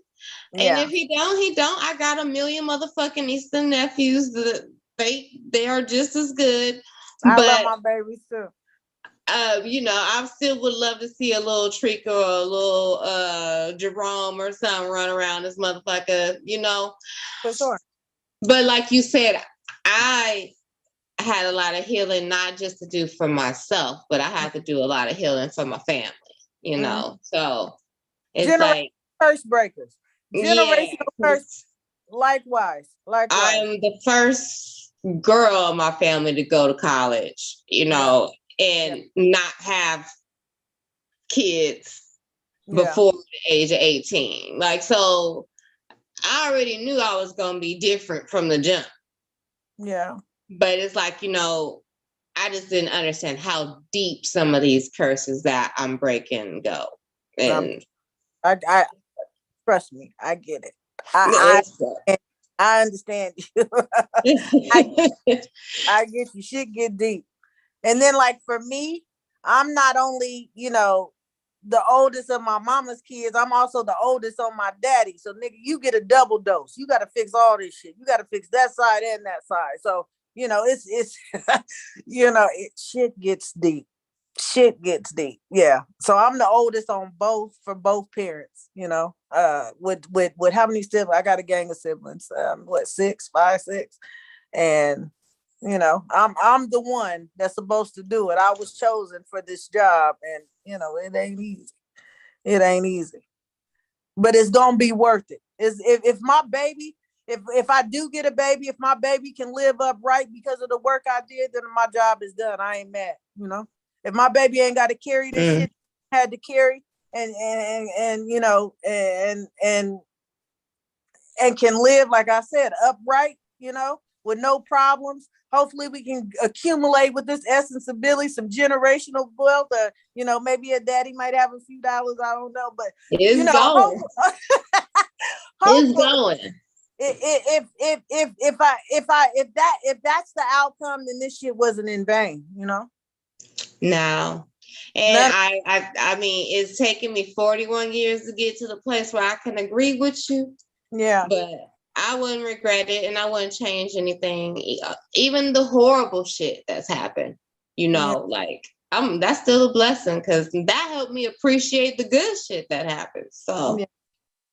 And if he don't, I got a million motherfucking nieces and nephews that they are just as good. I love my babies too. I still would love to see a little Treka or a little Jerome or something run around this motherfucker, For sure. But like you said, I had a lot of healing, not just to do for myself, but I had to do a lot of healing for my family, So it's like curse breakers. Generational curse. Likewise. I am the first girl in my family to go to college, and not have kids before the age of 18. Like, so I already knew I was going to be different from the jump. Yeah. But it's like, I just didn't understand how deep some of these curses that I'm breaking go. And I trust me, I get it. I understand you. I get you. Shit get deep. And then, like, for me, I'm not only, the oldest of my mama's kids, I'm also the oldest on my daddy. So, nigga, you get a double dose. You got to fix all this shit. You got to fix that side and that side. So, it's shit gets deep. shit gets deep. Yeah. So I'm the oldest on both for both parents, with how many siblings? I got a gang of siblings. What, six, five, six. And I'm the one that's supposed to do it. I was chosen for this job, and it ain't easy. It ain't easy. But it's gonna be worth it. If my baby, if I do get a baby, if my baby can live upright because of the work I did, then my job is done. I ain't mad. If my baby ain't got to carry the shit I had to carry, and can live, like I said, upright, with no problems. Hopefully we can accumulate with this essence of Billy some generational wealth. Maybe a daddy might have a few dollars. I don't know, but it's going. It's going. If that's the outcome, then this shit wasn't in vain. No. And I mean, it's taken me 41 years to get to the place where I can agree with you. Yeah. But I wouldn't regret it, and I wouldn't change anything. Even the horrible shit that's happened, that's still a blessing, because that helped me appreciate the good shit that happened. So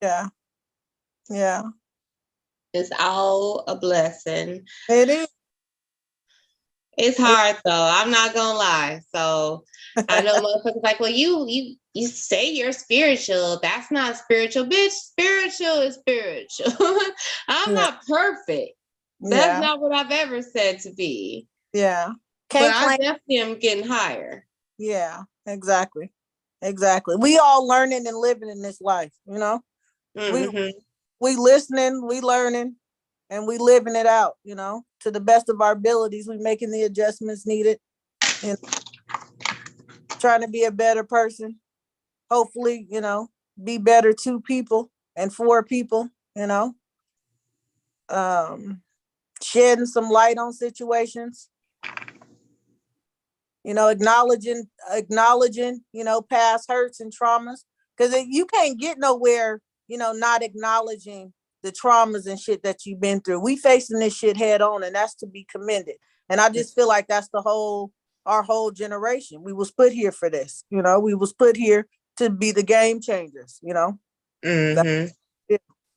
yeah. It's all a blessing. It is. It's hard though. I'm not gonna lie. So I know motherfuckers like, well, you say you're spiritual. That's not spiritual, bitch. Spiritual is spiritual. I'm not perfect. That's not what I've ever said to be. Yeah. But I definitely am getting higher. Yeah, exactly. We all learning and living in this life, Mm-hmm. We listening, we learning, and we living it out, to the best of our abilities. We making the adjustments needed and trying to be a better person. Hopefully, be better to people and for people, shedding some light on situations, acknowledging, past hurts and traumas, because you can't get nowhere, not acknowledging the traumas and shit that you've been through. We facing this shit head on, and that's to be commended. And I just feel like that's our whole generation. We was put here for this, we was put here to be the game changers, Mm-hmm.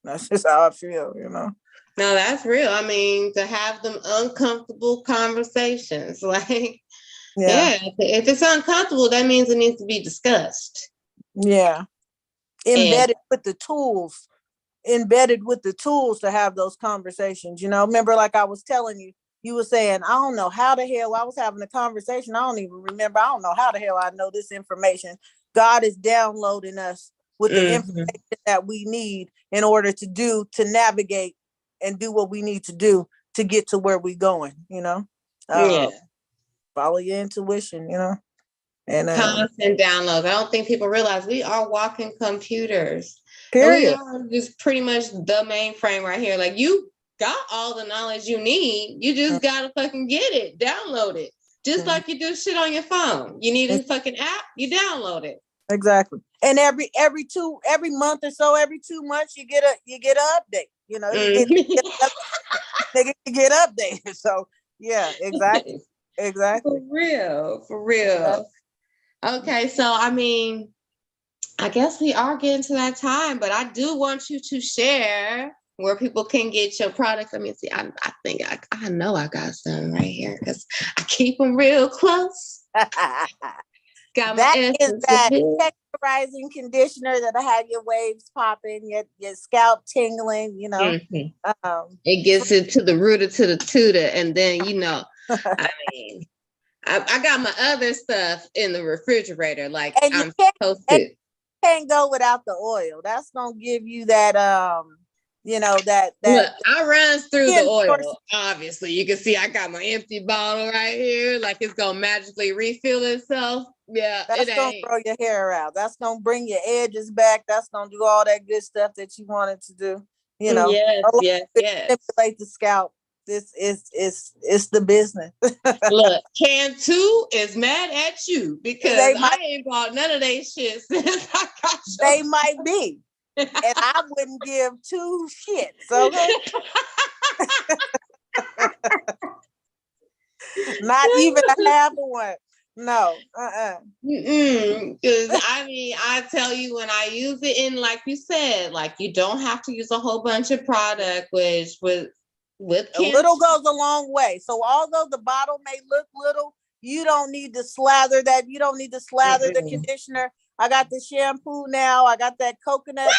That's just how I feel, No, that's real. I mean, to have them uncomfortable conversations, like, if it's uncomfortable, that means it needs to be discussed. Yeah. Embedded with the tools to have those conversations. Remember, like I was telling you, you were saying, I don't know how the hell I was having a conversation. I don't even remember. I don't know how the hell I know this information. God is downloading us with the information that we need in order to navigate and do what we need to do to get to where we're going, follow your intuition, and constant downloads. I don't think people realize we are walking computers. Period. We are just pretty much the mainframe right here. Like, you got all the knowledge you need. You just gotta fucking get it, download it. Just like you do shit on your phone. You need a fucking app, you download it. Exactly. And every month or so, every 2 months, you get an update. You get updated. So yeah, exactly. For real. Okay, so I mean, I guess we are getting to that time, but I do want you to share where people can get your products. Let me see. I think I know I got some right here because I keep them real close. Got that is that texturizing conditioner that'll have your waves popping, your scalp tingling, it gets it to the rooter to the tutor, and then I mean, I got my other stuff in the refrigerator, like I'm supposed to. Can't go without the oil. That's gonna give you that that look, I runs through the oil. Obviously, you can see I got my empty bottle right here, like it's gonna magically refill itself. Yeah, that's gonna grow your hair out. That's gonna bring your edges back. That's gonna do all that good stuff that you wanted to do. Yes. Manipulate the scalp. This is the business. Look, Cantu is mad at you because I ain't bought none of they shit since I got you. They might be. And I wouldn't give two shits, okay? Not even a half of one. No. Because I mean, I tell you, when I use it, and like you said, like you don't have to use a whole bunch of product, which with A little goes a long way. So although the bottle may look little, you don't need to slather that. You don't need to slather the conditioner. I got the shampoo now. I got that coconut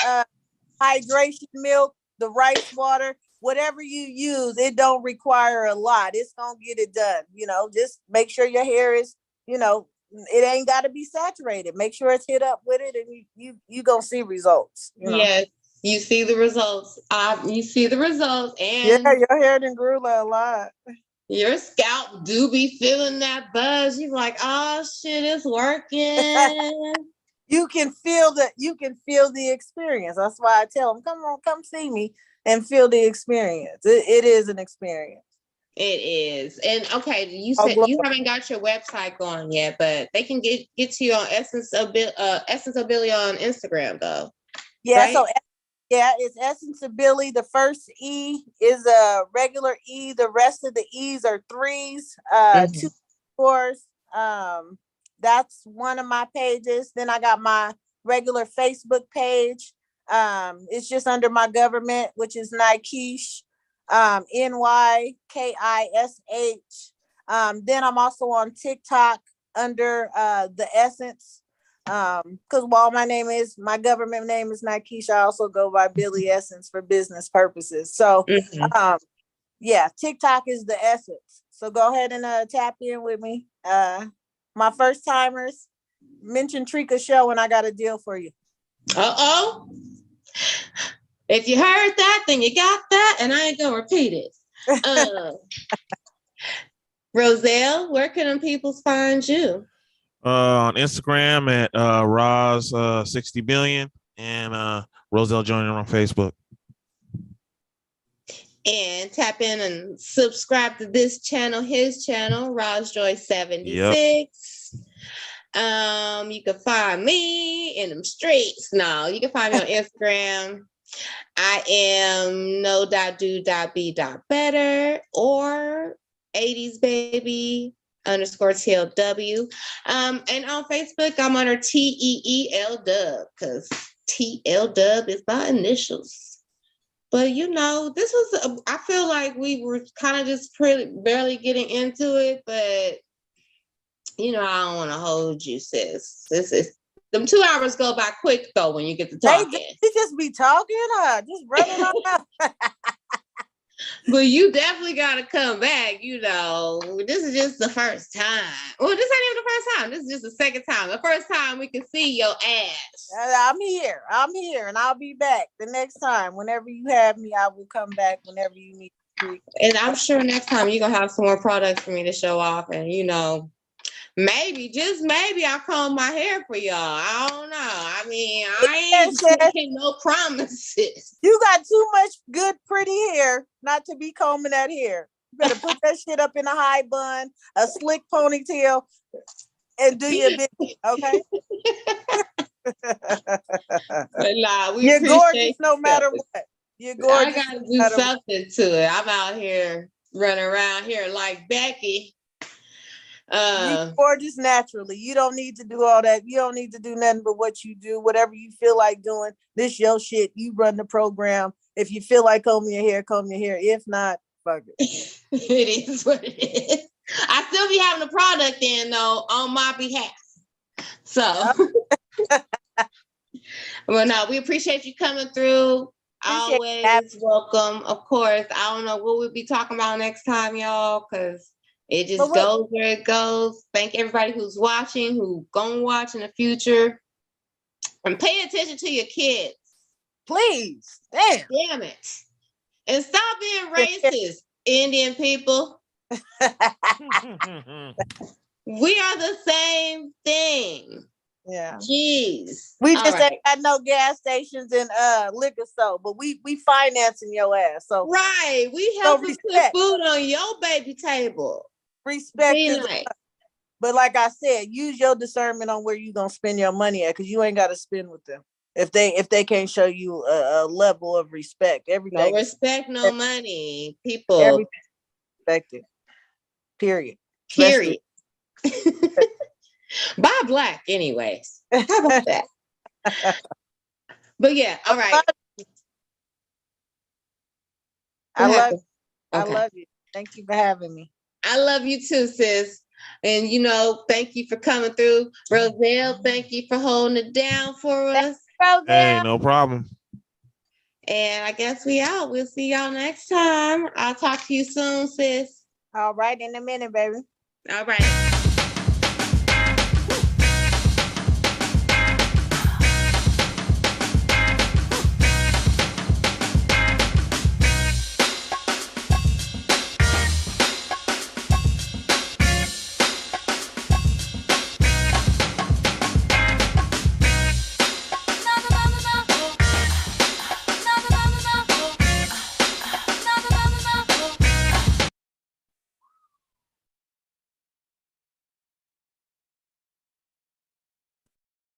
hydration milk, the rice water. Whatever you use, it don't require a lot. It's gonna get it done. Just make sure your hair is, it ain't got to be saturated. Make sure it's hit up with it, and you gonna see results. Yes, you see the results. You see the results, and yeah, your hair done grew a lot. Your scalp do be feeling that buzz. You're like, oh shit, it's working. You can feel the experience. That's why I tell them, come see me and feel the experience. It is an experience. It is. And okay, you said you haven't got your website going yet, but they can get to you on Essence of Billy on Instagram though. Yeah, right? So it's Essence of Billy. The first E is a regular E. The rest of the E's are threes, 2 4s. That's one of my pages. Then I got my regular Facebook page. It's just under my government, which is Nykish, NYKISH. Then I'm also on TikTok under the Essence. Because while my government name is Nykish, I also go by Billy Essence for business purposes. So TikTok is the Essence. So go ahead and tap in with me. My first timers, mention Treka Show and I got a deal for you. If you heard that, then you got that, and I ain't gonna repeat it. Roselle, where can them people find you? On Instagram at Roz 60 billion and Roselle Joyner on Facebook. And tap in and subscribe to this channel, his channel, RozJoy76. Yep. You can find me in them streets. No, you can find me on Instagram. I am no.do.be.better or 80s baby _TLW. And on Facebook, I'm under TEEL Dub because TL Dub is my initials. But this was, I feel like we were kind of just barely getting into it, but I don't want to hold you, sis. Them 2 hours go by quick though when you get to talking. You just be talking, just running on. But you definitely gotta come back. This is just the first time. Well, this ain't even the first time. This is just the second time. The first time we can see your ass. I'm here, and I'll be back the next time. Whenever you have me, I will come back whenever you need me. And I'm sure next time you're gonna have some more products for me to show off, and maybe, just maybe, I'll comb my hair for y'all. I don't know. I mean, I ain't making no promises. You got too much good, pretty hair not to be combing that hair. You better put that shit up in a high bun, a slick ponytail, and do your business, okay? But you're gorgeous no matter what. You're gorgeous. I gotta do something to it. I'm out here running around here like Becky. You're gorgeous naturally. You don't need to do all that. You don't need to do nothing but what you do. Whatever you feel like doing, this your shit. You run the program. If you feel like combing your hair, comb your hair. If not, fuck it. It is what it is. I still be having the product in though on my behalf. So, well, no, we appreciate you coming through. Always welcome. Of course, I don't know what we'll be talking about next time, y'all, because it just goes where it goes. Thank everybody who's watching, who gonna watch in the future. And pay attention to your kids. Please. Damn it. And stop being racist, Indian people. We are the same thing. Yeah. Jeez. We just ain't got no gas stations and liquor store, but we financing your ass. So right. We helping put food on your baby table. Respect is but like I said, use your discernment on where you gonna spend your money at, because you ain't gotta spend with them. If they can't show you a level of respect. Everything no respect, no money. People everything respected. Period. Buy black, anyways. How about that? But yeah, all right. I love Okay. I love you. Thank you for having me. I love you too, sis. And thank you for coming through. Roselle, thank you for holding it down for us. Hey, no problem. And I guess we out. We'll see y'all next time. I'll talk to you soon, sis. All right, in a minute, baby. All right.